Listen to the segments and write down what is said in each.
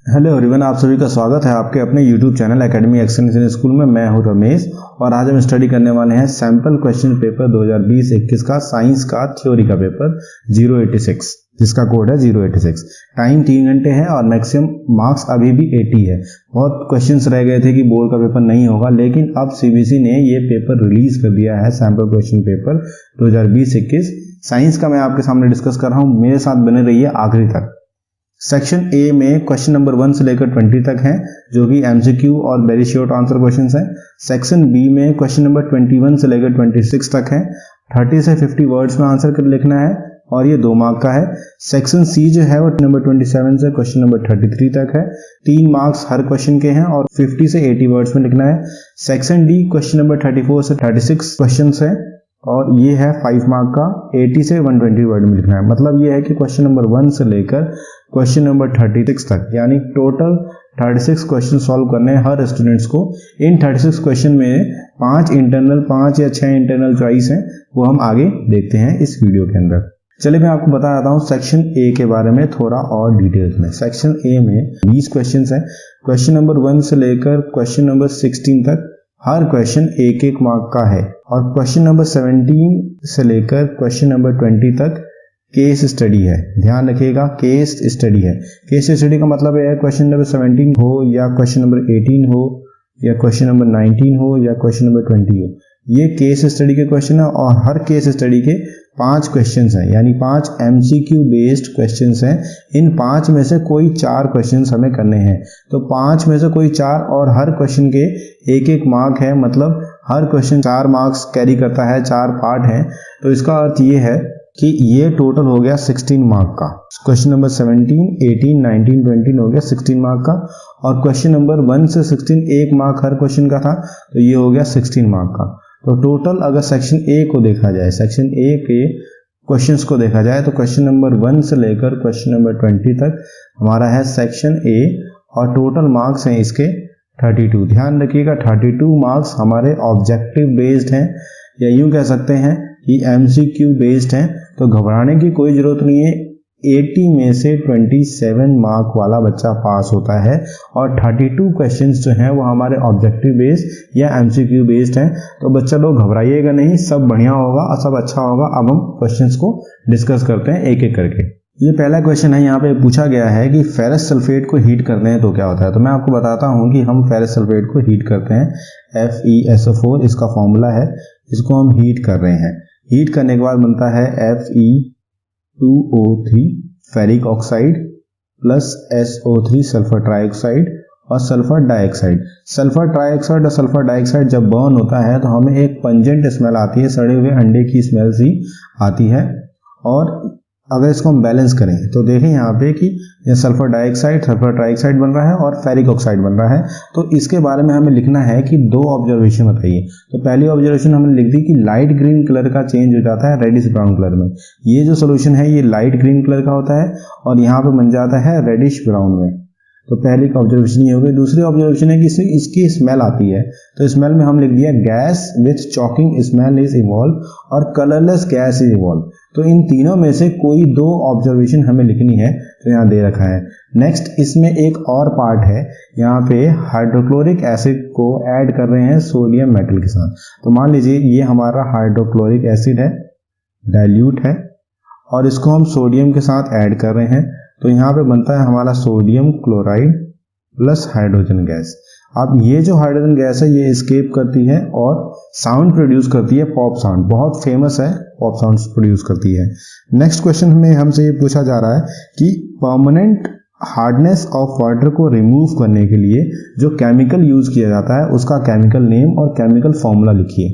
Hello everyone, आप सभी का स्वागत है आपके अपने YouTube channel academy excellence in school में। मैं हूं रमेश और आज हम स्टडी करने वाले हैं सैंपल क्वेश्चन पेपर 2020-21 का साइंस का थ्योरी का पेपर 086 जिसका कोड है 086। टाइम 3 घंटे है और मैक्सिमम मार्क्स अभी भी 80 है। बहुत क्वेश्चंस रह गए थे कि बोर्ड का पेपर नहीं होगा, लेकिन अब CBSE ने ये पेपर रिलीज कर दिया है, सैंपल क्वेश्चन पेपर 2020-21 साइंस का। मैं आपके सामने डिस्कस कर रहा हूँ, मेरे साथ बने रहिए आखिरी तक। सेक्शन ए में क्वेश्चन नंबर 1 से लेकर 20 तक हैं, जो कि MCQ और वेरी शॉर्ट आंसर क्वेश्चंस हैं। सेक्शन बी में क्वेश्चन नंबर 21 से लेकर 26 तक हैं, 30 से 50 वर्ड्स में आंसर कर लिखना है और ये 2 मार्क का है। सेक्शन सी जो है वो नंबर 27 से क्वेश्चन नंबर 33 तक है, 3 मार्क्स हर क्वेश्चन के हैं और 50 से 80 वर्ड्स में लिखना है। सेक्शन डी क्वेश्चन नंबर 34 से 36 क्वेश्चन है और ये है 5 मार्क का, 80 से 120 वर्ड में लिखना है। मतलब ये है कि क्वेश्चन नंबर 1 से लेकर क्वेश्चन नंबर 36 तक, यानी टोटल 36 क्वेश्चन सॉल्व करने हैं हर स्टूडेंट्स को। इन 36 क्वेश्चन में 5 इंटरनल, 5 या 6 इंटरनल चॉइस हैं, वो हम आगे देखते हैं इस वीडियो के अंदर। चलिए मैं आपको बता देता हूँ सेक्शन ए के बारे में थोड़ा और डिटेल्स में। सेक्शन ए में 20 क्वेश्चन हैं, क्वेश्चन नंबर 1 से लेकर क्वेश्चन नंबर 16 तक हर क्वेश्चन 1-1 मार्क का है और क्वेश्चन नंबर 17 से लेकर क्वेश्चन नंबर 20 तक केस स्टडी है। ध्यान रखिएगा, केस स्टडी है। केस स्टडी का मतलब है क्वेश्चन नंबर 17 हो या क्वेश्चन नंबर 18 हो या क्वेश्चन नंबर 19 हो या क्वेश्चन नंबर 20 हो, ये केस स्टडी के क्वेश्चन है और हर केस स्टडी के 5 क्वेश्चंस हैं, यानी 5 MCQ बेस्ड क्वेश्चंस हैं। इन 5 में से कोई 4 क्वेश्चंस हमें करने हैं, तो 5 में से कोई 4 और हर क्वेश्चन के 1-1 मार्क है, मतलब हर क्वेश्चन 4 मार्क्स कैरी करता है, 4 पार्ट हैं। तो इसका अर्थ ये है कि ये टोटल हो गया 16 मार्क का। क्वेश्चन नंबर 17, 18, 19, 20 हो गया 16 मार्क का और क्वेश्चन नंबर 1 से 16 1 मार्क हर क्वेश्चन का था, तो ये हो गया 16 मार्क का। तो टोटल अगर सेक्शन ए को देखा जाए, सेक्शन ए के क्वेश्चंस को देखा जाए, तो क्वेश्चन नंबर 1 से लेकर क्वेश्चन नंबर 20 तक हमारा है सेक्शन ए और टोटल मार्क्स हैं इसके 32। ध्यान रखिएगा, 32 मार्क्स हमारे ऑब्जेक्टिव बेस्ड हैं या यूं कह सकते हैं कि MCQ बेस्ड हैं। तो घबराने की कोई जरूरत नहीं है, 80 में से 27 मार्क वाला बच्चा पास होता है और 32 क्वेश्चंस जो हैं वो हमारे ऑब्जेक्टिव बेस्ड या MCQ बेस्ड हैं। तो बच्चा लोग घबराइएगा नहीं, सब बढ़िया होगा और सब अच्छा होगा। अब हम क्वेश्चंस को डिस्कस करते हैं एक एक करके। ये पहला क्वेश्चन है, यहाँ पे पूछा गया है कि फेरस सल्फेट को हीट करते हैं तो क्या होता है। तो मैं आपको बताता हूँ कि हम फेरस सल्फेट को हीट करते हैं, FeSO4 इसका फॉर्मूला है, इसको हम हीट कर रहे हैं। हीट करने के बाद बनता है Fe2O3 ferric oxide plus SO3 sulphur trioxide और सल्फर डाइऑक्साइड। सल्फर ट्राइऑक्साइड और सल्फर डाइऑक्साइड जब बर्न होता है तो हमें एक पंजेंट स्मेल आती है, सड़े हुए अंडे की स्मेल सी आती है। और अगर इसको हम बैलेंस करें तो देखें यहाँ पे कि ये सल्फर डाइऑक्साइड, सल्फर ट्राइऑक्साइड बन रहा है और फेरिक ऑक्साइड बन रहा है। तो इसके बारे में हमें लिखना है कि 2 ऑब्जर्वेशन बताइए। तो पहली ऑब्जर्वेशन हमने लिख दी कि लाइट ग्रीन कलर का चेंज हो जाता है रेडिश ब्राउन कलर में। ये जो सोल्यूशन है ये लाइट ग्रीन कलर का होता है और यहाँ पे बन जाता है रेडिश ब्राउन में। तो पहली ऑब्जर्वेशन ये हो गई। दूसरी ऑब्जर्वेशन है कि इसकी स्मेल आती है, तो स्मेल में हम लिख दिया gas with choking smell is evolve और कलरलेस गैस इज इवॉल्व। तो इन तीनों में से कोई 2 ऑब्जर्वेशन हमें लिखनी है, तो यहाँ दे रखा है। नेक्स्ट इसमें एक और पार्ट है, यहाँ पे हाइड्रोक्लोरिक एसिड को ऐड कर रहे हैं सोडियम मेटल के साथ। तो मान लीजिए ये हमारा हाइड्रोक्लोरिक एसिड है, डाइल्यूट है और इसको हम सोडियम के साथ ऐड कर रहे हैं। तो यहाँ पे बनता है हमारा sodium chloride plus hydrogen gas. अब ये जो हाइड्रोजन गैस है ये एस्केप करती है और साउंड प्रोड्यूस करती है, पॉप साउंड, बहुत फेमस है, पॉप साउंड प्रोड्यूस करती है। नेक्स्ट क्वेश्चन में हमसे ये पूछा जा रहा है कि परमानेंट हार्डनेस ऑफ वाटर को रिमूव करने के लिए जो केमिकल यूज किया जाता है उसका केमिकल नेम और केमिकल फॉर्मूला लिखिए।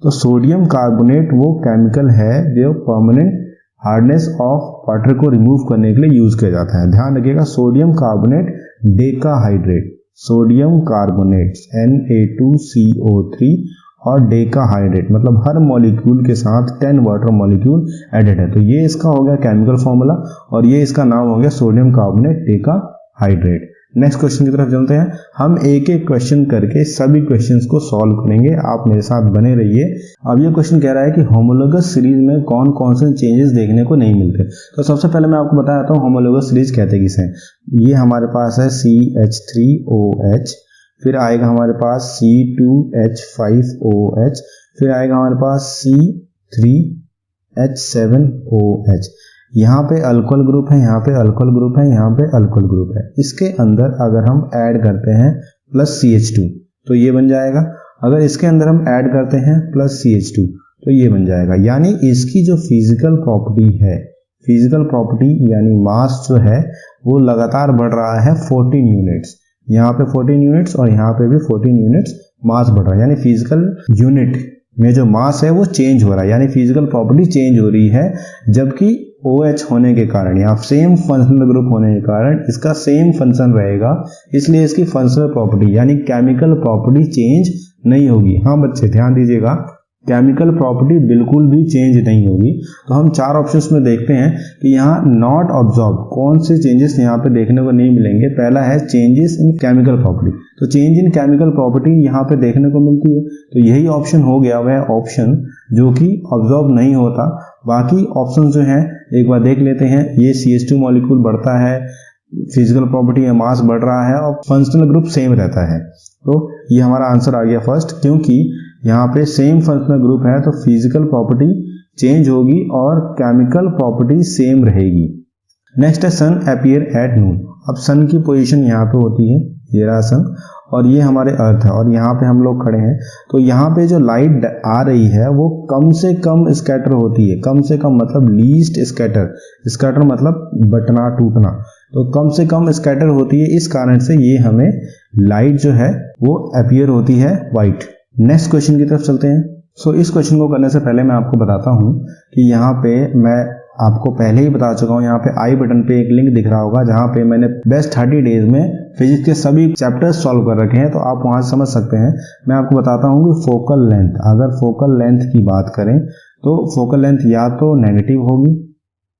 तो सोडियम कार्बोनेट वो केमिकल है जो परमानेंट हार्डनेस ऑफ वाटर को रिमूव करने के लिए यूज किया जाता है। ध्यान रखिएगा, sodium carbonate decahydrate, sodium carbonate Na2CO3 और डेकाहाइड्रेट, मतलब हर मॉलिक्यूल के साथ 10 वाटर मॉलिक्यूल एडेड है। तो ये इसका हो गया केमिकल फॉर्मूला और ये इसका नाम हो गया sodium carbonate decahydrate. Next question की तरफ चलते हैं। हम एक एक क्वेश्चन करके सभी क्वेश्चंस को सॉल्व करेंगे, आप मेरे साथ बने रहिए। अब ये क्वेश्चन कह रहा है कि होमोलोगस सीरीज में कौन कौन से चेंजेस देखने को नहीं मिलते। तो सबसे पहले मैं आपको बता देता हूँ होमोलोगस सीरीज कहते किसे हैं। ये हमारे पास है CH3OH, फिर आएगा हमारे पास C2H5OH, फिर आएगा हमारे पास C3H7OH। यहाँ पे अल्कोहल ग्रुप है, यहाँ पे अल्कोहल ग्रुप है, यहाँ पे अल्कोहल ग्रुप है। इसके अंदर अगर हम ऐड करते हैं प्लस CH2 तो ये बन जाएगा। अगर इसके अंदर हम ऐड करते हैं प्लस CH2 तो ये बन जाएगा। यानी इसकी जो फिजिकल प्रॉपर्टी है, फिजिकल प्रॉपर्टी यानी मास जो है वो लगातार बढ़ रहा है 14 यूनिट्स। यहाँ पे 14 यूनिट्स और यहाँ पे भी 14 यूनिट्स मास बढ़ रहा है। यानी फिजिकल यूनिट में जो मास है वो चेंज हो रहा है, यानी फिजिकल प्रॉपर्टी चेंज हो रही है। जबकि OH होने के कारण या सेम फंक्शनल ग्रुप होने के कारण इसका सेम फंक्शन रहेगा, इसलिए इसकी फंक्शनल प्रॉपर्टी यानी केमिकल प्रॉपर्टी चेंज नहीं होगी। हाँ बच्चे ध्यान दीजिएगा, केमिकल प्रॉपर्टी बिल्कुल भी चेंज नहीं होगी। तो हम चार ऑप्शंस में देखते हैं कि यहाँ नॉट ऑब्जॉर्व कौन से चेंजेस यहाँ पे देखने को नहीं मिलेंगे। पहला है चेंजेस इन केमिकल प्रॉपर्टी, तो चेंज इन केमिकल प्रॉपर्टी यहाँ पे देखने को मिलती है। तो यही ऑप्शन हो गया वह ऑप्शन जो कि ऑब्जॉर्व नहीं होता। बाकी ऑप्शन जो है एक बार देख लेते हैं। ये CH2 मॉलिक्यूल बढ़ता है, फिजिकल प्रॉपर्टी है मास बढ़ रहा है और फंक्शनल ग्रुप सेम रहता है। तो ये हमारा आंसर आ गया फर्स्ट, क्योंकि यहाँ पे सेम फंक्शनल ग्रुप है तो फिजिकल प्रॉपर्टी चेंज होगी और केमिकल प्रॉपर्टी सेम रहेगी। नेक्स्ट है सन अपीयर एट नून। अब सन की पोजीशन यहाँ पे होती है, ये रहा सन, और ये हमारे अर्थ है और यहाँ पे हम लोग खड़े हैं। तो यहाँ पे जो लाइट आ रही है वो कम से कम स्कैटर होती है। कम से कम मतलब लीस्ट स्कैटर, स्कैटर मतलब बटना टूटना, तो कम से कम स्कैटर होती है। इस कारण से ये हमें लाइट जो है वो अपीयर होती है व्हाइट। नेक्स्ट क्वेश्चन की तरफ चलते हैं। सो इस क्वेश्चन को करने से पहले मैं आपको बताता हूँ कि यहाँ पे मैं आपको पहले ही बता चुका हूँ, यहाँ पे आई बटन पे एक लिंक दिख रहा होगा जहाँ पे मैंने बेस्ट 30 डेज में फिजिक्स के सभी चैप्टर्स सॉल्व कर रखे हैं, तो आप वहां से समझ सकते हैं। मैं आपको बताता हूँ कि फोकल लेंथ, अगर फोकल लेंथ की बात करें तो फोकल लेंथ या तो नेगेटिव होगी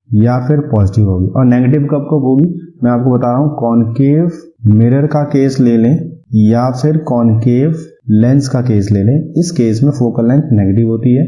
या फिर पॉजिटिव होगी। और नेगेटिव कब कब होगी मैं आपको बता रहा हूँ। कॉनकेव मिरर का केस ले लें या फिर कॉनकेव लेंस का केस ले लें, इस केस में फोकल लेंथ नेगेटिव होती है।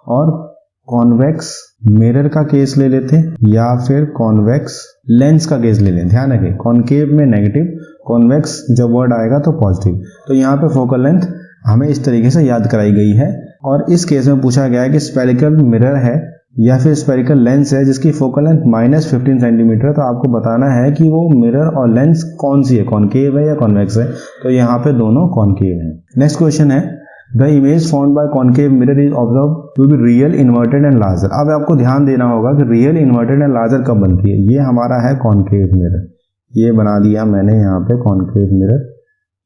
और कॉन्वेक्स मिरर का केस ले लेते हैं या फिर कॉन्वेक्स लेंस का केस ले लें। ध्यान रखें कॉनकेव में नेगेटिव, कॉन्वेक्स जब वर्ड आएगा तो पॉजिटिव। तो यहाँ पे फोकल लेंथ हमें इस तरीके से याद कराई गई है। और इस केस में पूछा गया है कि स्फेरिकल मिरर है या फिर स्फेरिकल लेंस है जिसकी फोकल लेंथ -15 सेंटीमीटर। तो आपको बताना है कि वो मिरर और लेंस कौन सी है, कॉनकेव है या कॉन्वेक्स है। तो यहाँ पे दोनों कॉनकेव है। नेक्स्ट क्वेश्चन है the image found by concave mirror is observe to be real inverted and larger. अब आपको ध्यान देना होगा कि रियल इन्वर्टेड एंड लार्जर कब बनती है। ये हमारा है कॉनकेव मिरर, ये बना दिया मैंने यहाँ पे कॉनकेव मिरर।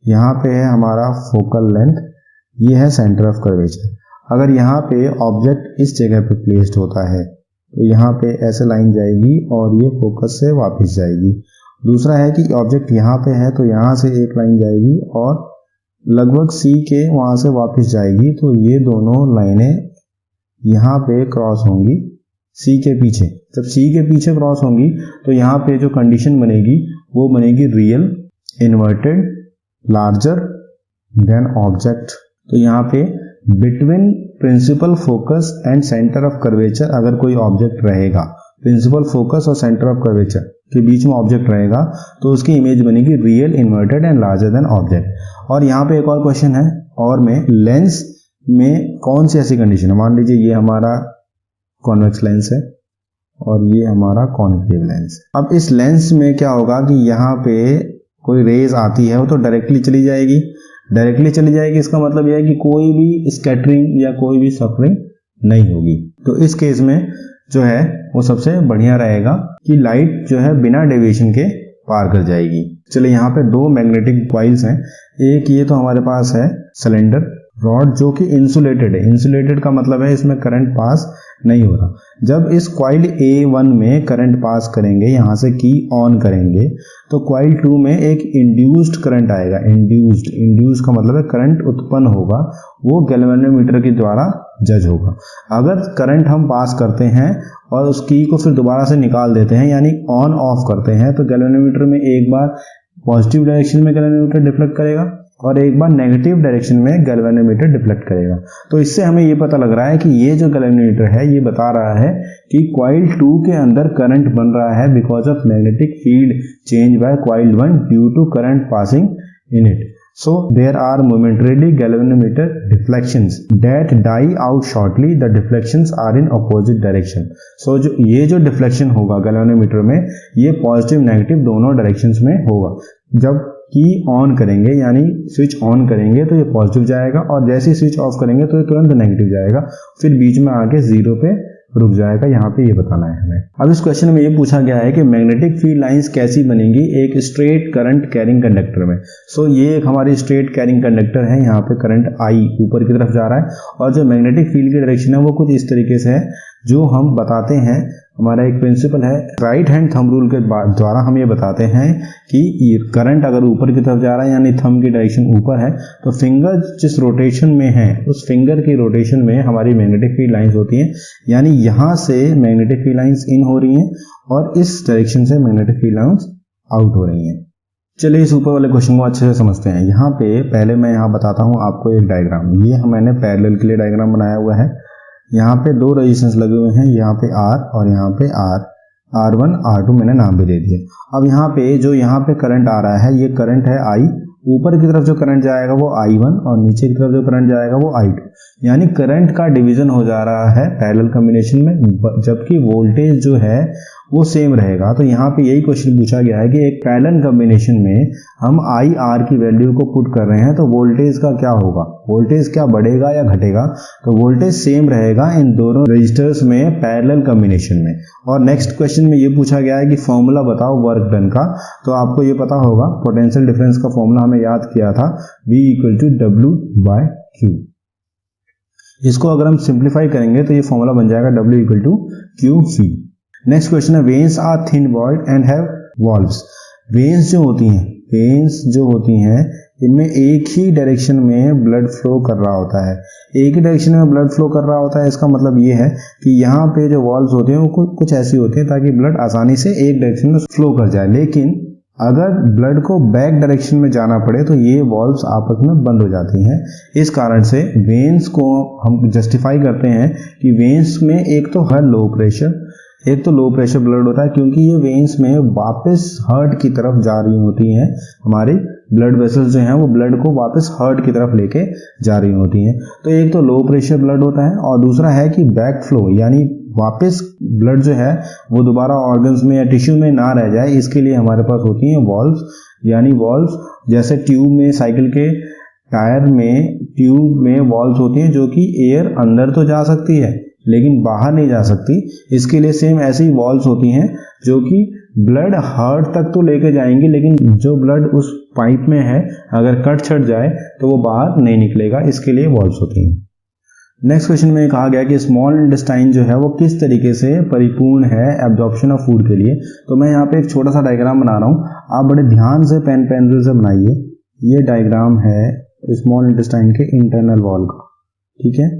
यहाँ पे है हमारा फोकल लेंथ, ये है सेंटर ऑफ कर्वेचर। अगर यहाँ पे ऑब्जेक्ट इस जगह पे प्लेस्ड होता है तो यहाँ पे ऐसे लाइन जाएगी और ये फोकस से वापस जाएगी। दूसरा है कि ऑब्जेक्ट यहाँ पे है तो यहाँ से एक लाइन जाएगी और लगभग C के वहां से वापस जाएगी। तो ये दोनों लाइनें यहाँ पे क्रॉस होंगी C के पीछे। जब C के पीछे क्रॉस होंगी तो यहाँ पे जो कंडीशन बनेगी वो बनेगी real inverted larger than object. तो यहाँ पे between principal focus and centre of curvature अगर कोई ऑब्जेक्ट रहेगा, प्रिंसिपल फोकस और सेंटर ऑफ कर्वेचर के बीच में ऑब्जेक्ट रहेगा तो उसकी इमेज बनेगी real inverted and larger than object. और यहाँ पे एक और क्वेश्चन है, और में लेंस में कौन सी ऐसी कंडीशन है। मान लीजिए ये हमारा कॉन्वेक्स लेंस है और ये हमारा कॉनकेव लेंस है। अब इस लेंस में क्या होगा कि यहाँ पे कोई रेज आती है वो तो डायरेक्टली चली जाएगी, डायरेक्टली चली जाएगी। इसका मतलब यह है कि कोई भी स्कैटरिंग या कोई भी सफरिंग नहीं होगी। तो इस केस में जो है वो सबसे बढ़िया रहेगा कि लाइट जो है बिना डेविएशन के पार कर जाएगी। चलिए यहाँ पे दो मैग्नेटिक कॉइल्स हैं। एक ये तो हमारे पास है सिलेंडर रॉड जो कि इंसुलेटेड है। इंसुलेटेड का मतलब है इसमें करंट पास नहीं हो रहा। जब इस कॉइल A1 में करंट पास करेंगे, यहाँ से की ऑन करेंगे तो कॉइल 2 में एक इंड्यूस्ड करंट आएगा। इंड्यूस्ड का मतलब है करंट उत्पन्न होगा, वो गैल्वेनोमीटर के द्वारा जज होगा। अगर करंट हम पास करते हैं और उस की को फिर दोबारा से निकाल देते हैं यानी ऑन ऑफ करते हैं तो गैल्वेनोमीटर में एक बार पॉजिटिव डायरेक्शन में गैल्वेनोमीटर डिफ्लेक्ट करेगा और एक बार नेगेटिव डायरेक्शन में गैल्वेनोमीटर डिफ्लेक्ट करेगा। तो इससे हमें ये पता लग रहा है कि ये जो गैल्वेनोमीटर है ये बता रहा है कि कॉइल 2 के अंदर करंट बन रहा है because of magnetic field change by coil 1 due to current passing in it. So there are momentarily galvanometer deflections that die out shortly. The deflections are in opposite direction. So ये जो deflection होगा galvanometer में ये positive negative दोनों directions में होगा। जब की ऑन करेंगे यानी स्विच ऑन करेंगे तो ये पॉजिटिव जाएगा और जैसे ही स्विच ऑफ करेंगे तो ये तुरंत नेगेटिव जाएगा, फिर बीच में आके जीरो पे रुक जाएगा। यहाँ पे ये बताना है हमें। अब इस क्वेश्चन में ये पूछा गया है कि मैग्नेटिक फील्ड लाइंस कैसी बनेंगी एक स्ट्रेट करंट कैरिंग कंडक्टर में। सो ये एक हमारी स्ट्रेट कैरिंग कंडक्टर है, यहाँ पे करंट आई ऊपर की तरफ जा रहा है और जो मैग्नेटिक फील्ड की डायरेक्शन है वो कुछ इस तरीके से है जो हम बताते हैं। हमारा एक प्रिंसिपल है राइट हैंड थंब रूल के द्वारा हम ये बताते हैं कि ये करंट अगर ऊपर की तरफ जा रहा है यानी थंब की डायरेक्शन ऊपर है तो फिंगर जिस रोटेशन में है उस फिंगर की रोटेशन में हमारी मैग्नेटिक फील्ड लाइंस होती हैं, यानी यहाँ से मैग्नेटिक फील्ड लाइंस इन हो रही हैं और इस डायरेक्शन से मैग्नेटिक फील्ड लाइंस आउट हो रही हैं। चलिए इस ऊपर वाले क्वेश्चन को अच्छे से समझते हैं। यहाँ पे पहले मैं यहाँ बताता हूँ आपको एक डायग्राम। ये मैंने पैरेलल के लिए डायग्राम बनाया हुआ है। यहाँ पे दो रेजिस्टेंस लगे हुए हैं, यहाँ पे R और यहाँ पे R1 R2 मैंने नाम भी दे दिए। अब यहाँ पे जो यहाँ पे करंट आ रहा है ये करंट है I, ऊपर की तरफ जो करंट जाएगा वो I1 और नीचे की तरफ जो करंट जाएगा वो I2, यानी करंट का डिवीजन हो जा रहा है पैरेलल कॉम्बिनेशन में, जबकि वोल्टेज जो है वो सेम रहेगा। तो यहाँ पे यही क्वेश्चन पूछा गया है कि एक पैरेलल कॉम्बिनेशन में हम IR की वैल्यू को पुट कर रहे हैं तो वोल्टेज का क्या होगा, वोल्टेज क्या बढ़ेगा या घटेगा। तो वोल्टेज सेम रहेगा इन दोनों रजिस्टर्स में पैरेलल कॉम्बिनेशन में। और नेक्स्ट क्वेश्चन में ये पूछा गया है कि फॉर्मूला बताओ वर्क डन का। तो आपको ये पता होगा पोटेंशियल डिफरेंस का फॉर्मूला हमें याद किया था V = W/Q। इसको अगर हम सिंप्लीफाई करेंगे तो ये फॉर्मूला बन जाएगा W = QC। नेक्स्ट क्वेश्चन है veins are thin walled and have valves. Veins जो होती हैं इनमें एक ही डायरेक्शन में ब्लड फ्लो कर रहा होता है। एक ही डायरेक्शन में ब्लड फ्लो कर रहा होता है, इसका मतलब ये है कि यहाँ पे जो वॉल्व्स होते हैं वो कुछ ऐसी होती हैं ताकि ब्लड आसानी से एक डायरेक्शन में फ्लो कर जाए। लेकिन अगर ब्लड को बैक डायरेक्शन में जाना पड़े तो ये वॉल्व्स आपस में बंद हो जाती हैं। इस कारण से वेन्स को हम जस्टिफाई करते हैं कि वेन्स में एक तो लो प्रेशर ब्लड होता है क्योंकि ये वेन्स में वापस हार्ट की तरफ जा रही होती हैं। हमारी ब्लड वेसल्स जो हैं वो ब्लड को वापस हार्ट की तरफ लेके जा रही होती हैं। तो एक तो लो प्रेशर ब्लड होता है और दूसरा है कि बैक फ्लो, यानी वापस ब्लड जो है वो दोबारा ऑर्गन्स में या टिश्यू में ना रह जाए, इसके लिए हमारे पास होती हैं वॉल्व्स। यानी वॉल्व्स जैसे ट्यूब में, साइकिल के टायर में ट्यूब में वॉल्व्स होती हैं जो कि एयर अंदर तो जा सकती है लेकिन बाहर नहीं जा सकती। इसके लिए सेम ऐसी वॉल्व्स होती हैं जो कि ब्लड हार्ट तक तो लेके जाएंगी, लेकिन जो ब्लड उस पाइप में है अगर कट छट जाए तो वो बाहर नहीं निकलेगा, इसके लिए वॉल्व्स होती हैं। नेक्स्ट क्वेश्चन में कहा गया कि स्मॉल इंटेस्टाइन जो है वो किस तरीके से परिपूर्ण है एब्जॉर्प्शन ऑफ फूड के लिए। तो मैं यहाँ पे एक छोटा सा डायग्राम बना रहा हूँ, आप बड़े ध्यान से पेन पेंसिल से बनाइए। ये डायग्राम है स्मॉल इंटेस्टाइन के इंटरनल वॉल का, ठीक है।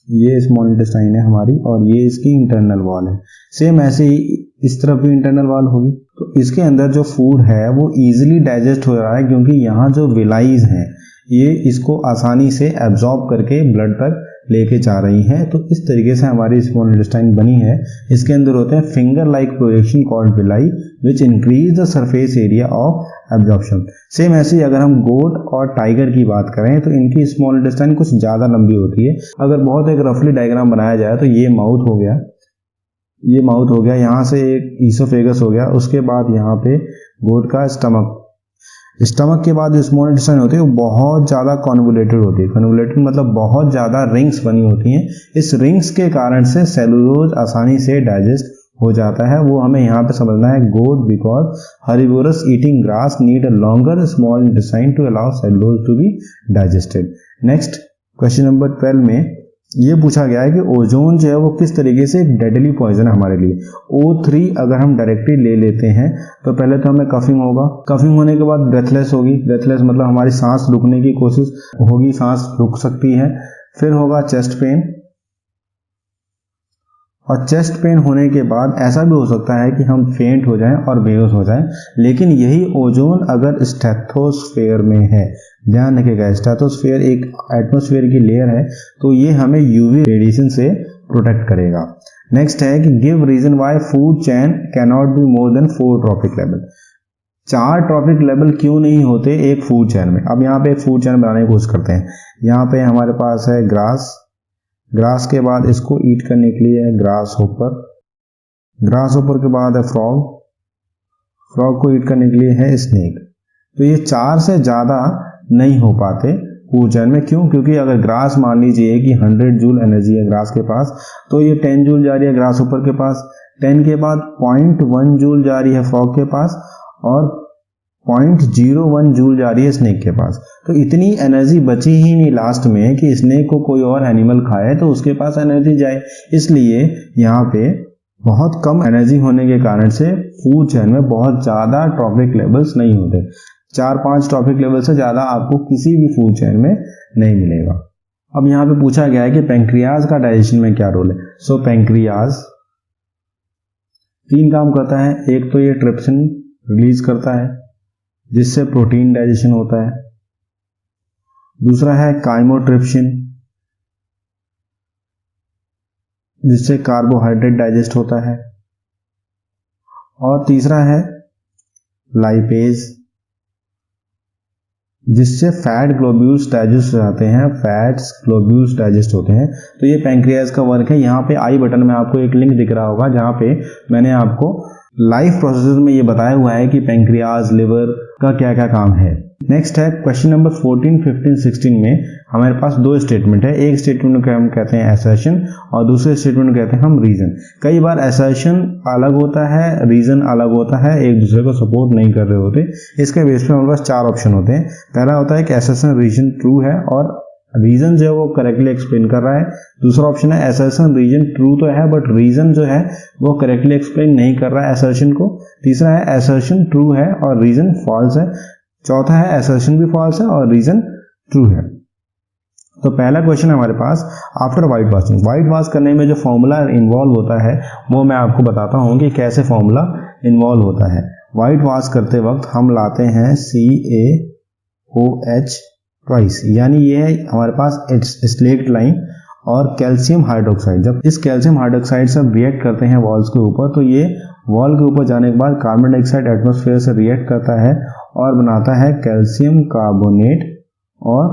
ये स्मॉल इंटेस्टाइन है हमारी और ये इसकी इंटरनल वॉल है। सेम ऐसे ही इस तरफ भी इंटरनल वॉल होगी। तो इसके अंदर जो फूड है वो इजीली डाइजेस्ट हो रहा है क्योंकि यहाँ जो विलाइज हैं ये इसको आसानी से एब्जॉर्ब करके ब्लड तक लेके जा रही हैं। तो इस तरीके से हमारी स्मॉल इंटेस्टाइन बनी है। इसके अंदर होते हैं finger like projection called villi which increase the surface area of absorption. Same ऐसे ही अगर हम गोट और टाइगर की बात करें तो इनकी स्मॉल इंटेस्टाइन कुछ ज्यादा लंबी होती है। अगर बहुत एक रफली डायग्राम बनाया जाए तो ये माउथ हो गया, यहाँ से एक ईसोफेगस हो गया, उसके बाद यहाँ पे गोट का स्टमक के बाद जो स्मॉल इंटेस्टाइन होती है वो बहुत ज़्यादा कॉन्वोल्यूटेड होती है। कॉन्वोल्यूटेड मतलब बहुत ज़्यादा रिंग्स बनी होती हैं। इस रिंग्स के कारण से सेलुलोज आसानी से डाइजेस्ट हो जाता है। वो हमें यहाँ पे समझना है goat because herbivorous eating grass need a longer small intestine to allow cellulose to be digested. Next question number 12 में ये पूछा गया है कि ओजोन जो है वो किस तरीके से एक डेडली पॉइजन है हमारे लिए। O3 अगर हम डायरेक्टली ले लेते हैं तो पहले तो हमें कफिंग होगा, कफिंग होने के बाद ब्रेथलेस होगी, ब्रेथलेस मतलब हमारी सांस रुकने की कोशिश होगी, सांस रुक सकती है। फिर होगा चेस्ट पेन और चेस्ट पेन होने के बाद ऐसा भी हो सकता है कि हम फेंट हो जाएं और बेहोश हो जाएं, लेकिन यही ओजोन अगर स्ट्रेटोस्फेयर में है, ध्यान रखिएगा स्ट्रेटोस्फेयर एक एटमॉस्फेयर की लेयर है, तो ये हमें यूवी रेडिएशन से प्रोटेक्ट करेगा। नेक्स्ट है कि give reason why food chain can not be more than 4 trophic level. 4 trophic level क्यों नहीं होते एक फूड चेन में। अब यहाँ पे एक फूड चेन बनाने की कोशिश करते हैं। यहाँ पे हमारे पास है ग्रास, ग्रास के बाद इसको ईट करने के लिए है ग्रास होपर, ग्रास होपर के बाद है फ्रॉग, फ्रॉग को ईट करने के लिए है स्नेक। तो ये 4 से ज़्यादा नहीं हो पाते फूड चेन में। क्यों? क्योंकि अगर ग्रास मान लीजिए कि 100 जूल एनर्जी है ग्रास के पास, तो ये 10 जूल जा रही है ग्रास होपर के पास, 10 के बाद 0.1 जूल जा रही है फ्रॉग के पास और 0.01 जूल जा रही है स्नेक के पास। तो इतनी एनर्जी बची ही नहीं लास्ट में कि स्नेक को कोई और एनिमल खाए तो उसके पास एनर्जी जाए। इसलिए यहाँ पे बहुत कम एनर्जी होने के कारण से फूड चेन में बहुत ज़्यादा ट्रॉपिक लेवल्स नहीं होते। 4-5 ट्रॉपिक लेवल से ज़्यादा आपको किसी भी फूड चेन में नहीं मिलेगा। अब यहाँ पे पूछा गया है कि पैंक्रियाज का डाइजेशन में क्या रोल है। सो पैंक्रियाज 3 काम करता है। एक तो ये ट्रिप्सिन रिलीज करता है जिससे प्रोटीन डाइजेशन होता है, दूसरा है काइमोट्रिप्सिन जिससे कार्बोहाइड्रेट डाइजेस्ट होता है, और तीसरा है लाइपेज जिससे फैट ग्लोब्यूल्स डाइजेस्ट हो जाते हैं, फैट्स ग्लोब्यूल्स डाइजेस्ट होते हैं। तो ये पैंक्रियाज का वर्क है। यहाँ पे आई बटन में आपको एक लिंक दिख रहा होगा जहाँ पे मैंने आपको लाइफ प्रोसेस में ये बताया हुआ है कि पैंक्रियाज लिवर का क्या क्या काम है। नेक्स्ट है क्वेश्चन नंबर 14, 15, 16 में हमारे पास 2 स्टेटमेंट है। एक स्टेटमेंट को हम कहते हैं असर्शन और दूसरे स्टेटमेंट को कहते हैं हम रीजन। कई बार असर्शन अलग होता है, रीजन अलग होता है, एक दूसरे को सपोर्ट नहीं कर रहे होते। इसके बेस पे हमारे पास 4 ऑप्शन होते हैं। पहला होता है कि असर्शन रीजन ट्रू है और रीजन जो है वो करेक्टली एक्सप्लेन कर रहा है। दूसरा ऑप्शन है असर्शन रीजन ट्रू तो है बट रीजन जो है वो करेक्टली एक्सप्लेन नहीं कर रहा है असर्शन को। तीसरा है असर्शन ट्रू है और रीजन फॉल्स है। चौथा है असर्शन भी फॉल्स है और रीजन ट्रू है। तो पहला क्वेश्चन है हमारे पास, after white washing, white wash करने में जो फॉर्मूला इन्वॉल्व होता है वो मैं आपको बताता हूँ कि कैसे फॉर्मूला इन्वॉल्व होता है। व्हाइट वॉश करते वक्त हम लाते हैं CaOH ट्वाइस, यानी ये है हमारे पास स्लेक्ट लाइम और कैल्शियम हाइड्रोक्साइड। जब इस कैल्शियम हाइड्रोक्साइड से रिएक्ट करते हैं वॉल्स के ऊपर, तो ये वॉल के ऊपर जाने के बाद कार्बन डाइऑक्साइड एटमॉस्फेयर से रिएक्ट करता है और बनाता है कैल्शियम कार्बोनेट और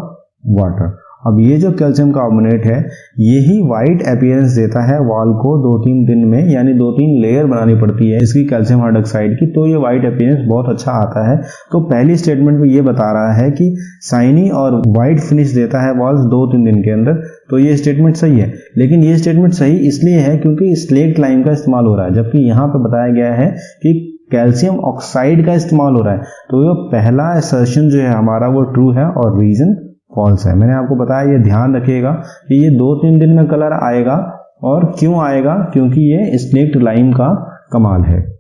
वाटर। अब ये जो कैल्शियम कार्बोनेट है यही वाइट अपीयरेंस देता है वॉल को 2-3 दिन में, यानी 2-3 लेयर बनानी पड़ती है इसकी कैल्शियम हाइड्रोक्साइड की, तो ये वाइट अपीयरेंस बहुत अच्छा आता है। तो पहली स्टेटमेंट में ये बता रहा है कि शाइनी और वाइट फिनिश देता है वॉल्स 2-3 दिन के अंदर, तो ये स्टेटमेंट सही है। लेकिन ये स्टेटमेंट सही इसलिए है क्योंकि स्लेक्ट लाइम का इस्तेमाल हो रहा है, जबकि यहाँ पे बताया गया है कि कैल्शियम ऑक्साइड का इस्तेमाल हो रहा है। तो ये पहला असर्शन जो है हमारा वो ट्रू है और रीजन फॉल्स है। मैंने आपको बताया, ये ध्यान रखिएगा कि ये 2-3 दिन में कलर आएगा। और क्यों आएगा? क्योंकि ये स्लेक्ट लाइम का कमाल है।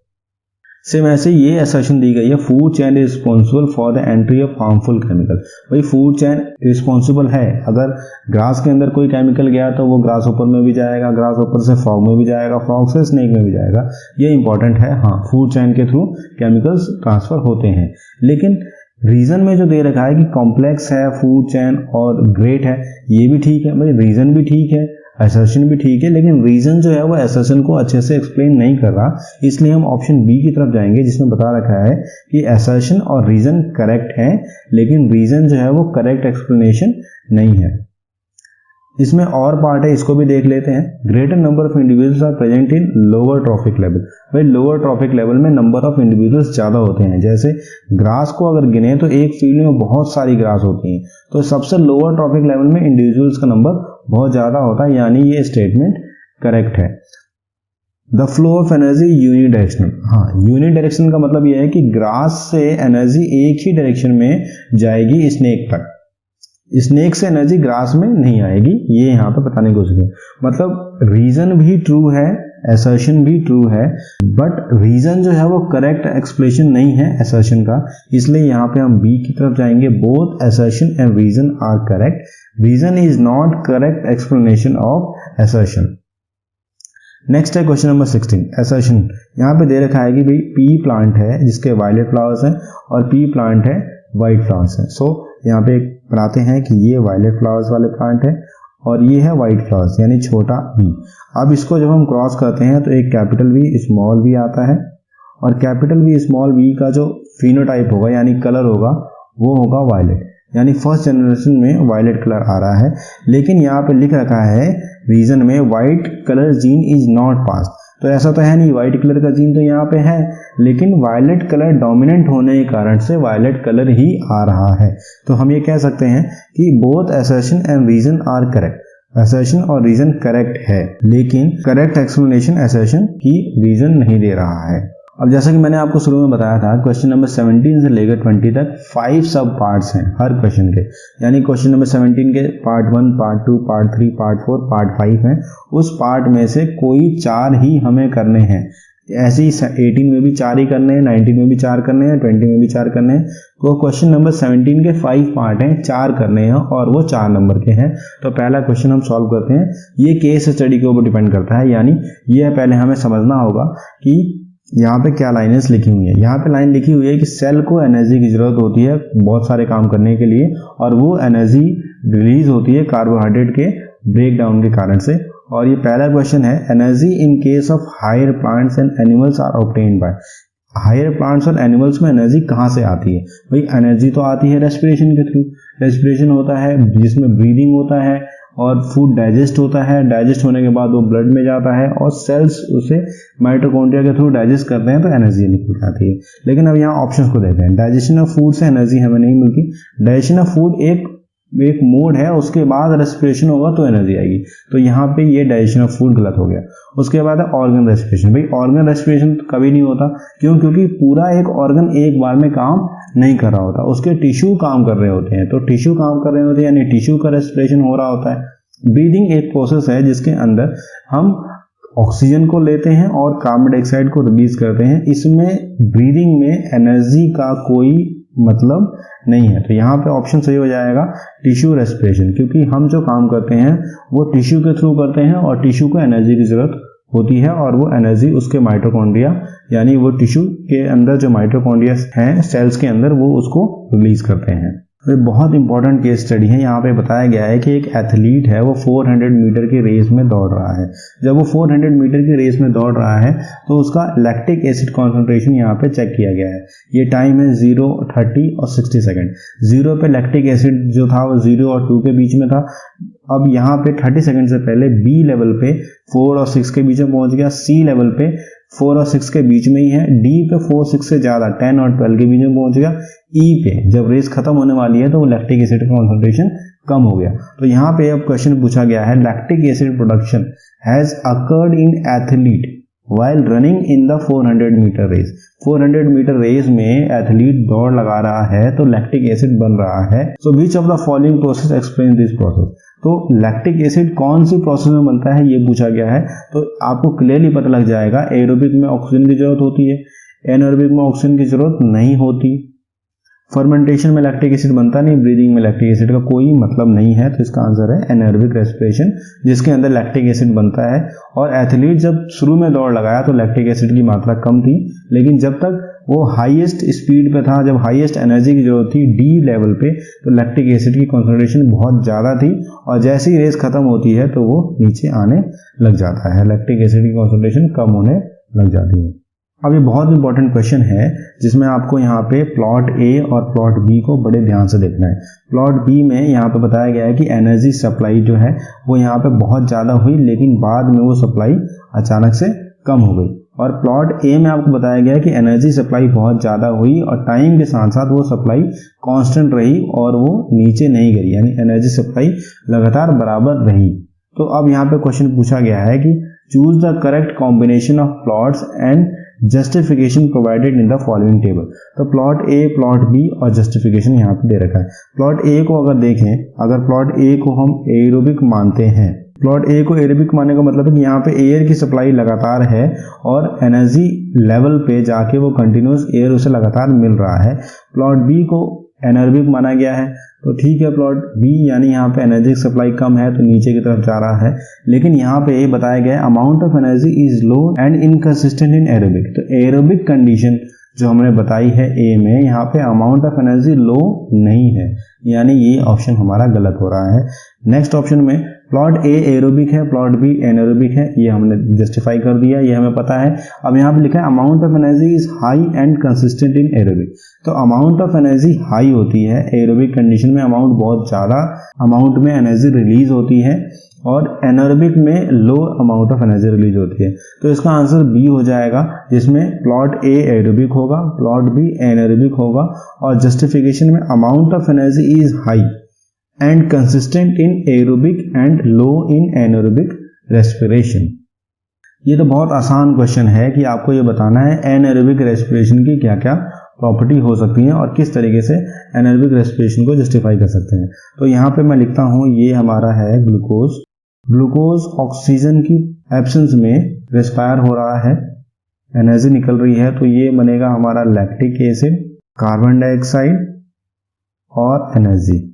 सेम ऐसे ये असर्शन दी गई है, food chain is responsible for the entry of harmful chemical. भाई फूड चेन रिस्पॉन्सिबल है, अगर ग्रास के अंदर कोई केमिकल गया तो वो ग्रास ऊपर में भी जाएगा, ग्रास ऊपर से फ्रॉग में भी जाएगा, फ्रॉग से स्नेक में भी जाएगा। ये इंपॉर्टेंट है। हाँ, फूड चेन के थ्रू केमिकल्स ट्रांसफर होते हैं। लेकिन रीजन में जो दे रखा है कि कॉम्प्लेक्स है फूड चेन और ग्रेट है, ये भी ठीक है भाई, रीजन भी ठीक है, असर्शन भी ठीक है, लेकिन रीजन जो है वो असर्शन को अच्छे से एक्सप्लेन नहीं कर रहा। इसलिए हम ऑप्शन बी की तरफ जाएंगे जिसमें बता रखा है कि असर्शन और रीजन करेक्ट है लेकिन रीजन जो है वो करेक्ट एक्सप्लेनेशन नहीं है। इसमें और पार्ट है, इसको भी देख लेते हैं। Greater number of individuals are present in lower trophic level. भाई लोअर ट्रॉफिक लेवल में नंबर ऑफ इंडिविजुअल्स ज्यादा होते हैं। जैसे ग्रास को अगर गिने तो एक फील्ड में बहुत सारी ग्रास होती हैं, तो सबसे लोअर ट्रॉफिक लेवल में इंडिविजुअल्स का नंबर बहुत ज्यादा होता है, यानी ये स्टेटमेंट करेक्ट है। The flow of energy unidirectional. हाँ, यूनिडायरेक्शनल का मतलब यह है कि ग्रास से एनर्जी एक ही डायरेक्शन में जाएगी स्नेक तक, स्नेक से एनर्जी ग्रास में नहीं आएगी। ये यहाँ पे बताने की कोशिश है। मतलब रीजन भी ट्रू है, असर्शन भी ट्रू है, बट रीजन जो है वो करेक्ट एक्सप्लेनेशन नहीं है असर्शन का, इसलिए यहाँ पे हम बी की तरफ जाएंगे। Both assertion and reason are correct, reason is not correct explanation of assertion. Next है क्वेश्चन नंबर 16 असर्शन। यहाँ पे दे रखा है कि भाई पी प्लांट है जिसके वायलेट फ्लावर्स हैं और पी प्लांट है वाइट फ्लावर्स हैं। सो यहाँ पे बनाते हैं कि ये वायलेट फ्लावर्स वाले प्लांट है और ये है वाइट फ्लावर्स यानी छोटा v। अब इसको जब हम क्रॉस करते हैं तो एक कैपिटल V स्मॉल v आता है और कैपिटल V स्मॉल v का जो फिनोटाइप होगा यानी कलर होगा वो होगा वायलेट, यानी फर्स्ट जनरेशन में वायलेट कलर आ रहा है। लेकिन यहाँ पे लिख रखा है रीजन में white colour gene is not pass, तो ऐसा तो है नहीं, व्हाइट कलर का जीन तो यहाँ पे है लेकिन वायलेट कलर डोमिनेंट होने के कारण से वायलेट कलर ही आ रहा है। तो हम ये कह सकते हैं कि both assertion and reason are correct, assertion और रीजन करेक्ट है लेकिन करेक्ट एक्सप्लेनेशन असर्शन की रीजन नहीं दे रहा है। अब जैसा कि मैंने आपको शुरू में बताया था क्वेश्चन नंबर 17 से लेकर 20 तक 5 सब पार्ट्स हैं हर क्वेश्चन के, यानी क्वेश्चन नंबर 17 के part 1, part 2, part 3, part 4, part 5 हैं। उस पार्ट में से कोई 4 ही हमें करने हैं। ऐसे ही 18 में भी 4 ही करने हैं, 19 में भी 4 करने हैं, 20 में भी 4 करने हैं। तो क्वेश्चन नंबर 17 के 5 पार्ट हैं, 4 करने हैं और वो 4 नंबर के हैं। तो पहला क्वेश्चन हम सॉल्व करते हैं। ये केस स्टडी के ऊपर डिपेंड करता है, यानी ये पहले हमें समझना होगा कि यहाँ पे क्या लाइनें लिखी हुई है। यहाँ पे लाइन लिखी हुई है कि सेल को एनर्जी की जरूरत होती है बहुत सारे काम करने के लिए और वो एनर्जी रिलीज होती है कार्बोहाइड्रेट के ब्रेक डाउन के कारण से। और ये पहला क्वेश्चन है, energy in case of higher plants and animals are obtained by. Higher plants और एनिमल्स में एनर्जी कहाँ से आती है? भाई एनर्जी तो आती है रेस्पिरेशन के थ्रू। रेस्पिरेशन होता है जिसमें ब्रीदिंग होता है और फूड डाइजेस्ट होता है, डाइजेस्ट होने के बाद वो ब्लड में जाता है और सेल्स उसे माइटोकॉन्ड्रिया के थ्रू डाइजेस्ट करते हैं तो एनर्जी निकल जाती है। लेकिन अब यहाँ ऑप्शंस को देखते हैं। डाइजेशन ऑफ फूड से एनर्जी हमें नहीं मिलती। डाइजेशन ऑफ फूड एक मोड है, उसके बाद रेस्पिरेशन होगा तो एनर्जी आएगी। तो यहाँ पे ये डाइजेशन ऑफ फूड गलत हो गया। उसके बाद है ऑर्गन रेस्पिरेशन। भाई ऑर्गन रेस्पिरेशन कभी नहीं होता, क्यों? क्योंकि पूरा एक ऑर्गन एक बार में काम नहीं कर रहा होता, उसके टिश्यू काम कर रहे होते हैं। तो टिश्यू काम कर रहे होते हैं यानी टिश्यू का रेस्पिरेशन हो रहा होता है। ब्रीदिंग एक प्रोसेस है जिसके अंदर हम ऑक्सीजन को लेते हैं और कार्बन डाइऑक्साइड को रिलीज करते हैं। इसमें ब्रीदिंग में एनर्जी का कोई मतलब नहीं है। तो यहाँ पे ऑप्शन सही हो जाएगा टिश्यू रेस्पिरेशन, क्योंकि हम जो काम करते हैं वो टिश्यू के थ्रू करते हैं और टिश्यू को एनर्जी की जरूरत होती है और वो एनर्जी उसके माइटोकॉन्ड्रिया यानी वो टिश्यू के अंदर जो माइटोकॉन्ड्रिया हैं सेल्स के अंदर वो उसको रिलीज करते हैं। तो बहुत इंपॉर्टेंट केस स्टडी है। यहाँ पे बताया गया है कि एक एथलीट है वो 400 मीटर की रेस में दौड़ रहा है। जब वो 400 मीटर की रेस में दौड़ रहा है तो उसका लैक्टिक एसिड कॉन्सेंट्रेशन यहाँ पे चेक किया गया है। ये टाइम है 0, 30 और 60 सेकेंड। 0 पे लैक्टिक एसिड जो था वो 0 और 2 के बीच में था। अब यहाँ पे 30 सेकेंड से पहले बी लेवल पे 4 और 6 के बीच में पहुंच गया, सी लेवल पे 4 और 6 के बीच में ही है, डी पे 4, 6 से ज्यादा 10 और 12 के बीच में पहुंच गया, ई पे जब रेस खत्म होने वाली है तो वो लैक्टिक एसिड का कॉन्सेंट्रेशन कम हो गया। तो यहाँ पे अब क्वेश्चन पूछा गया है lactic acid production has occurred in athlete while running in the 400 metre race. 400 metre race में एथलीट दौड़ लगा रहा है तो लैक्टिक एसिड बन रहा है। So which of the following process explain this process. तो लैक्टिक एसिड कौन सी प्रोसेस में बनता है ये पूछा गया है। तो आपको क्लियरली पता लग जाएगा एरोबिक में ऑक्सीजन की जरूरत होती है, एनारोबिक में ऑक्सीजन की जरूरत नहीं होती, फर्मेंटेशन में लैक्टिक एसिड बनता नहीं, ब्रीदिंग में लैक्टिक एसिड का कोई मतलब नहीं है। तो इसका आंसर है एनारोबिक रेस्पिरेशन जिसके अंदर लैक्टिक एसिड बनता है। और एथलीट जब शुरू में दौड़ लगाया तो लैक्टिक एसिड की मात्रा कम थी, लेकिन जब तक वो हाईएस्ट स्पीड पे था, जब हाईएस्ट एनर्जी की जरूरत थी डी लेवल पे, तो लैक्टिक एसिड की कॉन्सेंट्रेशन बहुत ज्यादा थी और जैसे ही रेस खत्म होती है तो वो नीचे आने लग जाता है, लैक्टिक एसिड की कॉन्सेंट्रेशन कम होने लग जाती है। अब ये बहुत इंपॉर्टेंट क्वेश्चन है जिसमें आपको यहाँ पे प्लॉट ए और प्लॉट बी को बड़े ध्यान से देखना है। प्लॉट बी में यहाँ पे बताया गया है कि एनर्जी सप्लाई जो है वो यहाँ पे बहुत ज़्यादा हुई लेकिन बाद में वो सप्लाई अचानक से कम हो गई। और प्लॉट ए में आपको बताया गया है कि एनर्जी सप्लाई बहुत ज़्यादा हुई और टाइम के साथ साथ वो सप्लाई कांस्टेंट रही और वो नीचे नहीं गिरी, यानी एनर्जी सप्लाई लगातार बराबर रही। तो अब यहाँ पे क्वेश्चन पूछा गया है कि choose the correct combination of plots and justification provided in the following table. तो प्लॉट ए, प्लॉट बी और जस्टिफिकेशन यहाँ पे दे रखा है। प्लॉट ए को अगर देखें, अगर प्लॉट ए को हम एरोबिक मानते हैं, प्लॉट ए को एरोबिक मानने का मतलब है कि यहाँ पे एयर की सप्लाई लगातार है और एनर्जी लेवल पे जाके वो कंटिन्यूस एयर उसे लगातार मिल रहा है। प्लॉट बी को एनर्बिक माना गया है, तो ठीक है प्लॉट बी, यानी यहाँ पे एनर्जी सप्लाई कम है तो नीचे की तरफ जा रहा है। लेकिन यहाँ पे ये बताया गया है amount of energy is low and inconsistent in aerobic. तो एरोबिक कंडीशन जो हमने बताई है ए में, यहाँ पे अमाउंट ऑफ एनर्जी लो नहीं है, यानी ये ऑप्शन हमारा गलत हो रहा है। नेक्स्ट ऑप्शन में प्लॉट ए एरोबिक है, प्लॉट बी एनएरोबिक है, ये हमने जस्टिफाई कर दिया, ये हमें पता है। अब यहाँ पे लिखा है amount of energy is high and consistent in aerobic. तो अमाउंट ऑफ एनर्जी हाई होती है एरोबिक कंडीशन में, अमाउंट बहुत ज़्यादा अमाउंट में एनर्जी रिलीज होती है, और एनएरोबिक में लो अमाउंट ऑफ एनर्जी रिलीज होती है। तो इसका आंसर बी हो जाएगा, जिसमें प्लॉट ए एरोबिक होगा, प्लॉट बी एनएरोबिक होगा, और जस्टिफिकेशन में amount of energy is high and consistent in aerobic and low in anaerobic respiration. ये तो बहुत आसान क्वेश्चन है कि आपको ये बताना है एनएरोबिक रेस्पिरेशन की क्या क्या प्रॉपर्टी हो सकती है और किस तरीके से एनएरोबिक रेस्पिरेशन को जस्टिफाई कर सकते हैं। तो यहाँ पे मैं लिखता हूँ, ये हमारा है ग्लूकोज। ग्लूकोज ऑक्सीजन की एब्सेंस में रेस्पायर हो रहा है, एनर्जी निकल रही है, तो ये बनेगा हमारा लैक्टिक एसिड, कार्बन डाइऑक्साइड और एनर्जी।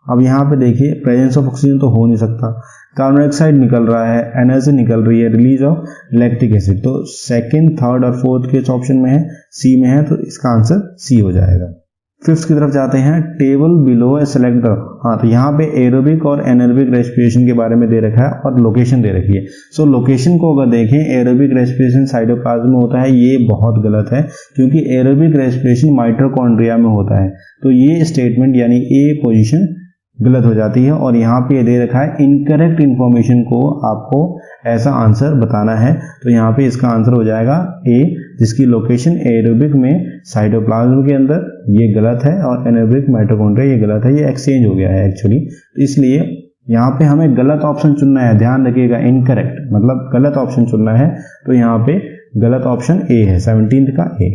अब यहाँ पे देखिए प्रेजेंस ऑफ ऑक्सीजन तो हो नहीं सकता, कार्बन डाइऑक्साइड निकल रहा है, एनर्जी निकल रही है, रिलीज ऑफ लैक्टिक एसिड। तो सेकंड, थर्ड और फोर्थ के ऑप्शन में है, सी में है, तो इसका आंसर सी हो जाएगा। फिफ्थ की तरफ जाते हैं, table below A select the. हाँ, तो यहाँ पे एरोबिक और एनएरोबिक रेस्पिरेशन के बारे में दे रखा है और लोकेशन दे रखी है। सो लोकेशन को अगर देखें, एरोबिक रेस्पिरेशन साइटोप्लाज्म में होता है, ये बहुत गलत है, क्योंकि एरोबिक रेस्पिरेशन माइटोकॉन्ड्रिया में होता है। तो ये स्टेटमेंट यानी ए पोजीशन गलत हो जाती है, और यहाँ पे दे रखा है इनकरेक्ट इंफॉर्मेशन को आपको ऐसा आंसर बताना है। तो यहाँ पे इसका आंसर हो जाएगा ए, जिसकी लोकेशन एरोबिक में साइटोप्लाज्म के अंदर, ये गलत है, और एनएरोबिक माइटोकॉन्ड्रिया ये गलत है, ये एक्सचेंज हो गया है एक्चुअली। तो इसलिए यहाँ पे हमें गलत ऑप्शन चुनना है, ध्यान रखिएगा, इनकरेक्ट मतलब गलत ऑप्शन चुनना है। तो यहाँ पे गलत ऑप्शन ए है, 17th का ए।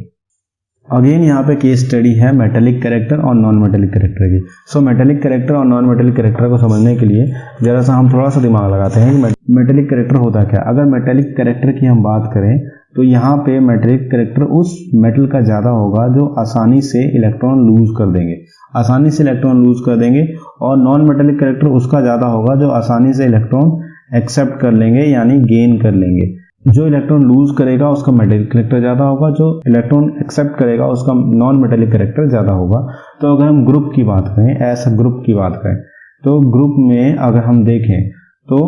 अगेन यहाँ पे केस स्टडी है मेटेलिक कैरेक्टर और नॉन मेटेलिक कैरेक्टर की। सो मेटेलिक कैरेक्टर और नॉन मेटेलिक कैरेक्टर को समझने के लिए जरा सा हम थोड़ा सा दिमाग लगाते हैं कि मेटेलिक कैरेक्टर होता क्या। अगर मेटेलिक कैरेक्टर की हम बात करें तो यहाँ पे मेटेलिक कैरेक्टर उस मेटल का ज़्यादा होगा जो आसानी से इलेक्ट्रॉन लूज कर देंगे, आसानी से इलेक्ट्रॉन लूज कर देंगे, और नॉन मेटेलिक कैरेक्टर उसका ज़्यादा होगा जो आसानी से इलेक्ट्रॉन एक्सेप्ट कर लेंगे, यानी गेन कर लेंगे। जो इलेक्ट्रॉन लूज करेगा उसका मेटेलिक कैरेक्टर ज़्यादा होगा, जो इलेक्ट्रॉन एक्सेप्ट करेगा उसका नॉन मेटेलिक कैरेक्टर ज़्यादा होगा। तो अगर हम ग्रुप की बात करें, ऐसा ग्रुप की बात करें, तो ग्रुप में अगर हम देखें तो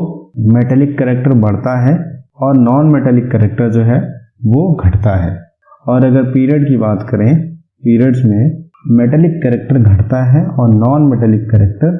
मेटेलिक कैरेक्टर बढ़ता है और नॉन मेटेलिक कैरेक्टर जो है वो घटता है। और अगर पीरियड की बात करें, पीरियड्स में मेटेलिक कैरेक्टर घटता है और नॉन मेटेलिक कैरेक्टर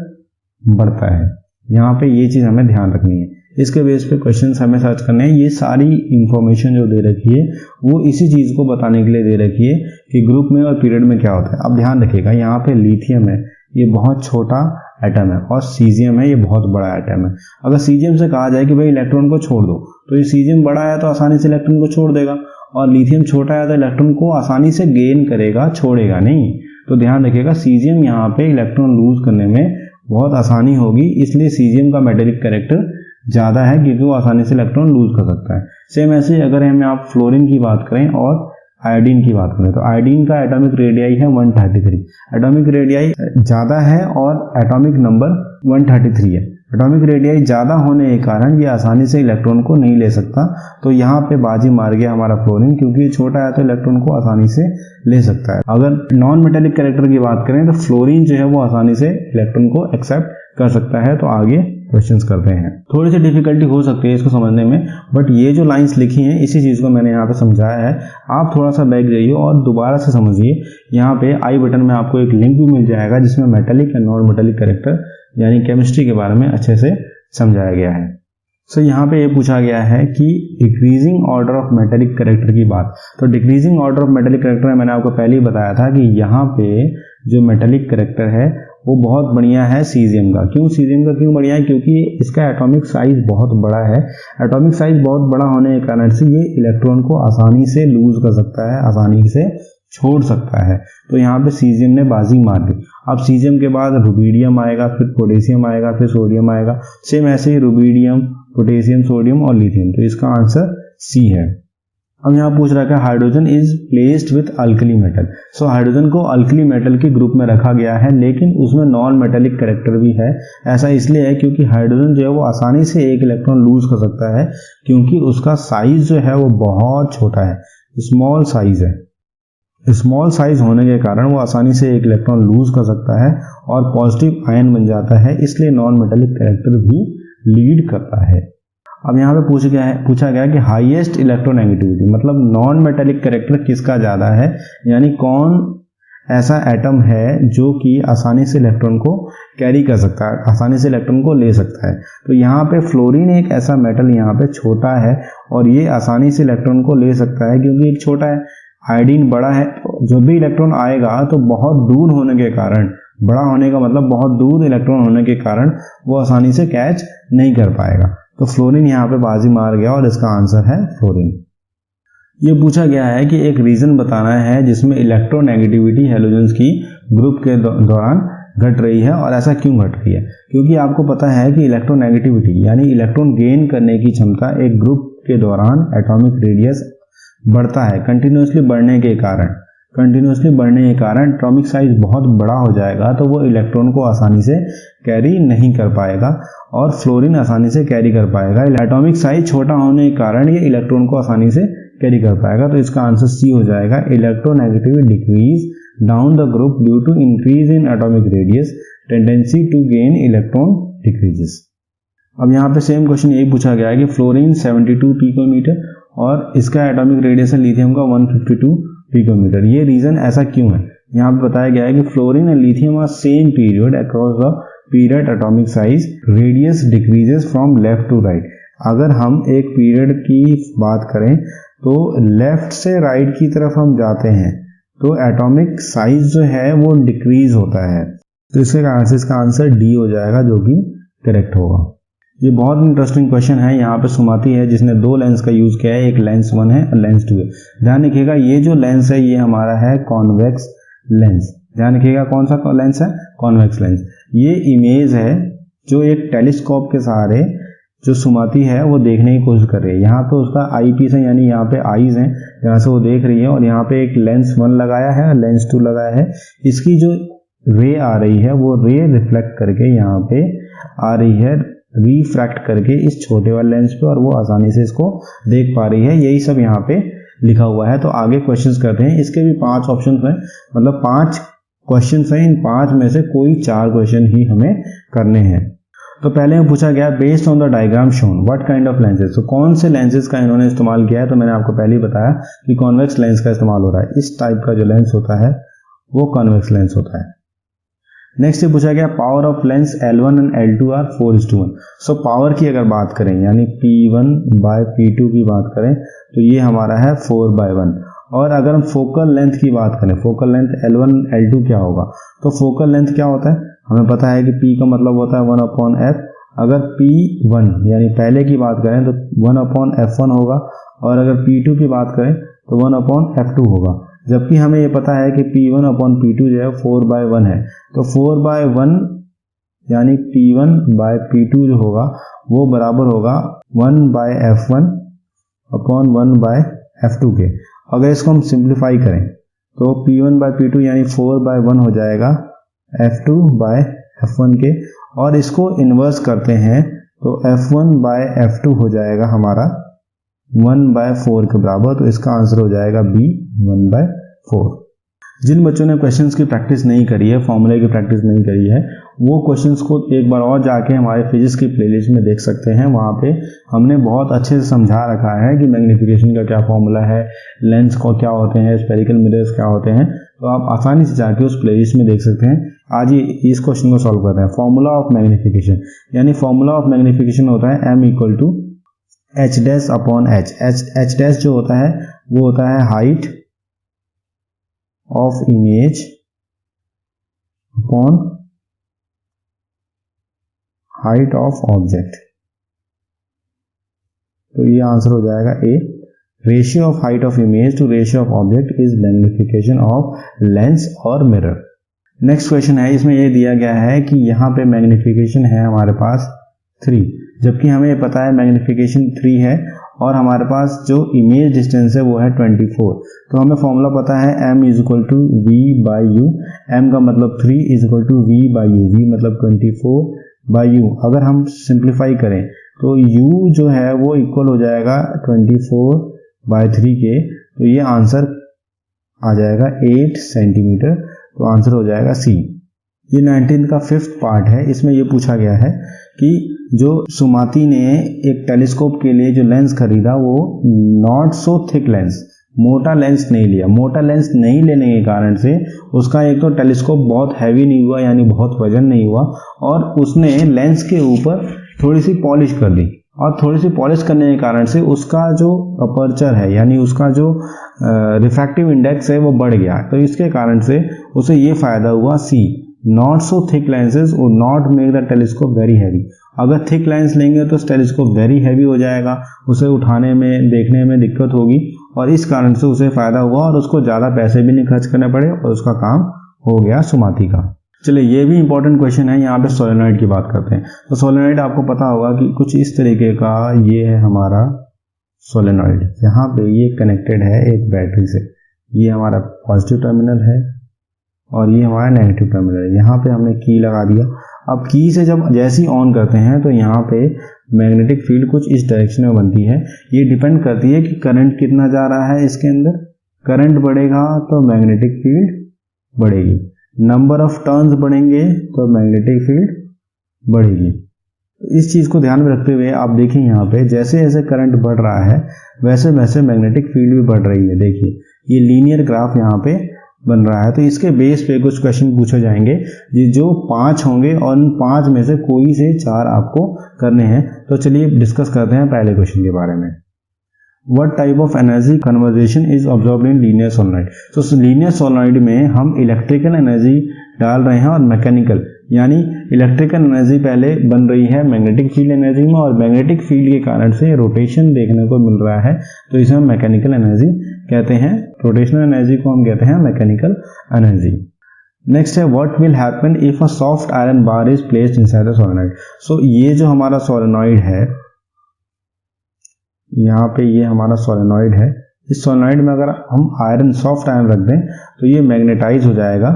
बढ़ता है। यहाँ पे ये चीज़ हमें ध्यान रखनी है, इसके बेस पे क्वेश्चंस हमें सर्च करने हैं। ये सारी इंफॉर्मेशन जो दे रखी है वो इसी चीज़ को बताने के लिए दे रखी है कि ग्रुप में और पीरियड में क्या होता है। अब ध्यान रखिएगा, यहाँ पे लिथियम है, ये बहुत छोटा एटम है, और सीजियम है, ये बहुत बड़ा एटम है। अगर सीजियम से कहा जाए कि भाई इलेक्ट्रॉन को छोड़ दो, तो ये सीजियम बड़ा है तो आसानी से इलेक्ट्रॉन को छोड़ देगा, और लिथियम छोटा है तो इलेक्ट्रॉन को आसानी से गेन करेगा, छोड़ेगा नहीं। तो ध्यान रखिएगा, सीजियम यहाँ पे इलेक्ट्रॉन लूज करने में बहुत आसानी होगी, इसलिए सीजियम का मेटेलिक कैरेक्टर ज़्यादा है, क्योंकि वो आसानी से इलेक्ट्रॉन लूज कर सकता है। सेम ऐसे अगर हमें आप फ्लोरीन की बात करें और आयोडीन की बात करें, तो आयोडीन का एटॉमिक रेडियाई है 133, एटॉमिक रेडियाई ज़्यादा है और एटॉमिक नंबर 133 है। एटॉमिक रेडियाई ज़्यादा होने के कारण ये आसानी से इलेक्ट्रॉन को नहीं ले सकता। तो यहाँ पे बाजी मार गया हमारा फ्लोरीन, क्योंकि छोटा है तो इलेक्ट्रॉन को आसानी से ले सकता है। अगर नॉन मेटेलिक कैरेक्टर की बात करें तो फ्लोरीन जो है वो आसानी से इलेक्ट्रॉन को एक्सेप्ट कर सकता है। तो आगे क्वेश्चंस करते हैं। थोड़ी सी डिफिकल्टी हो सकती है इसको समझने में, बट ये जो लाइंस लिखी हैं इसी चीज़ को मैंने यहाँ पे समझाया है। आप थोड़ा सा बैक जाइए और दोबारा से समझिए। यहाँ पे आई बटन में आपको एक लिंक भी मिल जाएगा जिसमें metallic and non metallic character यानी केमिस्ट्री के बारे में अच्छे से समझाया गया है। सो यहाँ पे ये पूछा गया है कि decreasing order of metallic character की बात। तो decreasing order of metallic character में मैंने आपको पहले ही बताया था कि यहाँ पे जो मेटेलिक कैरेक्टर है वो बहुत बढ़िया है सीजियम का। क्यों सीजियम का क्यों बढ़िया है? क्योंकि इसका एटॉमिक साइज बहुत बड़ा है। एटॉमिक साइज बहुत बड़ा होने के कारण से ये इलेक्ट्रॉन को आसानी से लूज कर सकता है, आसानी से छोड़ सकता है। तो यहाँ पे सीजियम ने बाजी मार दी। अब सीजियम के बाद रुबीडियम आएगा, फिर पोटेशियम आएगा, फिर सोडियम आएगा। सेम ऐसे ही रुबीडियम, पोटेशियम, सोडियम और लिथियम। तो इसका आंसर सी है। अब यहाँ पूछ रहा है hydrogen is placed with alkali metal. So hydrogen को अल्कली मेटल के ग्रुप में रखा गया है, लेकिन उसमें नॉन मेटेलिक कैरेक्टर भी है। ऐसा इसलिए है क्योंकि हाइड्रोजन जो है वो आसानी से एक इलेक्ट्रॉन लूज कर सकता है, क्योंकि उसका साइज जो है वो बहुत छोटा है, स्मॉल साइज है। स्मॉल साइज होने के कारण वो आसानी से एक इलेक्ट्रॉन लूज कर सकता है और पॉजिटिव आयन बन जाता है, इसलिए नॉन मेटेलिक कैरेक्टर भी लीड करता है। अब यहाँ पे पूछा गया कि हाईएस्ट इलेक्ट्रोनेगेटिविटी, मतलब नॉन मेटेलिक कैरेक्टर किसका ज़्यादा है, यानी कौन ऐसा एटम है जो कि आसानी से इलेक्ट्रॉन को कैरी कर सकता है, आसानी से इलेक्ट्रॉन को ले सकता है। तो यहाँ पे फ्लोरीन एक ऐसा मेटल यहाँ पे छोटा है और ये आसानी से इलेक्ट्रॉन को ले सकता है क्योंकि एक छोटा है। आयोडीन बड़ा है, जब भी इलेक्ट्रॉन आएगा तो बहुत दूर होने के कारण, बड़ा होने का मतलब बहुत दूर इलेक्ट्रॉन होने के कारण वो आसानी से कैच नहीं कर पाएगा। तो फ्लोरीन यहाँ पे बाजी मार गया और इसका आंसर है फ्लोरीन। ये पूछा गया है कि एक रीजन बताना है जिसमें इलेक्ट्रोनेगेटिविटी हैलोजेंस की ग्रुप के दौरान घट रही है, और ऐसा क्यों घट रही है। क्योंकि आपको पता है कि इलेक्ट्रोनेगेटिविटी यानी इलेक्ट्रॉन गेन करने की क्षमता एक ग्रुप के दौरान एटॉमिक रेडियस बढ़ता है। कंटिन्यूसली बढ़ने के कारण एटॉमिक साइज बहुत बड़ा हो जाएगा, तो वो इलेक्ट्रॉन को आसानी से कैरी नहीं कर पाएगा और फ्लोरीन आसानी से कैरी कर पाएगा। एटॉमिक साइज छोटा होने के कारण ये इलेक्ट्रॉन को आसानी से कैरी कर पाएगा। तो इसका आंसर सी हो जाएगा, electronegativity decrease down the group due to increase in atomic radius, tendency to gain electron decreases. अब यहाँ पे सेम क्वेश्चन यही पूछा गया है कि फ्लोरीन 72 पिकोमीटर और इसका एटॉमिक रेडियस है लिथियम का 152 पिकोमीटर। ये रीजन ऐसा क्यों है, यहाँ पे बताया गया है कि fluorine and lithium are same period across the period atomic size, radius decreases from left to right. अगर हम एक पीरियड की बात करें तो लेफ्ट से राइट की तरफ हम जाते हैं तो एटॉमिक साइज जो है वो डिक्रीज होता है। तो इसका आंसर डी हो जाएगा, जो कि करेक्ट होगा। ये बहुत इंटरेस्टिंग क्वेश्चन है। यहाँ पे सुमाती है जिसने दो लेंस का यूज किया है, एक लेंस 1 है और लेंस 2 है। ध्यान रखिएगा ये जो लेंस है ये हमारा है कॉन्वेक्स लेंस। ध्यान रखिएगा कौन सा लेंस है, कॉन्वेक्स लेंस। ये इमेज है जो एक टेलीस्कोप के सहारे जो सुमाती है वो देखने की कोशिश कर रही है। यहाँ पे उसका आई पीस है, यानी यहाँ पे आईज हैं जहाँ से वो देख रही है, और यहाँ पे एक लेंस 1 लगाया है और लेंस 2 लगाया है। इसकी जो रे आ रही है वो रे रिफ्लेक्ट करके यहाँ पे आ रही है, रिफ्रैक्ट करके इस छोटे वाले लेंस पे, और वो आसानी से इसको देख पा रही है। यही सब यहाँ पे लिखा हुआ है। तो आगे क्वेश्चंस करते हैं। इसके भी 5 ऑप्शंस हैं, मतलब 5 क्वेश्चंस हैं। इन 5 में से कोई 4 क्वेश्चन ही हमें करने हैं। तो पहले में पूछा गया based on the diagram shown what kind of lenses. तो कौन से लेंसेज का इन्होंने इस्तेमाल किया है, तो मैंने आपको पहले ही बताया कि कॉन्वेक्स लेंस का इस्तेमाल हो रहा है। इस टाइप का जो लेंस होता है वो कॉन्वेक्स लेंस होता है। नेक्स्ट ये पूछा गया power of lens L1 and L2 are 4:1। So power की अगर बात करें यानी P1 बाय P2 की बात करें तो ये हमारा है 4:1। और अगर हम फोकल लेंथ की बात करें, फोकल लेंथ L1 L2 क्या होगा, तो फोकल लेंथ क्या होता है, हमें पता है कि P का मतलब होता है 1/f। अगर P1 यानी पहले की बात करें तो 1/f1 होगा, और अगर P2 की बात करें तो 1/f2 होगा। जबकि हमें ये पता है कि P1/P2 जो है 4/1 है। तो 4/1 यानी P1 बाय P2 जो होगा वो बराबर होगा 1/f1 अपॉन 1/f2 के। अगर इसको हम सिंप्लीफाई करें तो P1/P2 यानी 4/1 हो जाएगा f2/f1 के, और इसको इन्वर्स करते हैं तो f1/f2 हो जाएगा हमारा 1/4 के बराबर। तो इसका आंसर हो जाएगा B 1/4। जिन बच्चों ने क्वेश्चंस की प्रैक्टिस नहीं करी है, फॉर्मूले की प्रैक्टिस नहीं करी है, वो क्वेश्चंस को एक बार और जाके हमारे फिजिक्स की प्लेलिस्ट में देख सकते हैं। वहाँ पे हमने बहुत अच्छे से समझा रखा है कि मैग्नीफिकेशन का क्या फॉर्मूला है, लेंस को क्या होते हैं, स्फेरिकल मिरर्स क्या होते हैं। तो आप आसानी से जाके उस प्लेलिस्ट में देख सकते हैं। आज ये इस क्वेश्चन को सॉल्व करते हैं। फॉर्मूला ऑफ मैग्नीफिकेशन, यानी फॉर्मूला ऑफ मैग्नीफिकेशन होता है m = h' upon h। h' जो होता है वो होता है height of image upon height of object. तो ये आंसर हो जाएगा A। Ratio of height of image to ratio of object is magnification of lens और मिरर। नेक्स्ट क्वेश्चन है, इसमें ये दिया गया है कि यहाँ पे मैग्नीफिकेशन है हमारे पास 3, जबकि हमें पता है मैग्नीफिकेशन 3 है और हमारे पास जो इमेज डिस्टेंस है वो है 24। तो हमें फॉर्मूला पता है m is equal to v by u, m का मतलब 3 is equal to v by u, v मतलब 24 बाई यू। अगर हम सिंप्लीफाई करें तो u जो है वो इक्वल हो जाएगा 24 बाई 3 के, तो ये आंसर आ जाएगा 8 सेंटीमीटर। तो आंसर हो जाएगा सी। ये 19 का 5th पार्ट है। इसमें ये पूछा गया है कि जो सुमाती ने एक टेलीस्कोप के लिए जो लेंस खरीदा वो नॉट सो थिक लेंस, मोटा लेंस नहीं लिया। मोटा लेंस नहीं लेने के कारण से उसका एक तो टेलीस्कोप बहुत हैवी नहीं हुआ, यानी बहुत वजन नहीं हुआ, और उसने लेंस के ऊपर थोड़ी सी पॉलिश कर दी, और थोड़ी सी पॉलिश करने के कारण से उसका जो अपर्चर है यानी उसका जो रिफ्रैक्टिव इंडेक्स है वो बढ़ गया। तो इसके कारण से उसे ये फायदा हुआ C, not so thick lenses would not make the telescope very heavy. अगर थिक लेंस लेंगे तो टेलीस्कोप वेरी हैवी हो जाएगा, उसे उठाने में देखने में दिक्कत होगी, और इस कारण से उसे फायदा हुआ और उसको ज़्यादा पैसे भी नहीं खर्च करने पड़े और उसका काम हो गया सुमाती का। चलिए ये भी इंपॉर्टेंट क्वेश्चन है। यहाँ पे सोलेनॉइड की बात करते हैं। तो सोलेनॉइड आपको पता होगा कि कुछ इस तरीके का ये है हमारा सोलेनॉइड। यहाँ पे ये कनेक्टेड है एक बैटरी से, ये हमारा पॉजिटिव टर्मिनल है और ये हमारा नेगेटिव टर्मिनल है। यहाँ पे हमने की लगा दिया। अब की से जब जैसे ही ऑन करते हैं तो यहाँ पे मैग्नेटिक फील्ड कुछ इस डायरेक्शन में बनती है। ये डिपेंड करती है कि करंट कितना जा रहा है इसके अंदर। करंट बढ़ेगा तो मैग्नेटिक फील्ड बढ़ेगी, नंबर ऑफ टर्न्स बढ़ेंगे तो मैग्नेटिक फील्ड बढ़ेगी। इस चीज़ को ध्यान में रखते हुए आप देखें यहाँ पे जैसे जैसे करंट बढ़ रहा है वैसे वैसे मैग्नेटिक फील्ड भी बढ़ रही है। देखिए ये लीनियर ग्राफ यहाँ पे बन रहा है। तो इसके बेस पे कुछ क्वेश्चन पूछे जाएंगे जो 5 होंगे और उन 5 में से कोई से 4 आपको करने हैं। तो चलिए डिस्कस करते हैं पहले क्वेश्चन के बारे में। What type of energy conservation is absorbed in linear solenoid? तो लीनियर सोलेनॉइड में हम इलेक्ट्रिकल एनर्जी डाल रहे हैं और मैकेनिकल, यानी इलेक्ट्रिकल एनर्जी पहले बन रही है मैग्नेटिक फील्ड एनर्जी में, और मैग्नेटिक फील्ड के कारण से रोटेशन देखने को मिल रहा है, तो इसे हम मैकेनिकल एनर्जी कहते हैं। रोटेशनल एनर्जी को हम कहते हैं मैकेनिकल एनर्जी। नेक्स्ट है what will happen if a soft iron bar is placed inside the solenoid. So ये जो हमारा सोलेनॉइड है, यहाँ पे ये हमारा सोलेनॉइड है। इस सोलेनॉइड में अगर हम आयरन, सॉफ्ट आयरन रख दें तो ये मैग्नेटाइज हो जाएगा।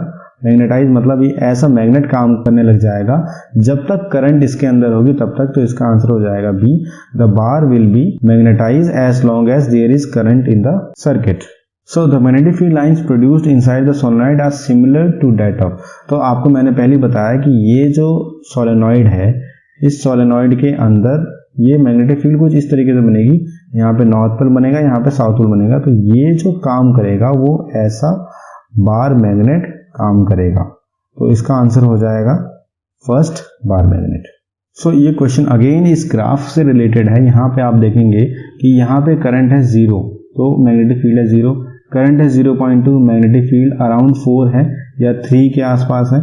मैग्नेटाइज मतलब ये ऐसा मैग्नेट काम करने लग जाएगा जब तक करंट इसके अंदर होगी तब तक। तो इसका आंसर हो जाएगा B, the bar will be magnetize as long as there is current in the circuit. So the magnetic field lines produced inside the solenoid are similar to that of. तो आपको मैंने पहले बताया कि ये जो सोलेनॉइड है, इस सोलेनॉइड के अंदर ये मैग्नेटिक फील्ड कुछ इस तरीके से बनेगी। यहाँ पे नॉर्थ पोल बनेगा, यहाँ पे साउथ पोल बनेगा। तो ये जो काम करेगा वो ऐसा बार मैग्नेट काम करेगा। तो इसका आंसर हो जाएगा फर्स्ट, बार मैग्नेट। सो ये क्वेश्चन अगेन इस ग्राफ से रिलेटेड है। यहाँ पे आप देखेंगे कि यहाँ पे करंट है 0, तो मैग्नेटिक फील्ड है 0। करंट है 0.2, मैग्नेटिक फील्ड अराउंड 4 है या 3 के आसपास है।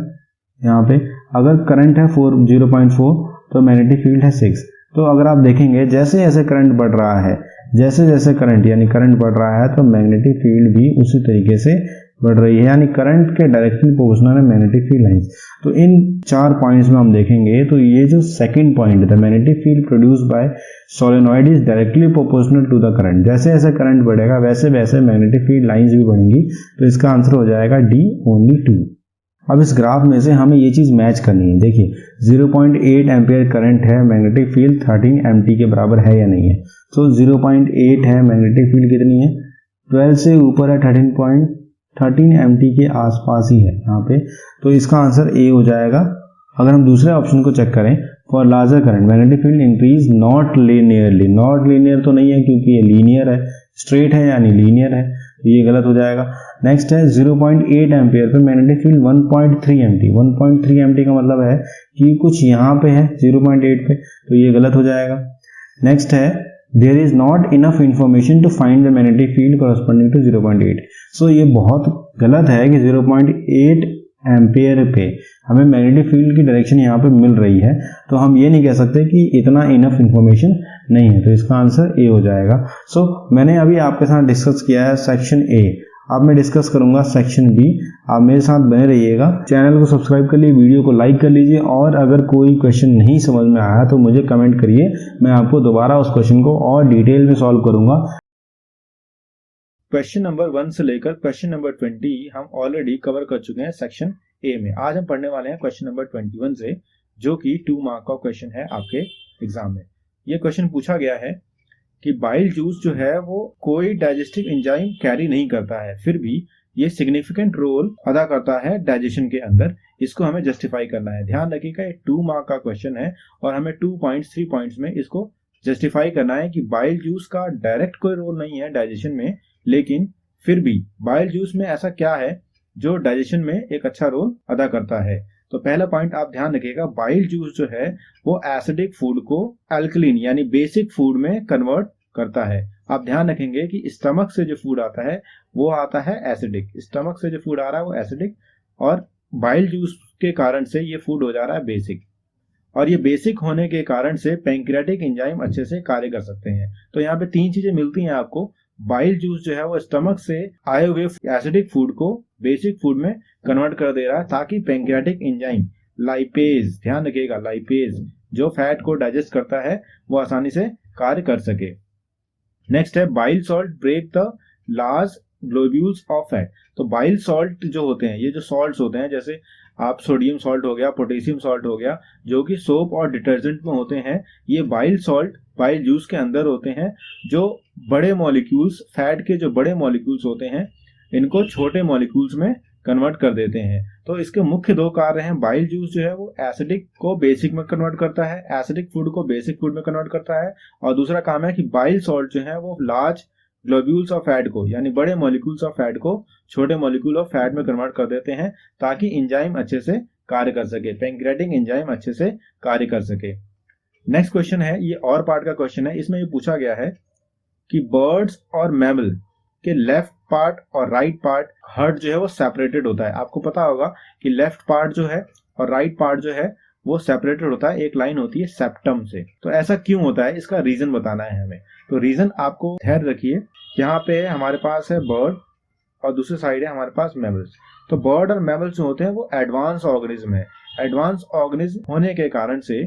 यहाँ पे अगर करंट है 0.4 तो मैग्नेटिक फील्ड है 6। तो अगर आप देखेंगे जैसे जैसे करंट बढ़ रहा है, जैसे जैसे करंट यानी करंट बढ़ रहा है तो मैग्नेटिक फील्ड भी उसी तरीके से बढ़ रही है, यानी करंट के डायरेक्टली प्रोपोर्शनल है मैग्नेटिक फील्ड लाइंस। तो इन 4 पॉइंट्स में हम देखेंगे तो ये जो सेकंड पॉइंट है, magnetic field produced by solenoid is directly proportional to the current. जैसे जैसे करंट बढ़ेगा वैसे वैसे मैग्नेटिक फील्ड लाइंस भी बढ़ेंगी। तो इसका आंसर हो जाएगा डी, ओनली 2। अब इस ग्राफ में से हमें ये चीज़ मैच करनी है। देखिए 0.8 एम्पियर करंट है, मैग्नेटिक फील्ड 13 एमटी के बराबर है या नहीं है। तो 0.8 है, मैग्नेटिक फील्ड कितनी है, 12 से ऊपर है, 13 एमटी के आसपास ही है यहाँ पे। तो इसका आंसर ए हो जाएगा। अगर हम दूसरे ऑप्शन को चेक करें, for larger current magnetic field increase not linearly. Not linear तो नहीं है क्योंकि ये लीनियर है, स्ट्रेट है यानी लीनियर है, तो ये गलत हो जाएगा। नेक्स्ट है 0.8 एम्पियर पे मैग्नेटिक फील्ड 1.3 एमटी। 1.3 एमटी का मतलब है कि कुछ यहाँ पे है 0.8 पे, तो ये गलत हो जाएगा। नेक्स्ट है there is not enough information to find the magnetic field corresponding to 0.8। So ये बहुत गलत है कि 0.8 एम्पियर पे हमें मैग्नेटिक फील्ड की डायरेक्शन यहाँ पे मिल रही है, तो हम ये नहीं कह सकते कि इतना इनफ इंफॉर्मेशन नहीं है। तो इसका आंसर ए हो जाएगा। सो मैंने अभी आपके साथ डिस्कस किया है सेक्शन ए। अब मैं डिस्कस करूंगा सेक्शन बी। आप मेरे साथ बने रहिएगा। चैनल को सब्सक्राइब कर लीजिए, वीडियो को लाइक कर लीजिए और अगर कोई क्वेश्चन नहीं समझ में आया तो मुझे कमेंट करिए, मैं आपको दोबारा उस क्वेश्चन को और डिटेल में सॉल्व करूंगा। क्वेश्चन नंबर 1 से लेकर क्वेश्चन नंबर 20 हम ऑलरेडी कवर कर चुके हैं सेक्शन ए में। आज हम पढ़ने वाले हैं क्वेश्चन नंबर 21 से, जो कि 2 मार्क का क्वेश्चन है आपके एग्जाम में। यह क्वेश्चन पूछा गया है कि बाइल जूस जो है वो कोई डाइजेस्टिव एंजाइम कैरी नहीं करता है, फिर भी ये सिग्निफिकेंट रोल अदा करता है डाइजेशन के अंदर। इसको हमें जस्टिफाई करना है। ध्यान रखिएगा, ये 2 मार्क का क्वेश्चन है और हमें 2 पॉइंट्स 3 पॉइंट्स में इसको जस्टिफाई करना है कि बाइल जूस का डायरेक्ट कोई रोल नहीं है डाइजेशन में, लेकिन फिर भी बाइल जूस में ऐसा क्या है जो डाइजेशन में एक अच्छा रोल अदा करता है। तो पहला पॉइंट आप ध्यान रखिएगा, बाइल जूस जो है वो एसिडिक फूड को अल्कलीन यानी बेसिक फूड में कन्वर्ट करता है। आप ध्यान रखेंगे कि स्टमक से जो फूड आता है वो आता है एसिडिक, स्टमक से जो फूड आ रहा है वो एसिडिक, और बाइल जूस के कारण से ये फूड हो जा रहा है बेसिक, और ये बेसिक होने के कारण से पैंक्रियाटिक एंजाइम अच्छे से कार्य कर सकते हैं। तो यहाँ पे 3 चीजें मिलती हैं आपको। बाइल जूस जो है वो स्टमक से आए हुए एसिडिक फूड को बेसिक फूड में कन्वर्ट कर दे रहा है ताकि पैंक्रियाटिक एंजाइम लाइपेज, ध्यान रखिएगा लाइपेज जो फैट को डाइजेस्ट करता है वो आसानी से कार्य कर सके। नेक्स्ट है bile salt break the large globules of fat. तो बाइल सॉल्ट जो होते हैं, ये जो सॉल्ट्स होते हैं, जैसे आप सोडियम सॉल्ट हो गया, पोटेशियम सॉल्ट हो गया, जो कि सोप और डिटर्जेंट में होते हैं, ये बाइल सॉल्ट बाइल जूस के अंदर होते हैं। जो बड़े मॉलिक्यूल्स, फैट के जो बड़े मॉलिक्यूल्स होते हैं, इनको छोटे मॉलिक्यूल्स में कन्वर्ट कर देते हैं। तो इसके मुख्य 2 कार्य हैं। बाइल जूस जो है वो एसिडिक को बेसिक में कन्वर्ट करता है, एसिडिक फूड को बेसिक फूड में कन्वर्ट करता है, और दूसरा काम है कि बाइल सॉल्ट जो है वो लार्ज ग्लोब्यूल्स ऑफ फैट को यानी बड़े मॉलिक्यूल्स ऑफ फैट को छोटे मॉलिक्यूल ऑफ फैट में कन्वर्ट कर देते हैं ताकि एंजाइम अच्छे से कार्य कर सके, पैंक्रियाटिक एंजाइम अच्छे से कार्य कर सके। नेक्स्ट क्वेश्चन है, ये और पार्ट का क्वेश्चन है। इसमें ये पूछा गया है कि बर्ड्स और मैमल के लेफ्ट पार्ट और राइट पार्ट हार्ट जो है वो सेपरेटेड होता है। आपको पता होगा कि लेफ्ट पार्ट जो है और राइट पार्ट जो है वो सेपरेटेड होता है, एक लाइन होती है सेप्टम से। तो ऐसा क्यों होता है, इसका रीजन बताना है हमें। तो रीजन आपको ध्यान रखिए, यहाँ पे हमारे पास है बर्ड और दूसरी साइड है हमारे पास मैमल्स। तो बर्ड और मैमल्स जो होते हैं वो एडवांस ऑर्गेनिज्म है। एडवांस ऑर्गेनिज्म होने के कारण से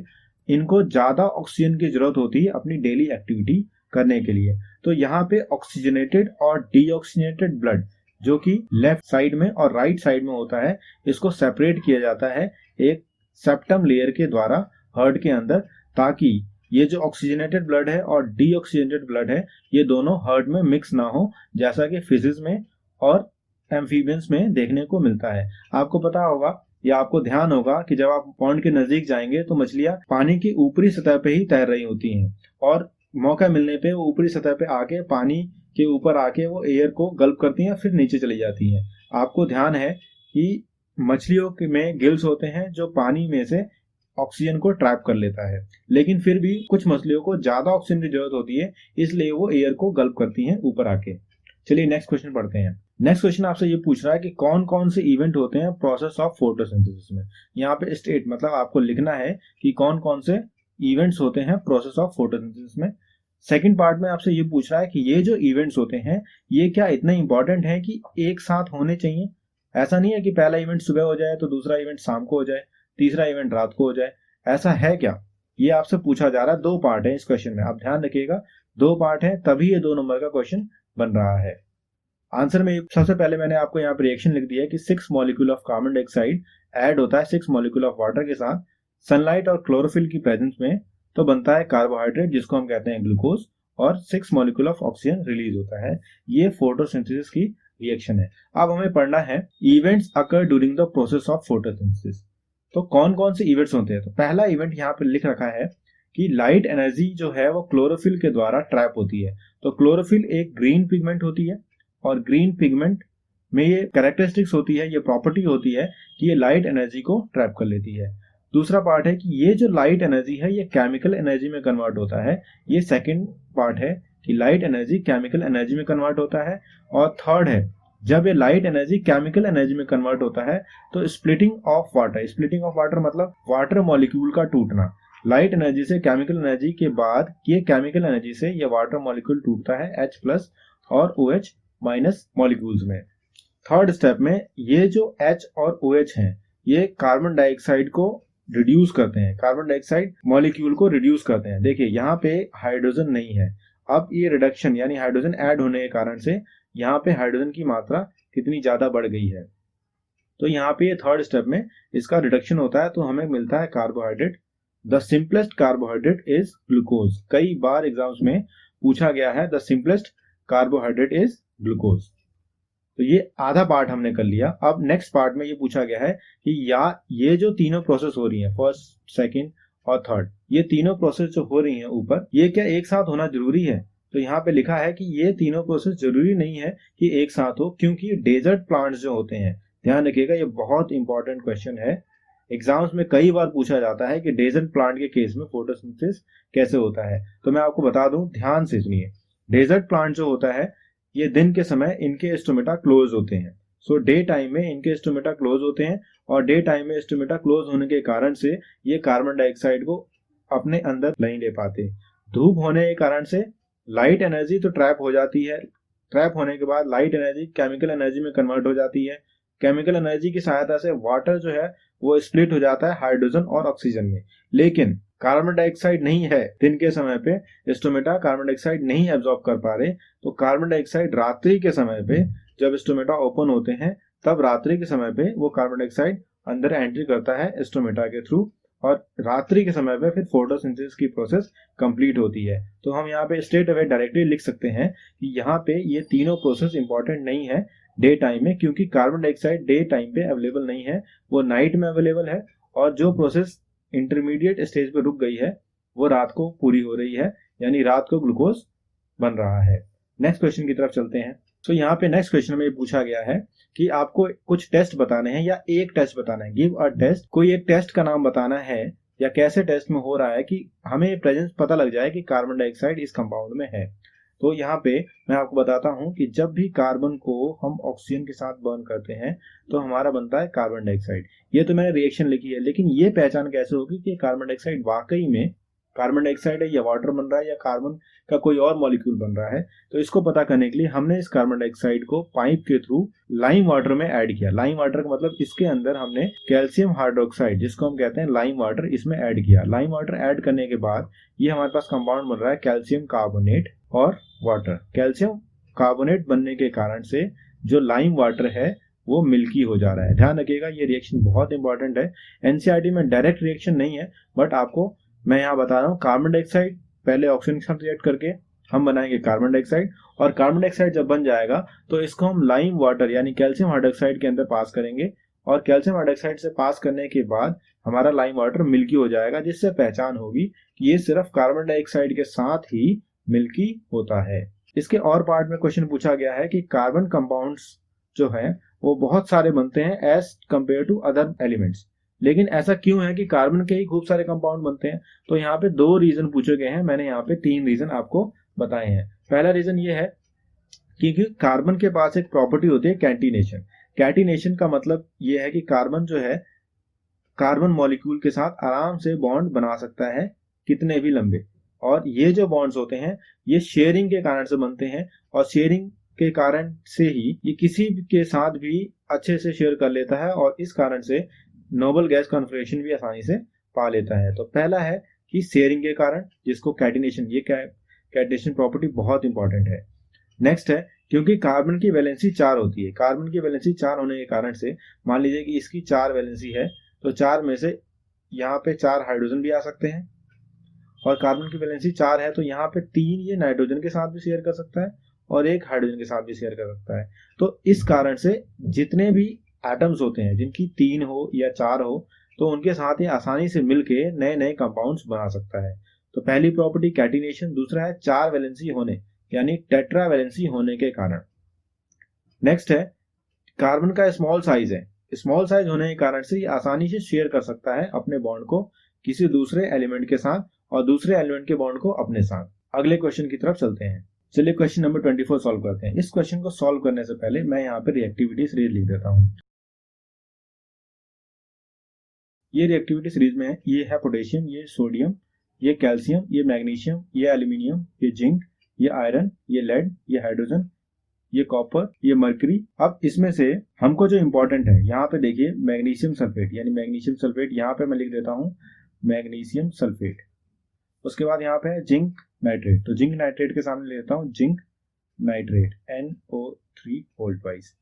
इनको ज्यादा ऑक्सीजन की जरूरत होती है अपनी डेली एक्टिविटी करने के लिए। तो यहाँ पे ऑक्सीजनेटेड और डीऑक्सीजनेटेड ब्लड जो कि लेफ्ट साइड में और राइट साइड में होता है, इसको सेपरेट किया जाता है एक सेप्टम लेयर के द्वारा हार्ट के अंदर, ताकि ये जो ऑक्सीजनेटेड ब्लड है और डीऑक्सीजनेटेड ब्लड है ये दोनों हार्ट में मिक्स ना हो, जैसा कि फिशिज में और एम्फीबियंस में देखने को मिलता है। आपको पता होगा या आपको ध्यान होगा कि जब आप पॉन्ड के नजदीक जाएंगे तो मछलियां पानी की ऊपरी सतह पे ही तैर रही होती हैं, और मौका मिलने पे वो ऊपरी सतह पे आके पानी के ऊपर आके वो एयर को गल्प करती हैं, फिर नीचे चली जाती हैं। आपको ध्यान है कि मछलियों में गिल्स होते हैं जो पानी में से ऑक्सीजन को ट्रैप कर लेता है, लेकिन फिर भी कुछ मछलियों को ज्यादा ऑक्सीजन की जरूरत होती है, इसलिए वो एयर को गल्प करती हैं ऊपर आके। चलिए नेक्स्ट क्वेश्चन पढ़ते हैं। नेक्स्ट क्वेश्चन आपसे ये पूछ रहा है कि कौन कौन से इवेंट होते हैं प्रोसेस ऑफ फोटोसिंथेसिस में। यहाँ पे स्टेट मतलब आपको लिखना है कि कौन कौन से इवेंट्स होते हैं प्रोसेस ऑफ फोटोसिंथेसिस में। सेकंड पार्ट में आपसे ये पूछ रहा है कि ये जो इवेंट्स होते हैं ये क्या इतने इंपॉर्टेंट है कि एक साथ होने चाहिए। ऐसा नहीं है कि पहला इवेंट सुबह हो जाए तो दूसरा इवेंट शाम को हो जाए, तीसरा इवेंट रात को हो जाए, ऐसा है क्या, ये आपसे पूछा जा रहा है। 2 पार्ट है इस क्वेश्चन में, आप ध्यान रखिएगा 2 पार्ट है, तभी ये 2 नंबर का क्वेश्चन बन रहा है। आंसर में सबसे पहले मैंने आपको यहाँ पे रिएक्शन लिख दिया है कि 6 molecule of carbon dioxide add होता है 6 मॉलिक्यूल ऑफ वाटर के साथ सनलाइट और क्लोरोफिल की प्रेजेंस में, तो बनता है कार्बोहाइड्रेट जिसको हम कहते हैं ग्लूकोज, और 6 मॉलिक्यूल ऑफ ऑक्सीजन रिलीज होता है। ये फोटोसिंथेसिस की रिएक्शन है। अब हमें पढ़ना है events occur during the process of photosynthesis. तो कौन कौन से इवेंट्स होते हैं। तो पहला इवेंट यहाँ पे लिख रखा है कि लाइट एनर्जी जो है वो क्लोरोफिल के द्वारा ट्रैप होती है। तो क्लोरोफिल एक ग्रीन पिगमेंट होती है और ग्रीन पिगमेंट में ये कैरेक्टरिस्टिक्स होती है, ये प्रॉपर्टी होती है कि ये लाइट एनर्जी को ट्रैप कर लेती है। दूसरा पार्ट है कि ये जो लाइट एनर्जी है ये केमिकल एनर्जी में कन्वर्ट होता है। ये सेकंड पार्ट है कि लाइट एनर्जी केमिकल एनर्जी में कन्वर्ट होता है। और थर्ड है जब ये लाइट एनर्जी केमिकल एनर्जी में कन्वर्ट होता है तो splitting of water, splitting of water मतलब वाटर मॉलिक्यूल का टूटना। लाइट एनर्जी से केमिकल एनर्जी के बाद ये केमिकल एनर्जी से ये वाटर मॉलिक्यूल टूटता है H+ और OH- मॉलिक्यूल्स में। थर्ड स्टेप में ये जो H और OH हैं ये कार्बन डाइऑक्साइड को रिड्यूस करते हैं, कार्बन डाइऑक्साइड मॉलिक्यूल को रिड्यूस करते हैं। देखिए यहाँ पे हाइड्रोजन नहीं है, अब ये रिडक्शन यानी हाइड्रोजन ऐड होने के कारण से यहाँ पे हाइड्रोजन की मात्रा कितनी ज्यादा बढ़ गई है। तो यहाँ पे ये थर्ड स्टेप में इसका रिडक्शन होता है तो हमें मिलता है carbohydrate. The simplest carbohydrate is glucose. कई बार एग्जाम्स में पूछा गया है the simplest carbohydrate is glucose. तो ये आधा पार्ट हमने कर लिया। अब नेक्स्ट पार्ट में ये पूछा गया है कि ये जो तीनों प्रोसेस हो रही हैं, फर्स्ट, सेकंड और थर्ड, ये तीनों प्रोसेस जो हो रही हैं ऊपर, ये क्या एक साथ होना जरूरी है? तो यहाँ पे लिखा है कि ये तीनों प्रोसेस जरूरी नहीं है कि एक साथ हो, क्योंकि डेजर्ट प्लांट्स जो होते हैं, ध्यान रखिएगा ये बहुत इंपॉर्टेंट क्वेश्चन है, एग्जाम्स में कई बार पूछा जाता है कि डेजर्ट प्लांट के केस में फोटोसिंथेसिस कैसे होता है। तो मैं आपको बता दूं, ध्यान से सुनिए। डेजर्ट प्लांट जो होता है ये दिन के समय इनके स्टोमेटा क्लोज होते हैं। सो डे टाइम में इनके स्टोमेटा क्लोज होते हैं और डे टाइम में स्टोमेटा क्लोज होने के कारण से ये कार्बन डाइऑक्साइड को अपने अंदर नहीं ले पाते। धूप होने के कारण से लाइट एनर्जी तो ट्रैप हो जाती है, ट्रैप होने के बाद लाइट एनर्जी केमिकल एनर्जी में कन्वर्ट हो जाती है। केमिकल एनर्जी की सहायता से वाटर जो है वो स्प्लिट हो जाता है हाइड्रोजन और ऑक्सीजन में। लेकिन कार्बन डाइऑक्साइड नहीं है, दिन के समय पे स्टोमेटा कार्बन डाइऑक्साइड नहीं एब्जॉर्ब कर पा रहे, तो कार्बन डाइऑक्साइड रात्रि के समय पे जब स्टोमेटा ओपन होते हैं तब रात्रि के समय पे वो कार्बन डाइऑक्साइड अंदर एंट्री करता है स्टोमेटा के थ्रू और रात्रि के समय पे फिर फोटोसिंथेसिस की प्रोसेस कंप्लीट होती है। तो हम यहाँ पे स्ट्रेट अवे डायरेक्टली लिख सकते हैं कि यहाँ पे ये तीनों प्रोसेस इंपॉर्टेंट नहीं है डे टाइम में, क्योंकि कार्बन डाइऑक्साइड डे टाइम पे अवेलेबल नहीं है, वो नाइट में अवेलेबल है। और जो प्रोसेस इंटरमीडिएट स्टेज पे रुक गई है वो रात को पूरी हो रही है, यानी रात को ग्लूकोज बन रहा है। नेक्स्ट क्वेश्चन की तरफ चलते हैं। तो यहाँ पे नेक्स्ट क्वेश्चन में पूछा गया है कि आपको कुछ टेस्ट बताने हैं या एक टेस्ट बताना है, गिव अ टेस्ट, कोई एक टेस्ट का नाम बताना है या कैसे टेस्ट में हो रहा है कि हमें प्रेजेंस पता लग जाए कि कार्बन डाइऑक्साइड इस कंपाउंड में है। तो यहाँ पे मैं आपको बताता हूँ कि जब भी कार्बन को हम ऑक्सीजन के साथ बर्न करते हैं तो हमारा बनता है कार्बन डाइऑक्साइड। ये तो मैंने रिएक्शन लिखी है, लेकिन ये पहचान कैसे होगी कि कार्बन डाइऑक्साइड वाकई में कार्बन डाइऑक्साइड है या वाटर बन रहा है या कार्बन का कोई और मॉलिक्यूल बन रहा है? तो इसको पता करने के लिए हमने इस कार्बन डाइऑक्साइड को पाइप के थ्रू लाइम वाटर में ऐड किया। लाइम वाटर का मतलब इसके अंदर हमने कैल्शियम हाइड्रोक्साइड, जिसको हम कहते हैं लाइम वाटर, इसमें ऐड किया। लाइम वाटर ऐड करने के बाद ये हमारे पास कंपाउंड बन रहा है कैल्शियम कार्बोनेट और वाटर। कैल्शियम कार्बोनेट बनने के कारण से जो लाइम वाटर है वो मिल्की हो जा रहा है। ध्यान रखिएगा ये रिएक्शन बहुत इंपॉर्टेंट है। एनसीईआरटी में डायरेक्ट रिएक्शन नहीं है, बट आपको मैं यहाँ बता रहा हूँ कार्बन डाइऑक्साइड पहले ऑक्सीजन के साथ रिएक्ट करके हम बनाएंगे कार्बन डाइऑक्साइड, और कार्बन डाइऑक्साइड जब बन जाएगा तो इसको हम लाइम वाटर यानी कैल्शियम हाइड्रोक्साइड के अंदर पास करेंगे, और कैल्शियम हाइड्रोक्साइड से पास करने के बाद हमारा लाइम वाटर मिल्की हो जाएगा, जिससे पहचान होगी कि ये सिर्फ कार्बन डाइऑक्साइड के साथ ही मिल्की होता है। इसके और पार्ट में क्वेश्चन पूछा गया है कि कार्बन कंपाउंड्स जो है वो बहुत सारे बनते हैं as compare to other elements, लेकिन ऐसा क्यों है कि कार्बन के ही खूब सारे कंपाउंड बनते हैं? तो यहाँ पे दो रीजन पूछे गए हैं, मैंने यहाँ पे तीन रीजन आपको बताए हैं। पहला रीजन ये है क्योंकि कार्बन के पास एक प्रॉपर्टी होती है कैटिनेशन। कैटिनेशन का मतलब ये है कि कार्बन जो है कार्बन मॉलिक्यूल के साथ आराम से बॉन्ड बना सकता है, कितने भी लंबे, और ये जो बॉन्ड्स होते हैं ये शेयरिंग के कारण से बनते हैं, और शेयरिंग के कारण से ही ये किसी के साथ भी अच्छे से शेयर कर लेता है, और इस कारण से नोबल गैस कॉन्फिगरेशन भी आसानी से पा लेता है। तो पहला है कि शेयरिंग के कारण, जिसको कैटिनेशन, ये कैटिनेशन प्रॉपर्टी बहुत इंपॉर्टेंट है। नेक्स्ट है क्योंकि कार्बन की वैलेंसी 4 होती है। कार्बन की वैलेंसी 4 होने के कारण से मान लीजिए कि इसकी 4 वैलेंसी है, तो 4 में से यहाँ पे 4 हाइड्रोजन भी आ सकते हैं, और कार्बन की वैलेंसी 4 है तो यहाँ पे 3 ये नाइट्रोजन के साथ भी शेयर कर सकता है और 1 हाइड्रोजन के साथ भी शेयर कर सकता है। तो इस कारण से जितने भी एटम्स होते हैं जिनकी 3 हो या 4 हो, तो उनके साथ ही आसानी से मिलके नए नए कंपाउंड्स बना सकता है। तो पहली प्रॉपर्टी कैटिनेशन, दूसरा है 4 वैलेंसी होने यानी टेट्रा वैलेंसी होने के कारण। नेक्स्ट है कार्बन का स्मॉल साइज है, स्मॉल साइज होने के कारण से ये आसानी से शेयर कर सकता है अपने बॉन्ड को किसी दूसरे एलिमेंट के साथ और दूसरे एलिमेंट के बॉन्ड को अपने साथ। अगले क्वेश्चन की तरफ चलते हैं। चलिए क्वेश्चन नंबर 24 सॉल्व करते हैं। इस क्वेश्चन को सॉल्व करने से पहले मैं यहाँ पे रिएक्टिविटी सीरीज लिख देता हूँ। ये रिएक्टिविटी सीरीज में है, ये है पोटेशियम, ये सोडियम, ये कैल्शियम, ये मैग्नीशियम, ये एल्यूमिनियम, ये जिंक, ये आयरन, ये लेड, ये हाइड्रोजन, ये कॉपर, ये मर्करी। अब इसमें से हमको जो इंपॉर्टेंट है यहाँ पे देखिए मैग्नीशियम सल्फेट, यानी मैग्नीशियम सल्फेट यहाँ पे मैं लिख देता हूँ मैग्नीशियम सल्फेट। उसके बाद यहाँ पे है जिंक नाइट्रेट, तो जिंक नाइट्रेट के सामने ले लेता हूँ zinc nitrate NO3 volt wise.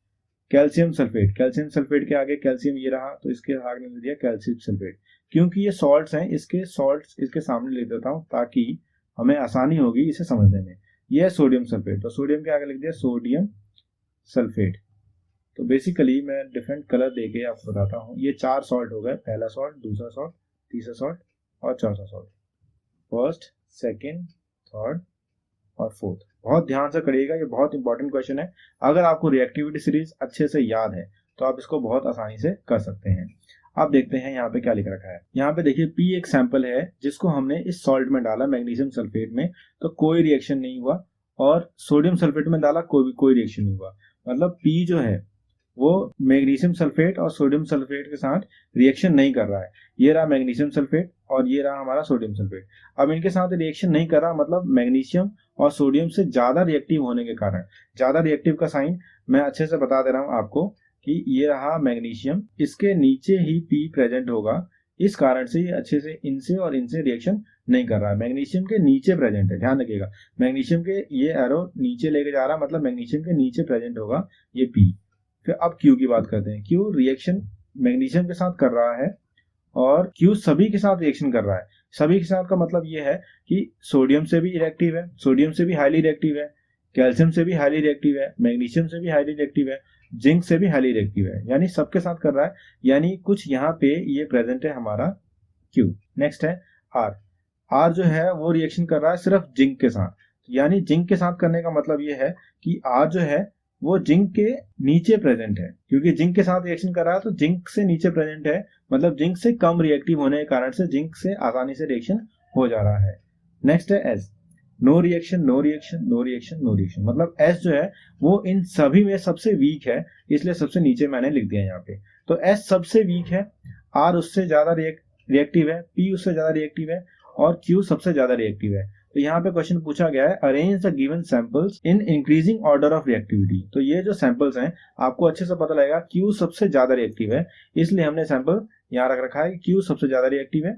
Calcium sulphate, calcium sulphate के आगे कैल्शियम ये रहा तो इसके आगे लिख दिया कैल्शियम सल्फेट। क्योंकि ये सॉल्ट्स हैं, इसके सॉल्ट्स इसके सामने लिख देता हूँ ताकि हमें आसानी होगी इसे समझने में। ये है सोडियम सल्फेट, तो सोडियम के आगे लिख दिया सोडियम सल्फेट। तो बेसिकली मैं डिफरेंट कलर देके आपको बताता हूँ। ये 4 सॉल्ट हो गए, पहला सॉल्ट, दूसरा सॉल्ट, तीसरा सॉल्ट और चौथा सॉल्ट। फर्स्ट, सेकेंड, थर्ड और फोर्थ। बहुत ध्यान से करिएगा, ये बहुत इंपॉर्टेंट क्वेश्चन है। अगर आपको रिएक्टिविटी सीरीज अच्छे से याद है तो आप इसको बहुत आसानी से कर सकते हैं। आप देखते हैं यहाँ पे क्या लिख रखा है। यहाँ पे देखिए P एक सैंपल है जिसको हमने इस सॉल्ट में डाला मैग्नीशियम सल्फेट में, तो कोई रिएक्शन नहीं हुआ, और सोडियम सल्फेट में डाला कोई रिएक्शन नहीं हुआ। मतलब P जो है वो मैग्नीशियम सल्फेट और सोडियम सल्फेट के साथ रिएक्शन नहीं कर रहा है। ये रहा मैग्नीशियम सल्फेट और ये रहा हमारा सोडियम सल्फेट। अब इनके साथ रिएक्शन नहीं कर रहा, मतलब मैग्नीशियम और सोडियम से ज्यादा रिएक्टिव होने के कारण, ज्यादा रिएक्टिव का साइन मैं अच्छे से बता दे रहा हूं आपको कि ये रहा मैग्नीशियम, इसके नीचे ही P प्रेजेंट होगा, इस कारण से ये अच्छे से इनसे और इनसे रिएक्शन नहीं कर रहा है। मैग्नीशियम के नीचे प्रेजेंट है, ध्यान रखिएगा, मैग्नीशियम के ये एरो नीचे लेके जा रहा है, मतलब मैग्नीशियम के नीचे प्रेजेंट होगा ये P। फिर अब Q की बात करते हैं। Q रिएक्शन मैग्नीशियम के साथ कर रहा है और Q सभी के साथ रिएक्शन कर रहा है। सभी के साथ का मतलब ये है कि सोडियम से भी रिएक्टिव है, सोडियम से भी हाईली रिएक्टिव है, कैल्शियम से भी हाईली रिएक्टिव है, मैग्नीशियम से भी हाईली रिएक्टिव है, जिंक से भी हाईली रिएक्टिव है, यानी सबके साथ कर रहा है। यानी कुछ यहाँ पे ये प्रेजेंट है हमारा Q। नेक्स्ट है R। R जो है वो रिएक्शन कर रहा है सिर्फ जिंक के साथ, यानी जिंक के साथ करने का मतलब ये है कि R जो है वो जिंक के नीचे प्रेजेंट है, क्योंकि जिंक के साथ रिएक्शन कर रहा है तो जिंक से नीचे प्रेजेंट है, मतलब जिंक से कम रिएक्टिव होने के कारण से जिंक से आसानी से रिएक्शन हो जा रहा है। नेक्स्ट है S। No reaction, no reaction, no reaction, no reaction, मतलब S जो है वो इन सभी में सबसे वीक है, इसलिए सबसे नीचे मैंने लिख दिया यहाँ पे। तो S सबसे वीक है, R उससे ज्यादा रिएक्टिव है, P उससे ज्यादा रिएक्टिव है और Q सबसे ज्यादा रिएक्टिव है। तो यहाँ पे क्वेश्चन पूछा गया है arrange the given samples in increasing order of reactivity. तो ये जो सैंपल्स हैं आपको अच्छे से पता लगेगा Q सबसे ज्यादा रिएक्टिव है, इसलिए हमने सैंपल यहाँ रख रखा है कि Q सबसे ज्यादा रिएक्टिव है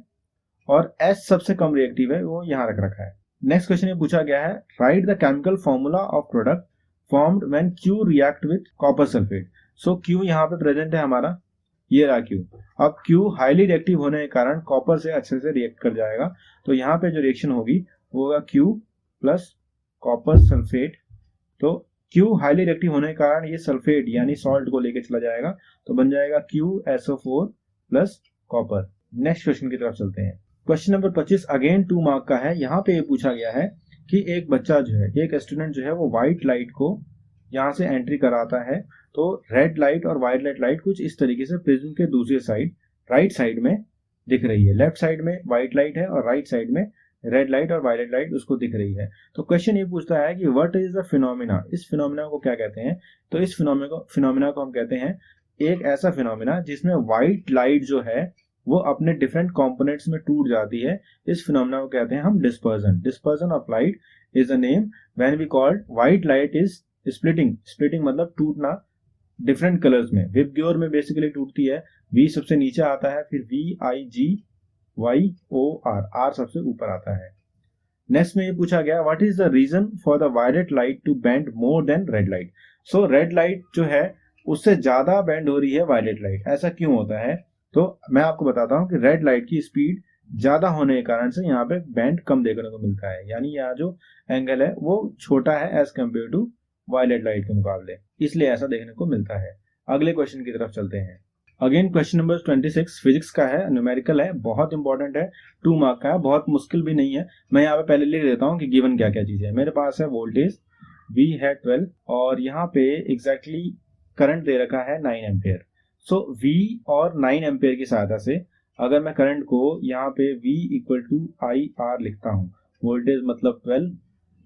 और S सबसे कम रिएक्टिव है, वो यहाँ रख रखा है। नेक्स्ट क्वेश्चन ये पूछा गया है right the chemical formula of product formed when Q react with copper sulphate. So Q यहाँ पे प्रेजेंट है हमारा, ये रहा Q। अब Q हाईली रिएक्टिव होने के कारण कॉपर से अच्छे से रिएक्ट कर जाएगा, तो यहाँ पे जो रिएक्शन होगी वो होगा Q प्लस कॉपर सल्फेट। तो Q हाईली रिएक्टिव होने के कारण ये सल्फेट यानी सॉल्ट को लेके चला जाएगा, तो बन जाएगा QSO4 plus copper. Next question की तरफ चलते हैं। क्वेश्चन नंबर 25 अगेन 2 मार्क का है। यहाँ पे ये पूछा गया है कि एक बच्चा जो है, एक स्टूडेंट जो है वो व्हाइट लाइट को यहाँ से एंट्री कराता है, तो रेड लाइट और वायलेट लाइट कुछ इस तरीके से प्रिज्म के दूसरी साइड राइट साइड में दिख रही है। लेफ्ट साइड में व्हाइट लाइट है और राइट साइड में रेड लाइट और वायलेट लाइट उसको दिख रही है। तो क्वेश्चन ये पूछता है कि व्हाट इज द फिनोमिना, इस फिनोमिना को क्या कहते हैं। तो इस फिनोमिना को हम कहते हैं एक ऐसा फिनोमिना जिसमें व्हाइट लाइट जो है वो अपने डिफरेंट कंपोनेंट्स में टूट जाती है। इस फिनोमिना को कहते हैं हम dispersion. Dispersion of light is the name when we called white light is splitting. Splitting मतलब टूटना डिफरेंट कलर्स में। विबग्योर में बेसिकली टूटती है, V सबसे नीचे आता है, फिर VIGYOR, R सबसे ऊपर आता है। नेक्स्ट में ये पूछा गया what is the reason for the violet light to bend more than red light. So red light जो है उससे ज्यादा बेंड हो रही है वायलेट लाइट, ऐसा क्यों होता है। तो मैं आपको बताता हूं कि रेड लाइट की स्पीड ज्यादा होने के कारण से यहाँ पे बेंड कम देखने को मिलता है, यानी यहाँ जो एंगल है वो छोटा है as compare to violet light के मुकाबले, इसलिए ऐसा देखने को मिलता है। अगले क्वेश्चन की तरफ चलते हैं। अगेन क्वेश्चन नंबर 26 फिजिक्स का है, न्यूमेरिकल है, बहुत इंपॉर्टेंट है, 2 मार्क का है, बहुत मुश्किल भी नहीं है। मैं यहाँ पे पहले लिख देता हूँ कि गिवन क्या क्या चीज है। मेरे पास है वोल्टेज V है 12 और यहाँ पे एग्जैक्टली करंट दे रखा है 9 एम्पेयर। सो V और 9 एम्पेयर की सहायता से अगर मैं करंट को यहाँ पे V इक्वल टू IR लिखता हूँ, वोल्टेज मतलब 12,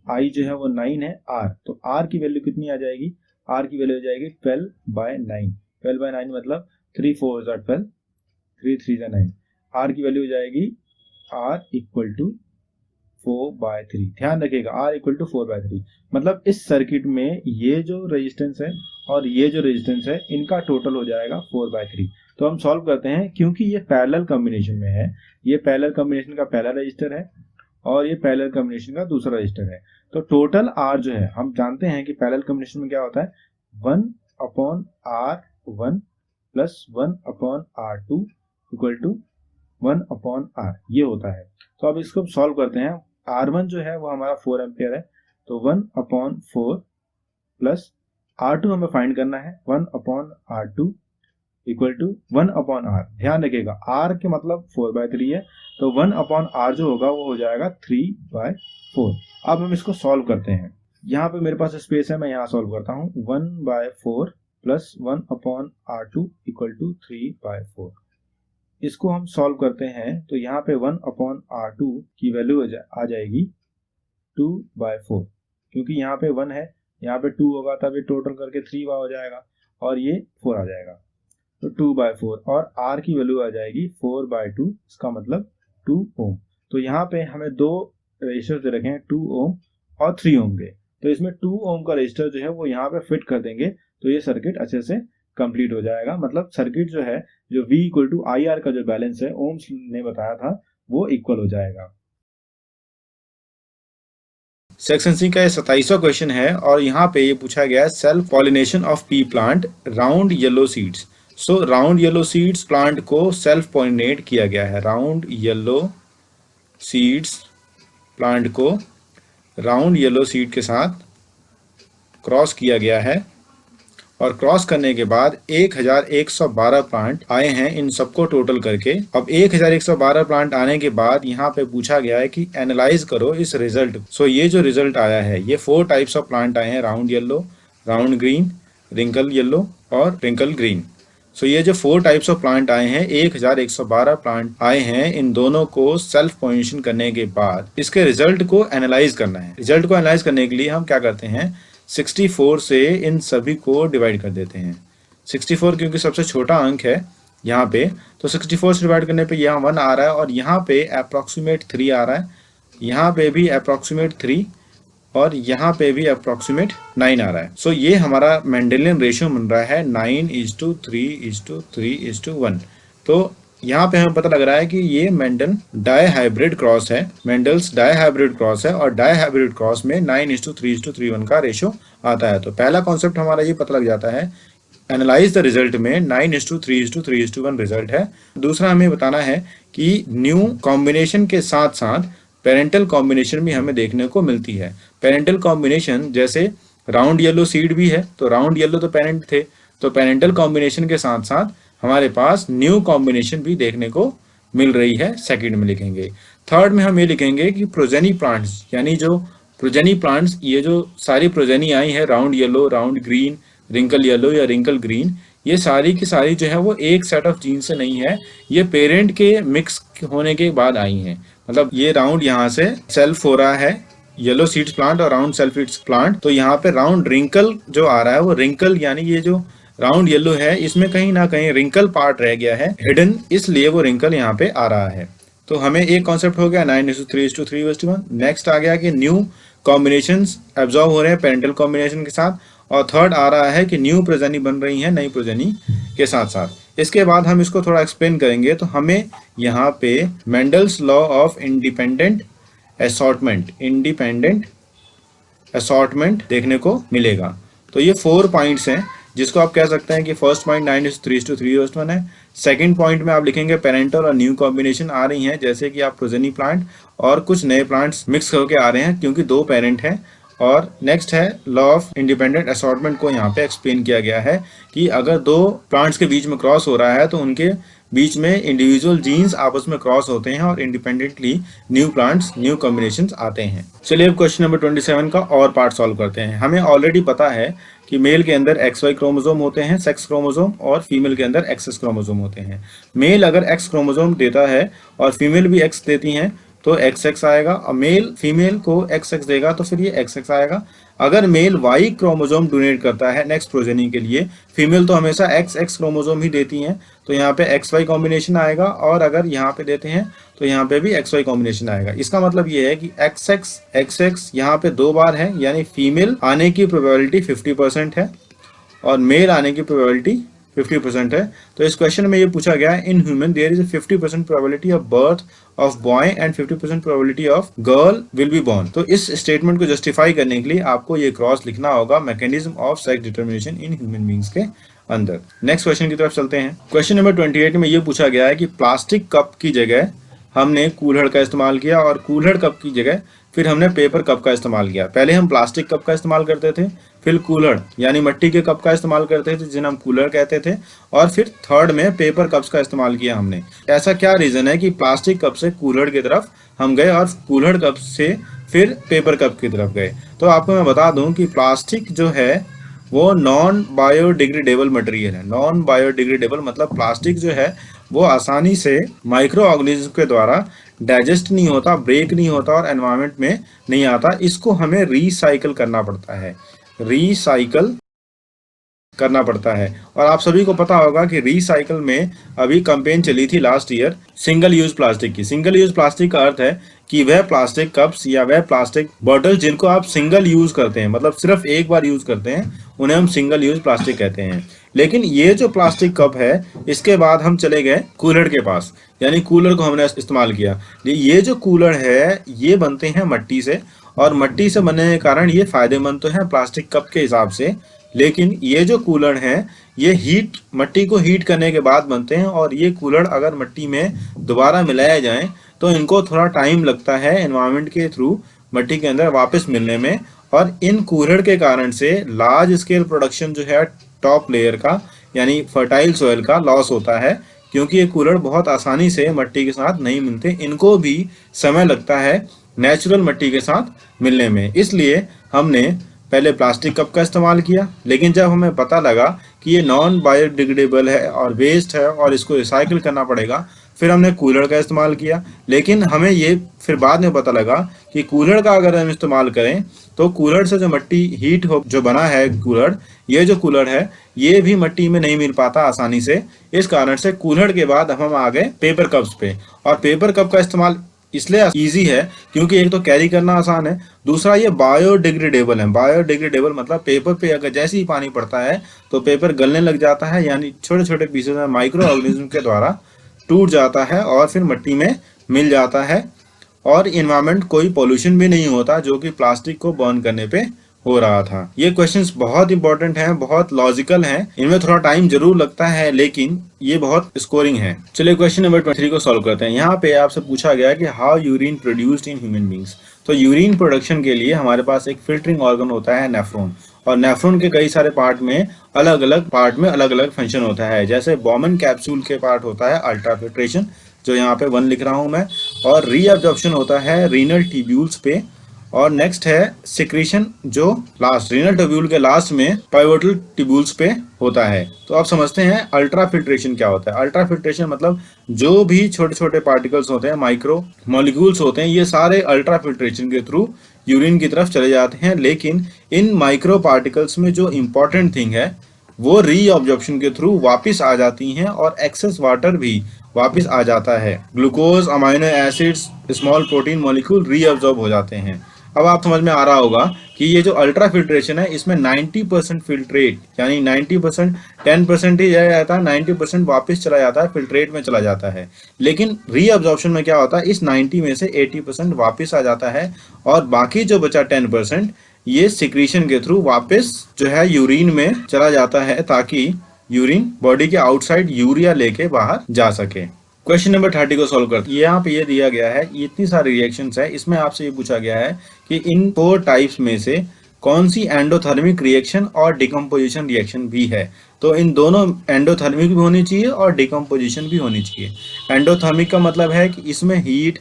I जो है वो 9 है, R तो R की वैल्यू कितनी आ जाएगी, R की वैल्यू आ जाएगी 12/9। 12/9 मतलब 3 4 12, 3 3 9। R की वैल्यू हो जाएगी R इक्वल टू 4/3। ध्यान रखिएगा R इक्वल टू 4/3, मतलब इस सर्किट में ये जो रेजिस्टेंस है और ये जो रेजिस्टेंस है इनका टोटल हो जाएगा 4/3। तो हम सॉल्व करते हैं, क्योंकि ये पैरेलल कॉम्बिनेशन में है, ये पैरेलल कॉम्बिनेशन का पहला रजिस्टर है और ये पैरेलल कॉम्बिनेशन का दूसरा रजिस्टर है। तो टोटल R जो है, हम जानते हैं कि पैरेलल कॉम्बिनेशन में क्या होता है, 1/R1 plus 1/R2 equal to 1/R, ये होता है। तो अब इसको सॉल्व करते हैं। R1 जो है वो हमारा 4 एम्पियर है, तो 1/4 प्लस R2 हमें फाइंड करना है 1/R2 इक्वल टू 1/R। ध्यान रखिएगा R के मतलब 4/3 है, तो 1/R जो होगा वो हो जाएगा 3/4। अब हम इसको सॉल्व करते हैं। यहाँ पे मेरे पास स्पेस है, मैं यहाँ सॉल्व करता हूँ। 1/4 प्लस 1/R2 इक्वल टू 3/4। इसको हम सॉल्व करते हैं तो यहाँ पे 1/R2 की वैल्यू आ जाएगी 2/4, क्योंकि यहाँ पे 1 है, यहाँ पे 2 होगा तब ये टोटल करके 3 हो जाएगा और ये 4 आ जाएगा, तो 2/4। और R की वैल्यू आ जाएगी 4/2, इसका मतलब 2 ओम। तो यहाँ पे हमें दो रजिस्टर दे रखे हैं, 2 ओम और 3 ओम के, तो इसमें 2 ओम का रजिस्टर जो है वो यहाँ पे फिट कर देंगे तो ये सर्किट अच्छे से कंप्लीट हो जाएगा। मतलब सर्किट जो है, जो V इक्वल टू IR का जो बैलेंस है ओम्स ने बताया था, वो इक्वल हो जाएगा। सेक्शन सी का 27वां क्वेश्चन है और यहाँ पे ये पूछा गया है self pollination of P plant round yellow seeds. So round yellow seeds plant को सेल्फ पॉलिनेट किया गया है। राउंड येलो सीड्स प्लांट को राउंड येलो सीड के साथ क्रॉस किया गया है और क्रॉस करने के बाद 1112 प्लांट आए हैं, इन सबको टोटल करके। अब 1112 प्लांट आने के बाद यहाँ पे पूछा गया है कि एनालाइज करो इस रिजल्ट। सो ये जो रिजल्ट आया है, ये 4 टाइप्स ऑफ प्लांट आए हैं, round yellow, round green, wrinkle yellow और रिंकल ग्रीन। सो ये जो 4 टाइप्स ऑफ प्लांट आए हैं, 1112 प्लांट आए हैं, इन दोनों को सेल्फ पॉलिनेशन करने के बाद इसके रिजल्ट को एनालाइज करना है। रिजल्ट को एनालाइज करने के लिए हम क्या करते हैं, 64 से इन सभी को डिवाइड कर देते हैं। 64 क्योंकि सबसे छोटा अंक है यहाँ पे, तो 64 से डिवाइड करने पे यहाँ 1 आ रहा है और यहाँ पे अप्रॉक्सीमेट 3 आ रहा है, यहाँ पे भी अप्रॉक्सीमेट 3 और यहाँ पे भी अप्रॉक्सीमेट 9 आ रहा है। सो ये हमारा मेंडेलियन रेशियो बन रहा है 9:3:3:1। तो यहाँ पे हमें पता लग रहा है कि ये मेंडल डाई हाइब्रिड क्रॉस है, मेंडल्स डाई हाइब्रिड क्रॉस है और डाई हाइब्रिड क्रॉस में 9:3:3:1 का रेशियो आता है। तो पहला कॉन्सेप्ट हमारा ये पता लग जाता है, एनालाइज द रिजल्ट में 9:3:3:1 रिजल्ट है। दूसरा हमें बताना है कि न्यू कॉम्बिनेशन के साथ साथ पेरेंटल कॉम्बिनेशन भी हमें देखने को मिलती है। पेरेंटल कॉम्बिनेशन जैसे राउंड येलो सीड भी है, तो राउंड येलो तो पेरेंट थे, तो पेरेंटल कॉम्बिनेशन के साथ साथ हमारे पास न्यू कॉम्बिनेशन भी देखने को मिल रही है। सेकंड में लिखेंगे। थर्ड में हम ये लिखेंगे कि प्रोजेनी प्लांट्स, यानी जो प्रोजेनी प्लांट्स, ये जो सारी प्रोजेनी आई है, round yellow, round green, wrinkle yellow या रिंकल ग्रीन, ये सारी की सारी जो है वो एक सेट ऑफ जीन से नहीं है, ये पेरेंट के मिक्स होने के बाद आई हैं। मतलब ये राउंड यहाँ से सेल्फ हो रहा है येलो सीड्स प्लांट और राउंड सेल्फ सीड्स प्लांट, तो यहाँ पे राउंड रिंकल जो आ रहा है वो रिंकल, यानी ये जो राउंड येलो है इसमें कहीं ना कहीं रिंकल पार्ट रह गया है हिडन, इसलिए वो रिंकल यहाँ पे आ रहा है। तो हमें एक कॉन्सेप्ट हो गया 9:3:3:1। नेक्स्ट आ गया कि न्यू कॉम्बिनेशंस एब्जॉर्ब हो रहे हैं पेरेंटल कॉम्बिनेशन के साथ, और थर्ड आ रहा है कि न्यू प्रोजेनी बन रही है नई प्रोजेनी के साथ साथ। इसके बाद हम इसको थोड़ा एक्सप्लेन करेंगे, तो हमें यहाँ पे Mendel's law of independent assortment देखने को मिलेगा। तो ये 4 पॉइंट्स हैं, जिसको आप कह सकते हैं कि फर्स्ट पॉइंट 9:3:3:1 है। सेकंड पॉइंट में आप लिखेंगे पेरेंटल और न्यू कॉम्बिनेशन आ रही हैं, जैसे कि आप प्रोजेनी प्लांट और कुछ नए प्लांट्स मिक्स होकर आ रहे हैं क्योंकि 2 पेरेंट हैं। और नेक्स्ट है लॉ ऑफ इंडिपेंडेंट असॉर्टमेंट को यहाँ पे एक्सप्लेन किया गया है कि अगर 2 प्लांट्स के बीच में क्रॉस हो रहा है तो उनके बीच में इंडिविजुअल जीन्स आपस में क्रॉस होते हैं और independently new plants, new combinations आते हैं। चलिए अब क्वेश्चन नंबर 27 का और पार्ट सॉल्व करते हैं। हमें ऑलरेडी पता है कि मेल के अंदर XY क्रोमोसोम होते हैं, सेक्स क्रोमोसोम, और फीमेल के अंदर XX क्रोमोसोम होते हैं। मेल अगर X क्रोमोसोम देता है और फीमेल भी X देती हैं तो XX आएगा, और मेल फीमेल को XX देगा तो फिर ये XX आएगा। अगर मेल Y क्रोमोसोम डोनेट करता है नेक्स्ट प्रोजेनी के लिए, फीमेल तो हमेशा XX क्रोमोसोम ही देती हैं, तो यहाँ पे XY कॉम्बिनेशन आएगा, और अगर यहाँ पे देते हैं तो यहाँ पे भी XY कॉम्बिनेशन आएगा। इसका मतलब ये है कि XX यहाँ पे 2 बार है, यानी फीमेल आने की प्रोबेबिलिटी 50% है और मेल आने की प्रोबेबिलिटी 50% है। तो इस क्वेश्चन में ये पूछा गया है, in human there is 50% probability of birth of boy and 50% probability of girl will be born. तो इस स्टेटमेंट को जस्टिफाई करने के लिए आपको ये क्रॉस लिखना होगा mechanism of sex determination in human beings के अंदर। नेक्स्ट क्वेश्चन की तरफ चलते हैं। क्वेश्चन नंबर 28 में ये पूछा गया है कि प्लास्टिक कप की जगह हमने कूल्हड़ का इस्तेमाल किया, और कूल्हड़ कप की जगह फिर हमने पेपर कप का इस्तेमाल किया। पहले हम प्लास्टिक कप का इस्तेमाल करते थे, फिर कूल्हड़ यानी मिट्टी के कप का इस्तेमाल करते थे जिन्हें हम कूलर कहते थे, और फिर थर्ड में पेपर कप्स का इस्तेमाल किया हमने। ऐसा क्या रीजन है कि प्लास्टिक कप से कूल्हड़ की तरफ हम गए और कूल्हड़ कप से फिर पेपर कप की तरफ गए? तो आपको मैं बता दूं कि प्लास्टिक जो है वो नॉन बायोडिग्रेडेबल मटेरियल है। नॉन बायोडिग्रेडेबल मतलब प्लास्टिक जो है वो आसानी से माइक्रो ऑर्गेनिज्म के द्वारा डाइजेस्ट नहीं होता, ब्रेक नहीं होता और एनवायरनमेंट में नहीं आता। इसको हमें रिसाइकल करना पड़ता है, रिसाइकल करना पड़ता है। और आप सभी को पता होगा कि रिसाइकल में अभी कैंपेन चली थी last year single use plastic की। सिंगल यूज प्लास्टिक का अर्थ है कि वह प्लास्टिक कप्स या वह प्लास्टिक बॉटल जिनको आप सिंगल यूज करते हैं, मतलब सिर्फ एक बार यूज करते हैं, उन्हें हम सिंगल यूज प्लास्टिक कहते हैं। लेकिन ये जो प्लास्टिक कप है, इसके बाद हम चले गए कूलर के पास, यानी कूलर को हमने इस्तेमाल किया। ये जो कूलर है ये बनते हैं मट्टी से, और मट्टी से बनने के कारण ये फायदेमंद तो है प्लास्टिक कप के हिसाब से, लेकिन ये जो कूलर है ये हीट, मट्टी को हीट करने के बाद बनते हैं, और ये कूलर अगर मट्टी में दोबारा मिलाया जाए तो इनको थोड़ा टाइम लगता है एनवायरनमेंट के थ्रू मट्टी के अंदर वापस मिलने में। और इन कूलर के कारण से लार्ज स्केल प्रोडक्शन जो है टॉप लेयर का यानी फर्टाइल सॉइल का लॉस होता है, क्योंकि ये कूलर बहुत आसानी से मट्टी के साथ नहीं मिलते, इनको भी समय लगता है नेचुरल मट्टी के साथ मिलने में। इसलिए हमने पहले प्लास्टिक कप का इस्तेमाल किया, लेकिन जब हमें पता लगा कि ये नॉन बायोडिग्रेडेबल है और वेस्ट है और इसको रिसाइकिल करना पड़ेगा, फिर हमने कूलर का इस्तेमाल किया। लेकिन हमें ये फिर बाद में पता लगा कि कूलर का अगर हम इस्तेमाल करें तो कूलर से जो मट्टी हीट हो जो बना है कूलर, ये जो कूलर है ये भी मट्टी में नहीं मिल पाता आसानी से। इस कारण से कूलर के बाद हम आ गए पेपर कप्स पे, और पेपर कप का इस्तेमाल इसलिए इजी है क्योंकि एक तो कैरी करना आसान है, दूसरा ये बायोडिग्रेडेबल है। बायोडिग्रेडेबल मतलब पेपर पे अगर जैसे ही पानी पड़ता है तो पेपर गलने लग जाता है, यानी छोटे छोटे पीसेस में माइक्रो ऑर्गेनिज्म के द्वारा टूट जाता है और फिर मिट्टी में मिल जाता है, और इन्वायरमेंट कोई पोल्यूशन भी नहीं होता जो कि प्लास्टिक को बर्न करने पे हो रहा था। ये क्वेश्चंस बहुत इंपॉर्टेंट हैं, बहुत लॉजिकल हैं, इनमें थोड़ा टाइम जरूर लगता है लेकिन ये बहुत स्कोरिंग है। चलिए क्वेश्चन नंबर 23 को सॉल्व करते हैं। यहाँ पे आपसे पूछा गया कि how urine produced in human beings. तो यूरिन प्रोडक्शन के लिए हमारे पास एक फिल्टरिंग ऑर्गन होता है नेफ्रॉन, और नेफ्रॉन के कई सारे पार्ट में अलग अलग फंक्शन होता है। जैसे बॉमन कैप्सूल के पार्ट होता है अल्ट्राफिल्ट्रेशन, जो यहाँ पे 1 लिख रहा हूं मैं, और रीअब्जॉर्प्शन होता है रीनल ट्यूब्यूल्स पे, और नेक्स्ट है सिक्रीशन जो लास्ट रीनल ट्यूब्यूल के लास्ट में पाइवोटल ट्यूब्यूल्स पे होता है। तो आप समझते हैं अल्ट्राफिल्ट्रेशन क्या होता है। अल्ट्राफिल्ट्रेशन मतलब जो भी छोटे छोटे पार्टिकल्स होते हैं, माइक्रो मॉलिक्यूल्स होते हैं, ये सारे अल्ट्राफिल्ट्रेशन के थ्रू यूरिन की तरफ चले जाते हैं। लेकिन इन माइक्रो पार्टिकल्स में जो इंपॉर्टेंट थिंग है वो रीअब्जॉर्प्शन के थ्रू वापिस आ जाती हैं, और एक्सेस वाटर भी वापिस आ जाता है। Glucose, amino acids, small protein molecule reabsorb हो जाते हैं। अब आप समझ में आ रहा होगा कि ये जो अल्ट्राफिल्ट्रेशन है इसमें 90% फिल्ट्रेट, यानी 90% 10% ही रह जाता है, 90% वापस चला जाता है, फिल्ट्रेट में चला जाता है। लेकिन रीअब्जॉर्प्शन में क्या होता है, इस 90 में से 80% वापस आ जाता है, और बाकी जो बचा 10% ये सिक्रीशन के थ्रू वापस जो है यूरिन में चला जाता है, ताकि यूरिन बॉडी के आउटसाइड यूरिया लेके बाहर जा सके। क्वेश्चन नंबर 30 को सॉल्व करते हैं। यहाँ पे ये दिया गया है, ये इतनी सारी रिएक्शंस है, इसमें आपसे ये पूछा गया है कि इन 4 टाइप्स में से कौन सी एंडोथर्मिक रिएक्शन और डिकम्पोजिशन रिएक्शन भी है। तो इन दोनों एंडोथर्मिक भी होनी चाहिए और डिकम्पोजिशन भी होनी चाहिए। एंडोथर्मिक का मतलब है कि इसमें हीट,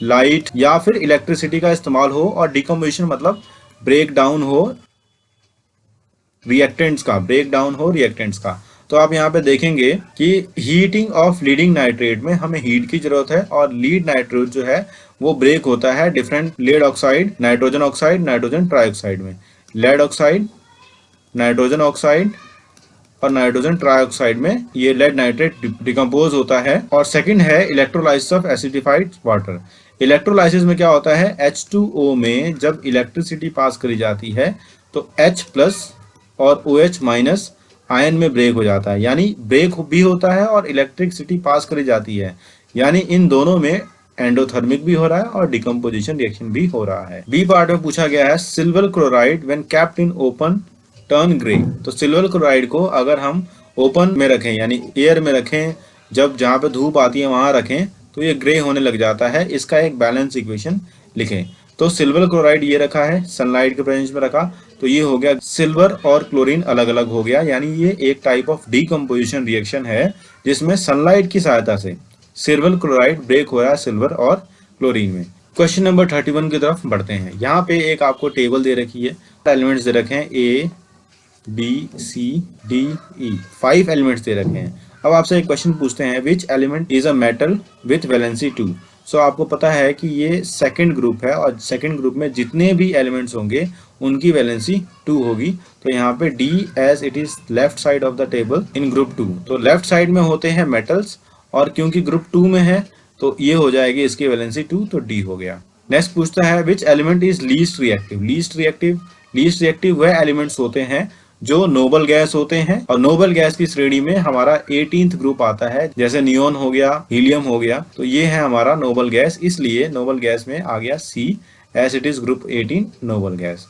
लाइट या फिर इलेक्ट्रिसिटी का इस्तेमाल हो, और डिकम्पोजिशन मतलब ब्रेक डाउन हो रिएक्टेंट्स का। तो आप यहाँ पे देखेंगे कि हीटिंग ऑफ लीडिंग नाइट्रेट में हमें हीट की जरूरत है, और लीड नाइट्रेट जो है वो ब्रेक होता है different lead oxide, nitrogen oxide, nitrogen trioxide में। लेड ऑक्साइड, नाइट्रोजन ऑक्साइड और नाइट्रोजन ट्राइऑक्साइड में ये लेड नाइट्रेट डिकम्पोज होता है। और सेकंड है electrolysis of acidified water. Electrolysis में क्या होता है, H2O में जब इलेक्ट्रिसिटी पास करी जाती है तो H प्लस और OH माइनस आयन में ब्रेक हो जाता है, यानी ब्रेक भी होता है और इलेक्ट्रिसिटी पास करी जाती है, यानी इन दोनों में एंडोथर्मिक भी हो रहा है और डिकम्पोजिशन रिएक्शन भी हो रहा है। बी पार्ट में पूछा गया है silver chloride when capped in open turn grey. तो सिल्वर क्लोराइड को अगर हम ओपन में रखें यानी एयर में रखें, जब जहां पे धूप आती है वहां रखें तो ये ग्रे होने लग जाता है। इसका एक बैलेंस इक्वेशन लिखें। तो सिल्वर क्लोराइड ये रखा है, सनलाइट के प्रेजेंस में रखा, तो ये हो गया सिल्वर और क्लोरीन अलग अलग हो गया, यानी ये एक टाइप ऑफ डीकम्पोजिशन रिएक्शन है जिसमें सनलाइट की सहायता से सिल्वर क्लोराइड ब्रेक हो रहा है सिल्वर और क्लोरीन में। क्वेश्चन नंबर 31 की तरफ बढ़ते हैं। यहाँ पे एक आपको टेबल दे रखी है, एलिमेंट्स दे रखे हैं A B C D E, 5 elements they रखे हैं। अब आपसे एक क्वेश्चन पूछते हैं which element is a metal with valency 2। सो आपको पता है कि ये सेकंड ग्रुप है और सेकंड ग्रुप में जितने भी एलिमेंट्स होंगे उनकी वैलेंसी 2 होगी। तो यहाँ पे D as it is left side of the table in group 2, तो लेफ्ट साइड में होते हैं मेटल्स और क्योंकि ग्रुप 2 में है तो ये हो जाएगी इसकी वैलेंसी 2, तो D हो गया। नेक्स्ट पूछता है which element is least reactive. Least reactive वह एलिमेंट्स होते हैं जो नोबल गैस होते हैं, और नोबल गैस की श्रेणी में हमारा 18th ग्रुप आता है, जैसे नियोन हो गया, हीलियम हो गया, तो ये है हमारा नोबल गैस, इसलिए नोबल गैस में आ गया C as it is group 18 noble gas.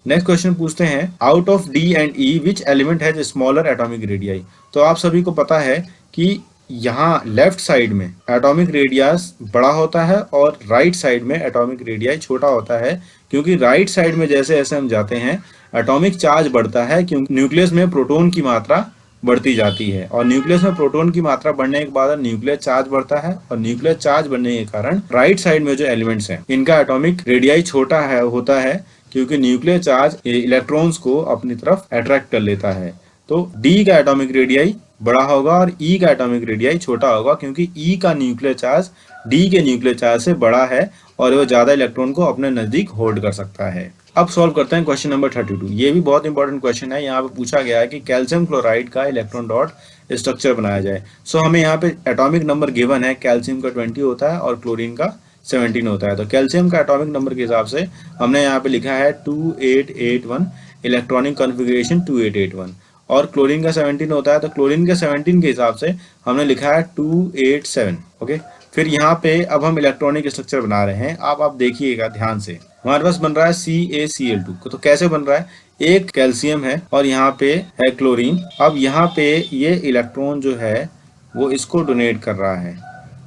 Next question पूछते हैं out of D and E which element has smaller atomic radii. तो आप सभी को पता है कि यहाँ लेफ्ट साइड में एटॉमिक रेडियस बड़ा होता है और राइट साइड में एटॉमिक रेडियाई छोटा होता है, क्योंकि राइट साइड में जैसे जैसे हम जाते हैं एटॉमिक चार्ज बढ़ता है, क्योंकि न्यूक्लियस में प्रोटॉन की मात्रा बढ़ती जाती है और न्यूक्लियस में प्रोटॉन की मात्रा बढ़ने के बाद न्यूक्लियर चार्ज बढ़ता है और न्यूक्लियर चार्ज बढ़ने के कारण राइट साइड में जो एलिमेंट्स हैं इनका एटॉमिक रेडियाई छोटा है होता है, क्योंकि न्यूक्लियर चार्ज इलेक्ट्रॉन्स को अपनी तरफ अट्रैक्ट कर लेता है। तो D का एटॉमिक रेडियाई बड़ा होगा और E का एटॉमिक रेडियाई छोटा होगा, क्योंकि E का न्यूक्लियर चार्ज D के न्यूक्लियर चार्ज से बड़ा है और वो ज्यादा इलेक्ट्रॉन को अपने नजदीक होल्ड कर सकता है। अब सॉल्व करते हैं क्वेश्चन नंबर 32। ये भी बहुत इंपॉर्टेंट क्वेश्चन है। यहाँ पे पूछा गया है कि कैल्शियम क्लोराइड का इलेक्ट्रॉन डॉट स्ट्रक्चर बनाया जाए। सो हमें यहाँ पे एटॉमिक नंबर गिवन है, कैल्शियम का 20 होता है और क्लोरीन का 17 होता है। तो कैल्शियम का एटॉमिक नंबर के हिसाब से हमने यहाँ पे लिखा है 2881, इलेक्ट्रॉनिक कॉन्फ़िगरेशन 2881, और क्लोरीन का 17 होता है तो क्लोरीन के 17 के हिसाब से हमने लिखा है 287। ओके, फिर यहाँ पे अब हम इलेक्ट्रॉनिक स्ट्रक्चर बना रहे हैं। आप देखिएगा ध्यान से, हमारे पास बन रहा है CaCl2। तो कैसे बन रहा है, एक कैल्शियम है और यहाँ पे है क्लोरीन। अब यहाँ पे ये इलेक्ट्रॉन जो है वो इसको डोनेट कर रहा है।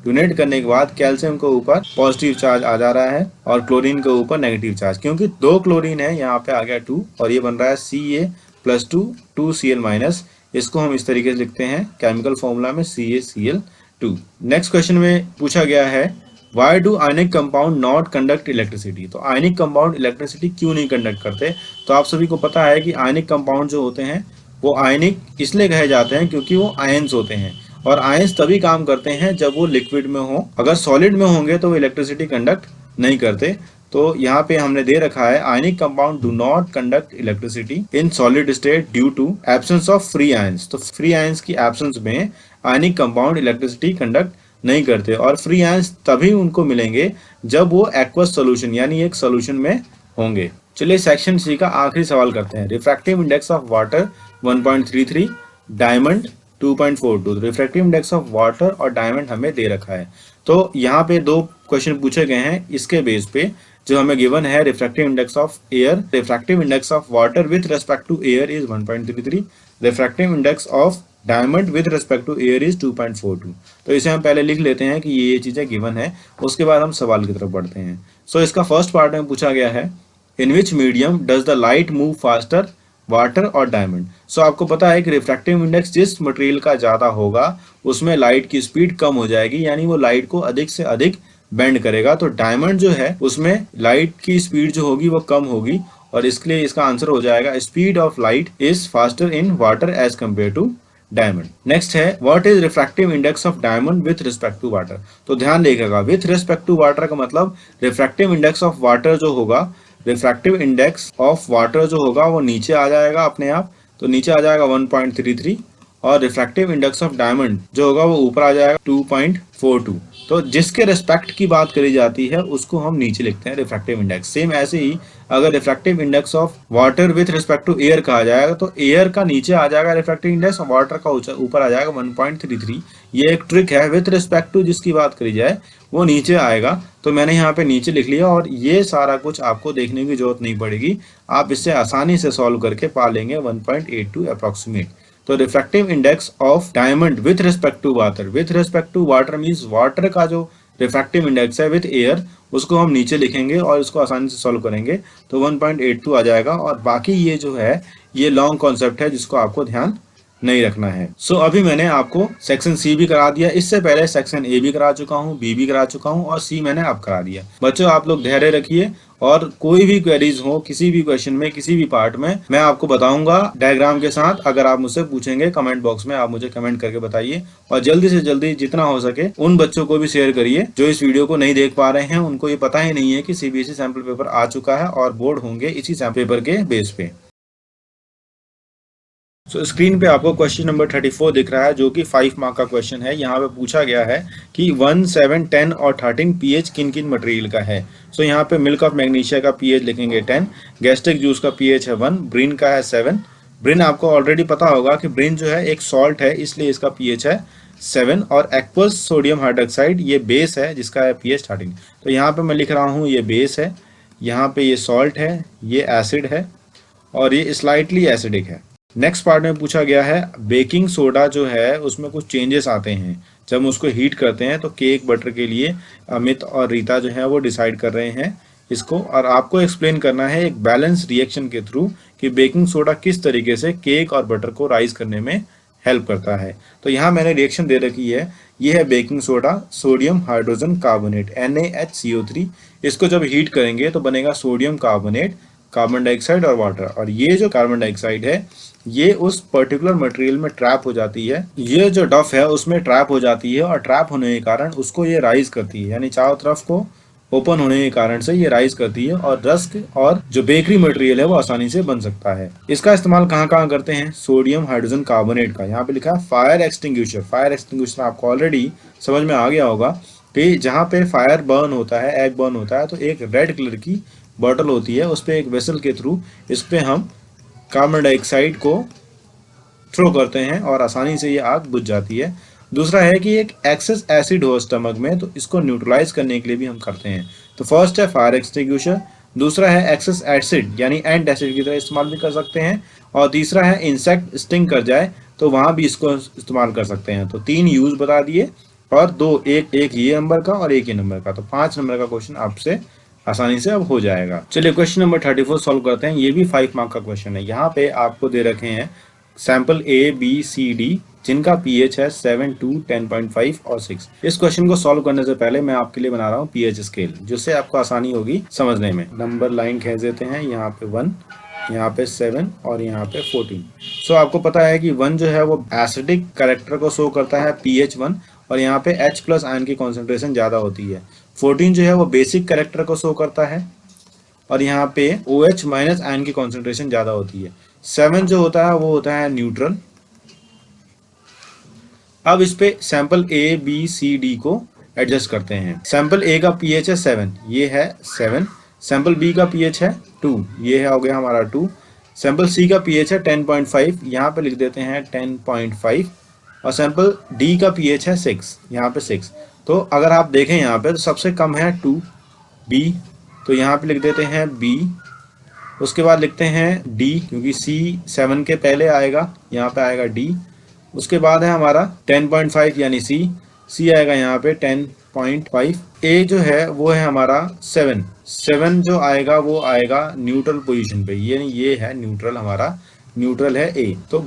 डोनेट करने के बाद कैल्शियम के ऊपर पॉजिटिव चार्ज आ जा रहा है और क्लोरीन के ऊपर नेगेटिव चार्ज, क्योंकि 2 क्लोरीन है यहाँ पे आ गया 2 और ये बन रहा है Ca+2 2Cl-। इसको हम इस तरीके से लिखते हैं केमिकल फॉर्मूला में CaCl2। नेक्स्ट क्वेश्चन में पूछा गया है why do ionic compound not conduct electricity. तो आयनिक कंपाउंड इलेक्ट्रिसिटी क्यों नहीं कंडक्ट करते। तो आप सभी को पता है कि आयनिक कंपाउंड जो होते हैं वो आयनिक इसलिए कहे जाते हैं क्योंकि वो आयंस होते हैं, और आयंस तभी काम करते हैं जब वो लिक्विड में हो। अगर सॉलिड में होंगे तो वो इलेक्ट्रिसिटी कंडक्ट नहीं करते। तो यहाँ पे हमने दे रखा है ionic compound do not conduct electricity in solid state due to absence of free ions. तो फ्री आयंस की एब्सेंस में आयनिक कंपाउंड इलेक्ट्रिसिटी कंडक्ट नहीं करते, और फ्री आयंस तभी उनको मिलेंगे जब वो एक्वस सोल्यूशन यानी एक सोल्यूशन में होंगे। चलिए सेक्शन सी का आखिरी सवाल करते हैं। Refractive index of water 1.33, diamond 2.42। Refractive index of water और डायमंड हमें दे रखा है। तो यहाँ पे 2 क्वेश्चन पूछे गए हैं इसके बेस पे। जो हमें गिवन है refractive index of air, refractive index of water with respect to air is 1.33, refractive index of diamond with respect to air is 2.42। तो इसे हम पहले लिख लेते हैं कि ये चीजें गिवन है, उसके बाद हम सवाल की तरफ बढ़ते हैं। सो इसका फर्स्ट पार्ट में पूछा गया है in which medium does the light move faster, water और डायमंड। सो आपको पता है कि रिफ्रैक्टिव इंडेक्स जिस मटेरियल का ज्यादा होगा उसमें लाइट की स्पीड कम हो जाएगी, यानी वो लाइट को अधिक से अधिक बेंड करेगा। तो डायमंड जो है उसमें लाइट की स्पीड जो होगी वो कम होगी, और इसके लिए इसका आंसर हो जाएगा speed of light is faster in water as compare to diamond. Next है what is refractive index of diamond with respect to water. तो ध्यान देखिएगा, विथ रिस्पेक्ट टू वाटर का मतलब रिफ्रैक्टिव इंडेक्स ऑफ वाटर जो होगा, रिफ्रैक्टिव इंडेक्स ऑफ वाटर जो होगा वो नीचे आ जाएगा अपने आप। तो नीचे आ जाएगा 1.33, और रिफ्रैक्टिव इंडेक्स ऑफ डायमंड जो होगा वो ऊपर आ जाएगा 2.42। तो जिसके रिस्पेक्ट की बात करी जाती है उसको हम नीचे लिखते हैं रिफ्रैक्टिव इंडेक्स। सेम ऐसे ही अगर refractive index of water with respect to air कहा जाएगा तो एयर का नीचे आ जाएगा रिफ्रैक्टिव इंडेक्स और वाटर का ऊपर आ जाएगा 1.33। ये एक ट्रिक है, विथ रिस्पेक्ट टू जिसकी बात करी जाए वो नीचे आएगा। तो मैंने यहाँ पे नीचे लिख लिया और ये सारा कुछ आपको देखने की जरूरत नहीं पड़ेगी, आप इससे आसानी से सॉल्व करके पा लेंगे 1.82 अप्रोक्सीमेट। तो refractive index of diamond with respect to water, with respect to water means water का जो रिफ्रैक्टिव इंडेक्स है विथ एयर उसको हम नीचे लिखेंगे और इसको आसानी से सॉल्व करेंगे तो 1.82 आ जाएगा। और बाकी ये जो है ये लॉन्ग कॉन्सेप्ट है जिसको आपको ध्यान नहीं रखना है। सो अभी मैंने आपको सेक्शन सी भी करा दिया, इससे पहले सेक्शन ए भी करा चुका हूँ, बी भी करा चुका हूँ और सी मैंने अब करा दिया। बच्चों आप लोग धैर्य रखिए और कोई भी क्वेरीज हो किसी भी क्वेश्चन में किसी भी पार्ट में मैं आपको बताऊंगा डायग्राम के साथ। अगर आप मुझसे पूछेंगे कमेंट बॉक्स में आप मुझे कमेंट करके बताइए और जल्दी से जल्दी जितना हो सके उन बच्चों को भी शेयर करिए जो इस वीडियो को नहीं देख पा रहे हैं, उनको ये पता ही नहीं है कि सीबीएसई सैंपल पेपर आ चुका है और बोर्ड होंगे इसी सैंपल पेपर के बेस पे। स्क्रीन पे आपको क्वेश्चन नंबर 34 दिख रहा है जो कि 5 मार्क का क्वेश्चन है। यहाँ पे पूछा गया है कि 1, 7, 10 और 13 पीएच किन किन मटेरियल का है। यहाँ पे मिल्क ऑफ मैग्नीशिया का पीएच लिखेंगे 10, गैस्ट्रिक जूस का पीएच है 1, ब्रिन का है 7। ब्रिन आपको ऑलरेडी पता होगा कि ब्रिन जो है एक सॉल्ट है इसलिए इसका पीएच है 7 और एक्वस सोडियम हाइड्रोक्साइड ये बेस है जिसका है पीएच 13। तो यहाँ पे मैं लिख रहा हूँ ये बेस है, यहाँ पे ये सॉल्ट है, ये एसिड है और ये स्लाइटली एसिडिक है। नेक्स्ट पार्ट में पूछा गया है बेकिंग सोडा जो है उसमें कुछ चेंजेस आते हैं जब हम उसको हीट करते हैं। तो केक बटर के लिए अमित और रीता जो है वो डिसाइड कर रहे हैं इसको और आपको एक्सप्लेन करना है एक बैलेंस रिएक्शन के थ्रू कि बेकिंग सोडा किस तरीके से केक और बटर को राइज करने में हेल्प करता है। तो यहाँ मैंने रिएक्शन दे रखी है, ये है baking soda sodium hydrogen carbonate NaHCO3। इसको जब हीट करेंगे तो बनेगा सोडियम कार्बोनेट, कार्बन डाइऑक्साइड और वाटर। और ये जो कार्बन डाइऑक्साइड है ये उस पर्टिकुलर मटेरियल में ट्रैप हो जाती है, ये जो डफ है उसमें ट्रैप हो जाती है और ट्रैप होने के कारण उसको ये राइज करती है, यानी चारों तरफ को ओपन होने के कारण से ये राइज करती है और रस्क और जो बेकरी मटेरियल है वो आसानी से बन सकता है। इसका इस्तेमाल कहाँ कहाँ करते हैं, सोडियम हाइड्रोजन कार्बोनेट का। यहाँ पे लिखा है फायर एक्सटिंग्विशर। फायर एक्सटिंग्विशर आपको ऑलरेडी समझ में आ गया होगा कि जहाँ पे फायर बर्न होता है, एग बर्न होता है, तो एक रेड कलर की बॉटल होती है, उस पर एक वेसल के थ्रू इस पे हम कार्बन डाइऑक्साइड को थ्रो करते हैं और आसानी से ये आग बुझ जाती है। दूसरा है कि एक एक्सेस एसिड हो स्टमक में तो इसको न्यूट्रलाइज करने के लिए भी हम करते हैं। तो फर्स्ट है फायर एक्सटिंग्विशर, दूसरा है एक्सेस एसिड यानी एंट एसिड की तरह इस्तेमाल भी कर सकते हैं और तीसरा है इंसेक्ट स्टिंग कर जाए तो वहां भी इसको इस्तेमाल कर सकते हैं। तो 3 यूज बता दिए और 2, एक ये नंबर का और एक ये नंबर का। तो 5 नंबर का क्वेश्चन आपसे आसानी से अब हो जाएगा। चलिए क्वेश्चन नंबर 34 सॉल्व करते हैं। ये भी 5 मार्क का क्वेश्चन है। यहाँ पे आपको दे रखे हैं sample A, B, C, D जिनका पीएच है 7, 2, 10.5 और 6। इस क्वेश्चन को सॉल्व करने से पहले मैं आपके लिए बना रहा हूँ पीएच स्केल जिससे आपको आसानी होगी समझने में। नंबर लाइन खींच देते हैं, यहाँ पे 1, यहाँ पे 7 और यहाँ पे 14। आपको पता है कि 1 जो है वो एसिडिक कैरेक्टर को शो करता है pH 1 और यहाँ पे H+ आयन की कॉन्सेंट्रेशन ज्यादा होती है। 14 जो है वो बेसिक कैरेक्टर को शो करता है और यहाँ पे OH- आयन की कॉन्सेंट्रेशन ज्यादा होती है। 7 जो होता है वो होता है न्यूट्रल। अब इस पे sample A, B, C, D को एडजस्ट करते हैं। सैंपल A का pH है 7, ये है 7। सैंपल B का pH है 2, ये है हो गया हमारा 2। सैंपल C का pH है 10.5, यहाँ पे लिख देते हैं 10.5 और सैंपल D का pH है 6, यहाँ पे 6। तो अगर आप देखें यहाँ पे तो सबसे कम है 2, B, तो यहाँ पे लिख देते हैं B। उसके बाद लिखते हैं D क्योंकि C 7 के पहले आएगा, यहाँ पे आएगा D। उसके बाद है हमारा 10.5 यानी C आएगा यहाँ पे 10.5। A जो है वो है हमारा 7 जो आएगा वो आएगा न्यूट्रल पोजीशन पे, यानी ये है न्यूट्रल, हमारा न्यूट्रल है A। तो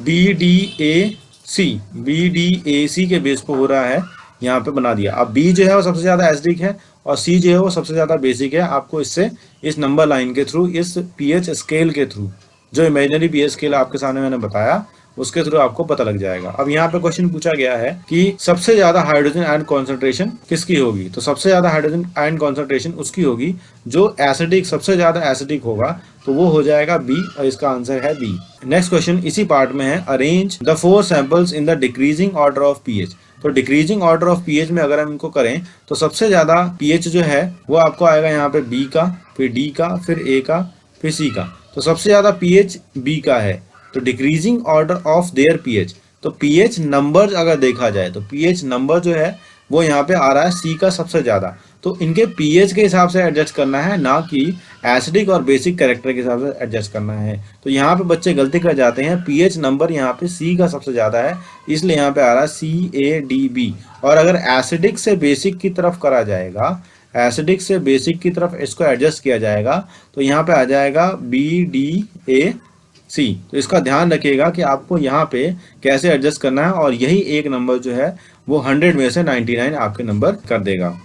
BDAC के बेस पर हो रहा है, यहाँ पे बना दिया। अब B जो है वो सबसे ज्यादा एसिडिक है और C जो है वो सबसे ज्यादा बेसिक है। आपको इससे इस नंबर लाइन के थ्रू, इस पीएच स्केल के थ्रू, जो इमेजिनरी पीएच स्केल आपके सामने मैंने बताया उसके थ्रू आपको पता लग जाएगा। अब यहाँ पे क्वेश्चन पूछा गया है कि सबसे ज्यादा हाइड्रोजन आयन कॉन्सेंट्रेशन किसकी होगी, तो सबसे ज्यादा हाइड्रोजन आयन कॉन्सेंट्रेशन उसकी होगी जो एसिडिक, सबसे ज्यादा एसिडिक होगा, तो वो हो जाएगा बी, और इसका आंसर है बी। नेक्स्ट क्वेश्चन इसी पार्ट में है, arrange the 4 samples in the decreasing order of pH. तो डिक्रीजिंग ऑर्डर ऑफ पीएच में अगर हम इनको करें तो सबसे ज्यादा पीएच जो है वो आपको आएगा यहाँ पे बी का, फिर डी का, फिर ए का, फिर सी का। तो सबसे ज्यादा पीएच बी का है, तो decreasing order of their pH, तो पीएच नंबर अगर देखा जाए तो पीएच नंबर जो है वो यहाँ पे आ रहा है सी का सबसे ज्यादा। तो इनके पीएच के हिसाब से एडजस्ट करना है, ना कि एसिडिक और बेसिक कैरेक्टर के हिसाब से एडजस्ट करना है। तो यहाँ पे बच्चे गलती कर जाते हैं, पीएच नंबर यहाँ पे सी का सबसे ज्यादा है, इसलिए यहाँ पे आ रहा है CADB। और अगर एसिडिक से बेसिक की तरफ करा जाएगा, एसिडिक से बेसिक की तरफ इसको एडजस्ट किया जाएगा, तो यहाँ पे आ जाएगा BDAC। तो इसका ध्यान रखिएगा कि आपको यहाँ पे कैसे एडजस्ट करना है, और यही एक नंबर जो है वो 100 में से 99 आपके नंबर कर देगा।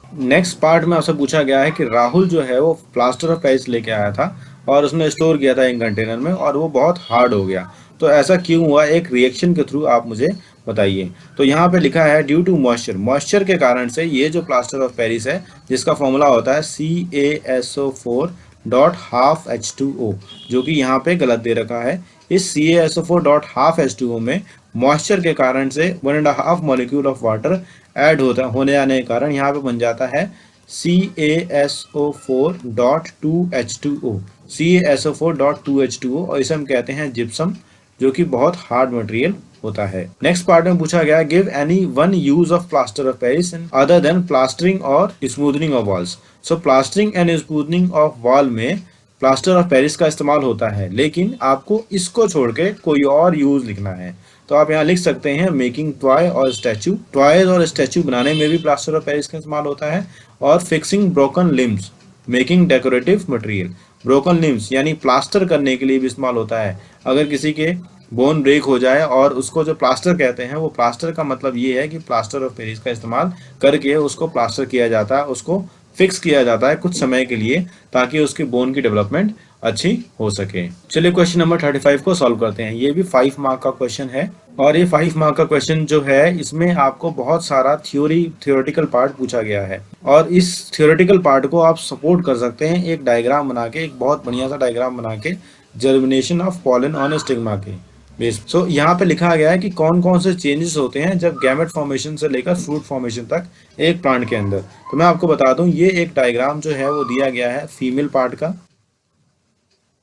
नेक्स्ट पार्ट में आपसे पूछा गया है कि राहुल जो है वो प्लास्टर ऑफ पेरिस लेके आया था और उसने स्टोर किया था एक कंटेनर में, और वो बहुत हार्ड हो गया, तो ऐसा क्यों हुआ, एक रिएक्शन के थ्रू आप मुझे बताइए। तो यहाँ पे लिखा है ड्यू टू मॉइस्चर, मॉइस्चर के कारण से ये जो प्लास्टर ऑफ पेरिस है जिसका फॉर्मूला होता है CaSO4.12H2O, जो कि यहाँ पे गलत दे रखा है। इस CaSO4.12H2O में मॉइस्चर के कारण से 1.5 मॉलिक्यूल ऑफ वाटर ऐड होने आने के कारण यहाँ पे बन जाता है CaSO4.2H2O, CaSO4.2H2O, और इसे हम कहते हैं जिप्सम, जो कि बहुत हार्ड मटेरियल होता है। नेक्स्ट पार्ट में पूछा गया give any one use of plaster of Paris other than plastering और smoothening of walls. So plastering and smoothening of wall में प्लास्टर ऑफ पेरिस का इस्तेमाल होता है, लेकिन आपको इसको छोड़ के कोई और यूज लिखना है। तो आप यहाँ लिख सकते हैं मेकिंग टॉय और स्टैचू, टॉयज और स्टैचू बनाने में भी प्लास्टर ऑफ पेरिस का इस्तेमाल होता है, और fixing broken limbs, making decorative material. Broken limbs यानी प्लास्टर करने के लिए भी इस्तेमाल होता है। अगर किसी के बोन ब्रेक हो जाए और उसको जो प्लास्टर कहते हैं, वो प्लास्टर का मतलब ये है कि प्लास्टर ऑफ पेरिस का इस्तेमाल करके उसको प्लास्टर किया जाता है, उसको फिक्स किया जाता है कुछ समय के लिए, ताकि उसकी बोन की डेवलपमेंट अच्छी हो सके। चलिए क्वेश्चन नंबर 35 को सॉल्व करते हैं। ये भी 5 मार्क का क्वेश्चन है, और ये 5 मार्क का क्वेश्चन जो है इसमें आपको बहुत सारा थियोरेटिकल पार्ट पूछा गया है, और इस थियोरेटिकल पार्ट को आप सपोर्ट कर सकते हैं एक डायग्राम बना के, एक बहुत बढ़िया सा डायग्राम बना के, germination of pollen on stigma के बेस। सो यहाँ पे लिखा गया है कि कौन कौन से चेंजेस होते हैं जब गैमेट फॉर्मेशन से लेकर फ्रूट फॉर्मेशन तक एक प्लांट के अंदर। तो मैं आपको बता दूं, ये एक डायग्राम जो है वो दिया गया है फीमेल पार्ट का,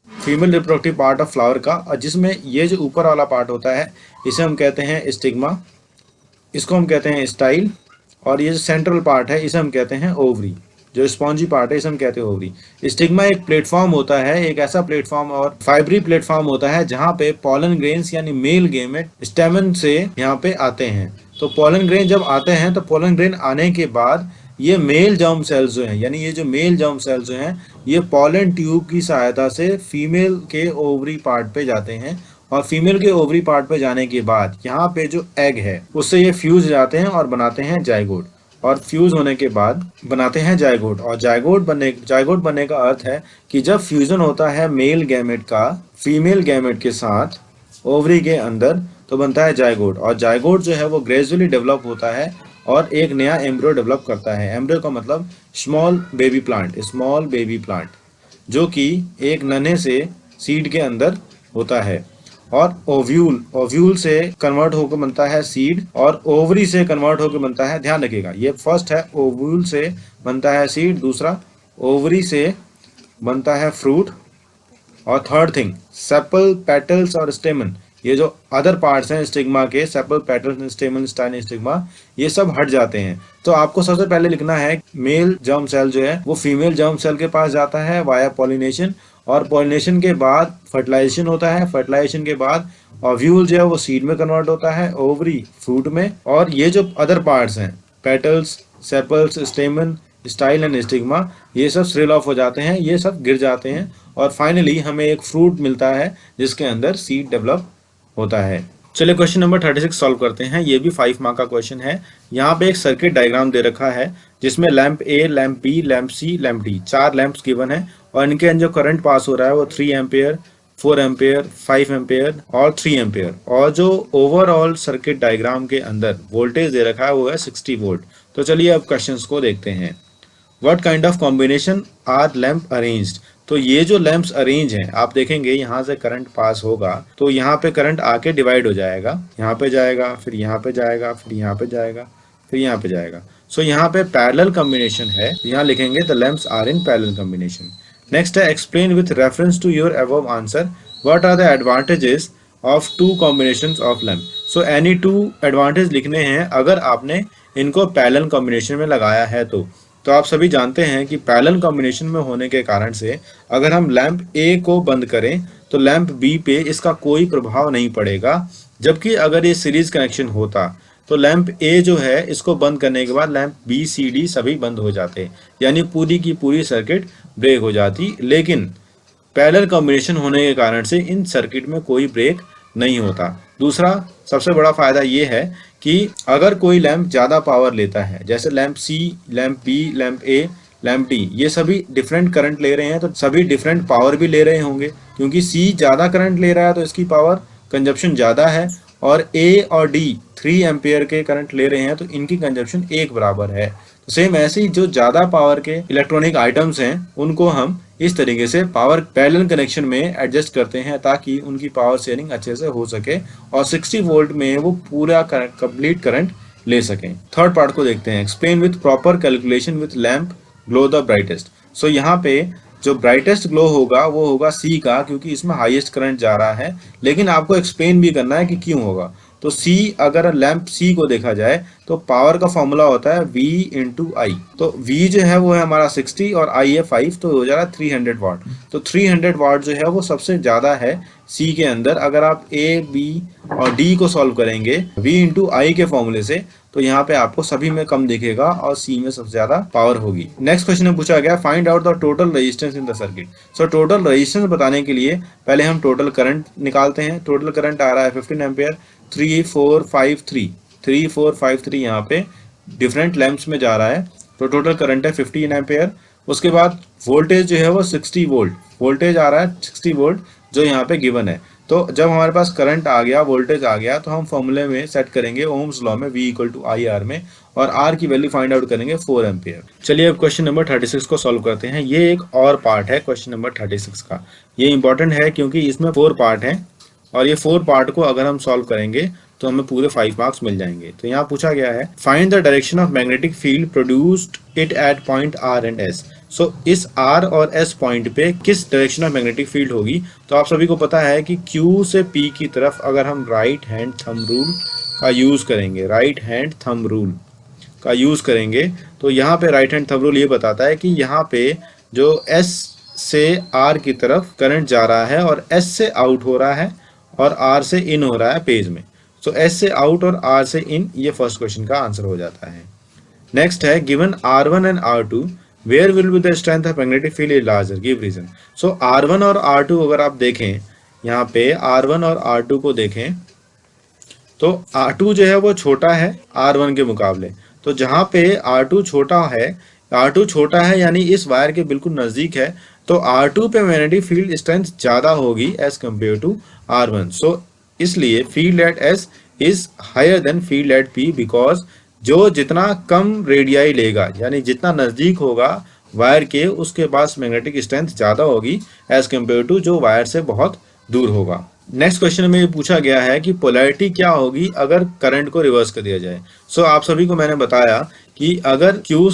female reproductive part of flower का, और जिसमें ये जो ऊपर वाला पार्ट होता है इसे हम कहते हैं स्टिग्मा, इसको हम कहते हैं स्टाइल, और ये जो सेंट्रल पार्ट है इसे हम कहते हैं ओवरी, जो स्पॉन्जी पार्ट है इसे हम कहते हैं ओवरी। स्टिग्मा एक प्लेटफॉर्म होता है, एक ऐसा प्लेटफॉर्म और फाइबरी प्लेटफॉर्म होता है जहाँ पे पॉलन ग्रेन्स यानी मेल गेमेट स्टेमन से यहाँ पे आते हैं। तो पॉलन ग्रेन जब आते हैं तो पॉलन ग्रेन आने के बाद ये मेल जर्म सेल्स जो हैं, यानी ये जो मेल जर्म सेल्स जो हैं, ये पॉलन ट्यूब की सहायता से फीमेल के ओवरी पार्ट पे जाते हैं, और फीमेल के ओवरी पार्ट पे जाने के बाद यहाँ पे जो एग है उससे ये फ्यूज जाते हैं और बनाते हैं जाइगोट, और फ्यूज होने के बाद बनाते हैं जाइगोट। और जाइगोट बनने का अर्थ है कि जब फ्यूजन होता है मेल गैमेट का फीमेल गैमेट के साथ ओवरी के अंदर, तो बनता है जाइगोट, और जाइगोट जो है वो ग्रेजुअली डेवलप होता है और एक नया एम्ब्रियो डेवलप करता है। एम्ब्रियो का मतलब स्मॉल बेबी प्लांट, जो कि एक नन्हे से सीड के अंदर होता है, और ओव्यूल से कन्वर्ट होकर बनता है सीड, और ओवरी से कन्वर्ट होकर बनता है, ध्यान रखिएगा ये फर्स्ट है, ओव्यूल से बनता है सीड, दूसरा ओवरी से बनता है फ्रूट, और थर्ड थिंग सेपल, पेटल्स और स्टेमन, ये जो अदर पार्ट्स हैं स्टिग्मा के, sepal, petals, stamen, style, stigma, ये सब हट जाते हैं। तो आपको सबसे पहले लिखना है मेल जर्म सेल जो है वो फीमेल जर्म सेल के पास जाता है वाया पॉलिनेशन, और पॉलिनेशन के बाद फर्टिलाइजेशन होता है, फर्टिलाइजेशन के बाद ओव्यूल जो है वो सीड में कन्वर्ट होता है, ओवरी फ्रूट में, और ये जो अदर पार्ट्स हैं petals, sepals, स्टेमन, style and stigma, ये सब श्रिल ऑफ हो जाते हैं, ये सब गिर जाते हैं, और फाइनली हमें एक फ्रूट मिलता है जिसके अंदर सीड डेवलप होता है। चलिए क्वेश्चन नंबर 36 सॉल्व करते हैं। ये भी 5 मार्क का क्वेश्चन है। यहाँ पे एक सर्किट डायग्राम दे रखा है जिसमें लैंप ए, लैंप बी, लैंप सी, लैंप डी, 4 लैंप्स गिवन है, और इनके अंदर जो करंट पास हो रहा है वो 3 एम्पियर, 4 एम्पेयर, 5 एम्पेयर और 3 एम्पेयर, और जो ओवरऑल सर्किट डायग्राम के अंदर वोल्टेज दे रखा है वो है 60 वोल्ट। तो चलिए अब क्वेश्चंस को देखते हैं। What kind of combination are lamp arranged? तो ये जो लैंप्स अरेंज हैं, आप देखेंगे यहाँ से करंट पास होगा तो यहाँ पे करंट आके डिवाइड हो जाएगा, यहाँ पे जाएगा, फिर यहाँ पे जाएगा, फिर यहाँ पे जाएगा, फिर यहाँ पे जाएगा। सो यहाँ पे पैरेलल कॉम्बिनेशन है, यहाँ लिखेंगे the lamps are in parallel combination. Next है explain with reference to your above answer what are the advantages of two combinations of lamp. So any two advantage लिखने हैं अगर आपने इनको पैरेलल कॉम्बिनेशन में लगाया है तो आप सभी जानते हैं कि पैरेलल कॉम्बिनेशन में होने के कारण से अगर हम लैंप ए को बंद करें तो लैंप बी पे इसका कोई प्रभाव नहीं पड़ेगा, जबकि अगर ये सीरीज कनेक्शन होता तो लैंप ए जो है इसको बंद करने के बाद लैंप बी सी डी सभी बंद हो जाते, यानी पूरी की पूरी सर्किट ब्रेक हो जाती। लेकिन पैरेलल कॉम्बिनेशन होने के कारण से इन सर्किट में कोई ब्रेक नहीं होता। दूसरा सबसे बड़ा फायदा ये है कि अगर कोई लैंप ज़्यादा पावर लेता है, जैसे लैंप सी, लैंप बी, लैंप ए, लैंप डी, ये सभी डिफरेंट करंट ले रहे हैं तो सभी डिफरेंट पावर भी ले रहे होंगे, क्योंकि सी ज़्यादा करंट ले रहा है तो इसकी पावर कंजप्शन ज़्यादा है, और ए और डी 3 एम्पेयर के करंट ले रहे हैं तो इनकी कंजप्शन एक बराबर है। तो सेम ऐसे ही जो ज़्यादा पावर के इलेक्ट्रॉनिक आइटम्स हैं उनको हम इस तरीके से पावर पैरेलल कनेक्शन में एडजस्ट करते हैं ताकि उनकी पावर शेयरिंग अच्छे से हो सके और 60 वोल्ट में वो पूरा कंप्लीट करंट ले सकें। थर्ड पार्ट को देखते हैं। Explain with proper calculation with lamp glow the brightest. So यहाँ पे जो ब्राइटेस्ट ग्लो होगा वो होगा सी का, क्योंकि इसमें हाईएस्ट करंट जा रहा है, लेकिन आपको एक्सप्लेन भी करना है कि क्यों होगा। तो C, अगर लैंप C को देखा जाए तो पावर का फॉर्मूला होता है V इंटू आई। तो V जो है वो है हमारा 60 और I है 5, तो हो जाएगा 300 वाट। तो 300 वाट जो है वो सबसे ज़्यादा है C के अंदर। अगर आप A, B और D को सॉल्व करेंगे V इंटू आई के फॉर्मूले से तो यहाँ पे आपको सभी में कम दिखेगा और C में सबसे ज्यादा पावर होगी। नेक्स्ट क्वेश्चन में पूछा गया find out the total resistance in the circuit. So total resistance बताने के लिए पहले हम टोटल करंट निकालते हैं। टोटल करंट आ रहा है 15 एम्पेयर, 3453 यहाँ पे डिफरेंट लैंप्स में जा रहा है, तो टोटल करंट है 15 एम्पेयर। उसके बाद वोल्टेज जो है वो 60 वोल्ट, वोल्टेज आ रहा है 60 वोल्ट जो यहाँ पे गिवन है। तो जब हमारे पास करंट आ गया, वोल्टेज आ गया, तो हम फॉर्मूले में सेट करेंगे ओम्स लॉ में V equal to I R में, और R की वैल्यू फाइंड आउट करेंगे 4 एम्पियर। चलिए अब क्वेश्चन नंबर 36 को सॉल्व करते हैं। ये एक और पार्ट है क्वेश्चन नंबर 36 का। ये इंपॉर्टेंट है क्योंकि इसमें 4 पार्ट हैं और ये 4 पार्ट को अगर हम सॉल्व करेंगे तो हमें पूरे 5 मार्क्स मिल जाएंगे। तो यहाँ पूछा गया है find the direction of magnetic field produced it at point R and S। सो इस R और S पॉइंट पे किस डायरेक्शन ऑफ मैग्नेटिक फील्ड होगी। तो आप सभी को पता है कि Q से P की तरफ अगर हम राइट हैंड थंब रूल का यूज़ करेंगे, राइट हैंड थंब रूल का यूज़ करेंगे, तो यहाँ पे राइट हैंड थंब रूल ये बताता है कि यहाँ पे जो S से R की तरफ करंट जा रहा है और S से आउट हो रहा है और R से इन हो रहा है पेज में। सो S से आउट और R से इन, ये फर्स्ट क्वेश्चन का आंसर हो जाता है। नेक्स्ट है given R1 and R2 where will be the strength of magnetic field is larger, give reason. So R1 और R2 अगर आप देखें, यहाँ पे R1 और R2 को देखें तो R2 जो है वो छोटा है R1 के मुकाबले। तो जहाँ पे R2 छोटा है यानी इस वायर के बिल्कुल नज़दीक है, तो R2 पे मैग्नेटिक फील्ड स्ट्रेंथ ज़्यादा होगी एज कम्पेयर टू R1। सो इसलिए field at S is higher than field at P, because जो जितना कम रेडियाई लेगा यानी जितना नज़दीक होगा वायर के, उसके पास मैग्नेटिक स्ट्रेंथ ज़्यादा होगी एज कम्पेयर टू जो वायर से बहुत दूर होगा। नेक्स्ट क्वेश्चन में पूछा गया है कि पोलैरिटी क्या होगी अगर करंट को रिवर्स कर दिया जाए। सो आप सभी को मैंने बताया कि अगर Q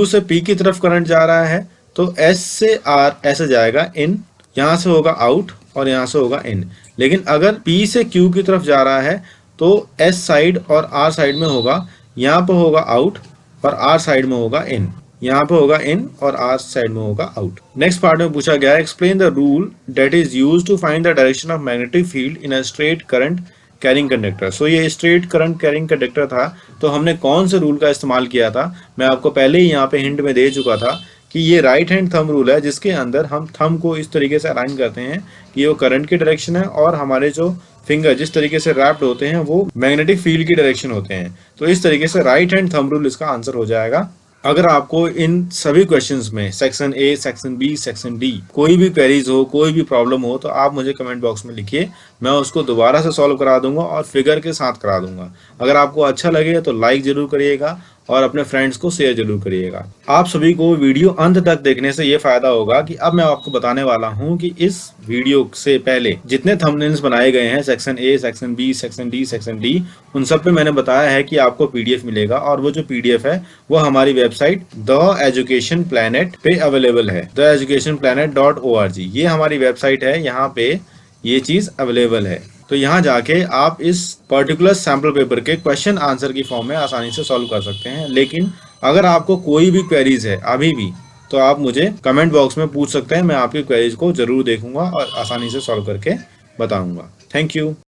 से P की तरफ करंट जा रहा है तो S से R ऐसे जाएगा इन, यहाँ से होगा आउट और यहाँ से होगा इन। लेकिन अगर P से Q की तरफ जा रहा है तो S साइड और R साइड में होगा, यहाँ पे होगा आउट और R साइड में होगा इन, यहाँ पे होगा इन और R साइड में होगा आउट। नेक्स्ट पार्ट में पूछा गया है explain the rule that is used to find the direction of magnetic field in a straight current carrying conductor. So ये स्ट्रेट करंट कैरिंग कंडक्टर था, तो हमने कौन से रूल का इस्तेमाल किया था, मैं आपको पहले ही यहाँ पे हिंट में दे चुका था कि ये राइट हैंड थंब रूल है, जिसके अंदर हम थंब को इस तरीके से अलाइन करते हैं कि वो करंट की डायरेक्शन है और हमारे जो फिंगर जिस तरीके से रैप्ड होते हैं वो मैग्नेटिक फील्ड की डायरेक्शन होते हैं। तो इस तरीके से राइट हैंड थंब रूल इसका आंसर हो जाएगा। अगर आपको इन सभी क्वेश्चंस में section A, section B, section D कोई भी क्वेरीज हो, कोई भी प्रॉब्लम हो, तो आप मुझे कमेंट बॉक्स में लिखिए, मैं उसको दोबारा से सॉल्व करा दूंगा और फिगर के साथ करा दूंगा। अगर आपको अच्छा लगे तो लाइक जरूर करिएगा और अपने फ्रेंड्स को शेयर जरूर करिएगा। आप सभी को वीडियो अंत तक देखने से ये फायदा होगा कि अब मैं आपको बताने वाला हूँ कि इस वीडियो से पहले जितने थंबनेल्स बनाए गए हैं section A, section B, section D, section D, उन सब पे मैंने बताया है कि आपको पीडीएफ मिलेगा और वो जो पीडीएफ है वो हमारी वेबसाइट द एजुकेशन प्लेनेट पे अवेलेबल है। theeducationplanet.org ये हमारी वेबसाइट है, यहाँ पे ये चीज अवेलेबल है। तो यहाँ जाके आप इस पर्टिकुलर सैम्पल पेपर के क्वेश्चन आंसर की फॉर्म में आसानी से सॉल्व कर सकते हैं। लेकिन अगर आपको कोई भी क्वेरीज है अभी भी, तो आप मुझे कमेंट बॉक्स में पूछ सकते हैं, मैं आपकी क्वेरीज को जरूर देखूंगा और आसानी से सॉल्व करके बताऊंगा। Thank you.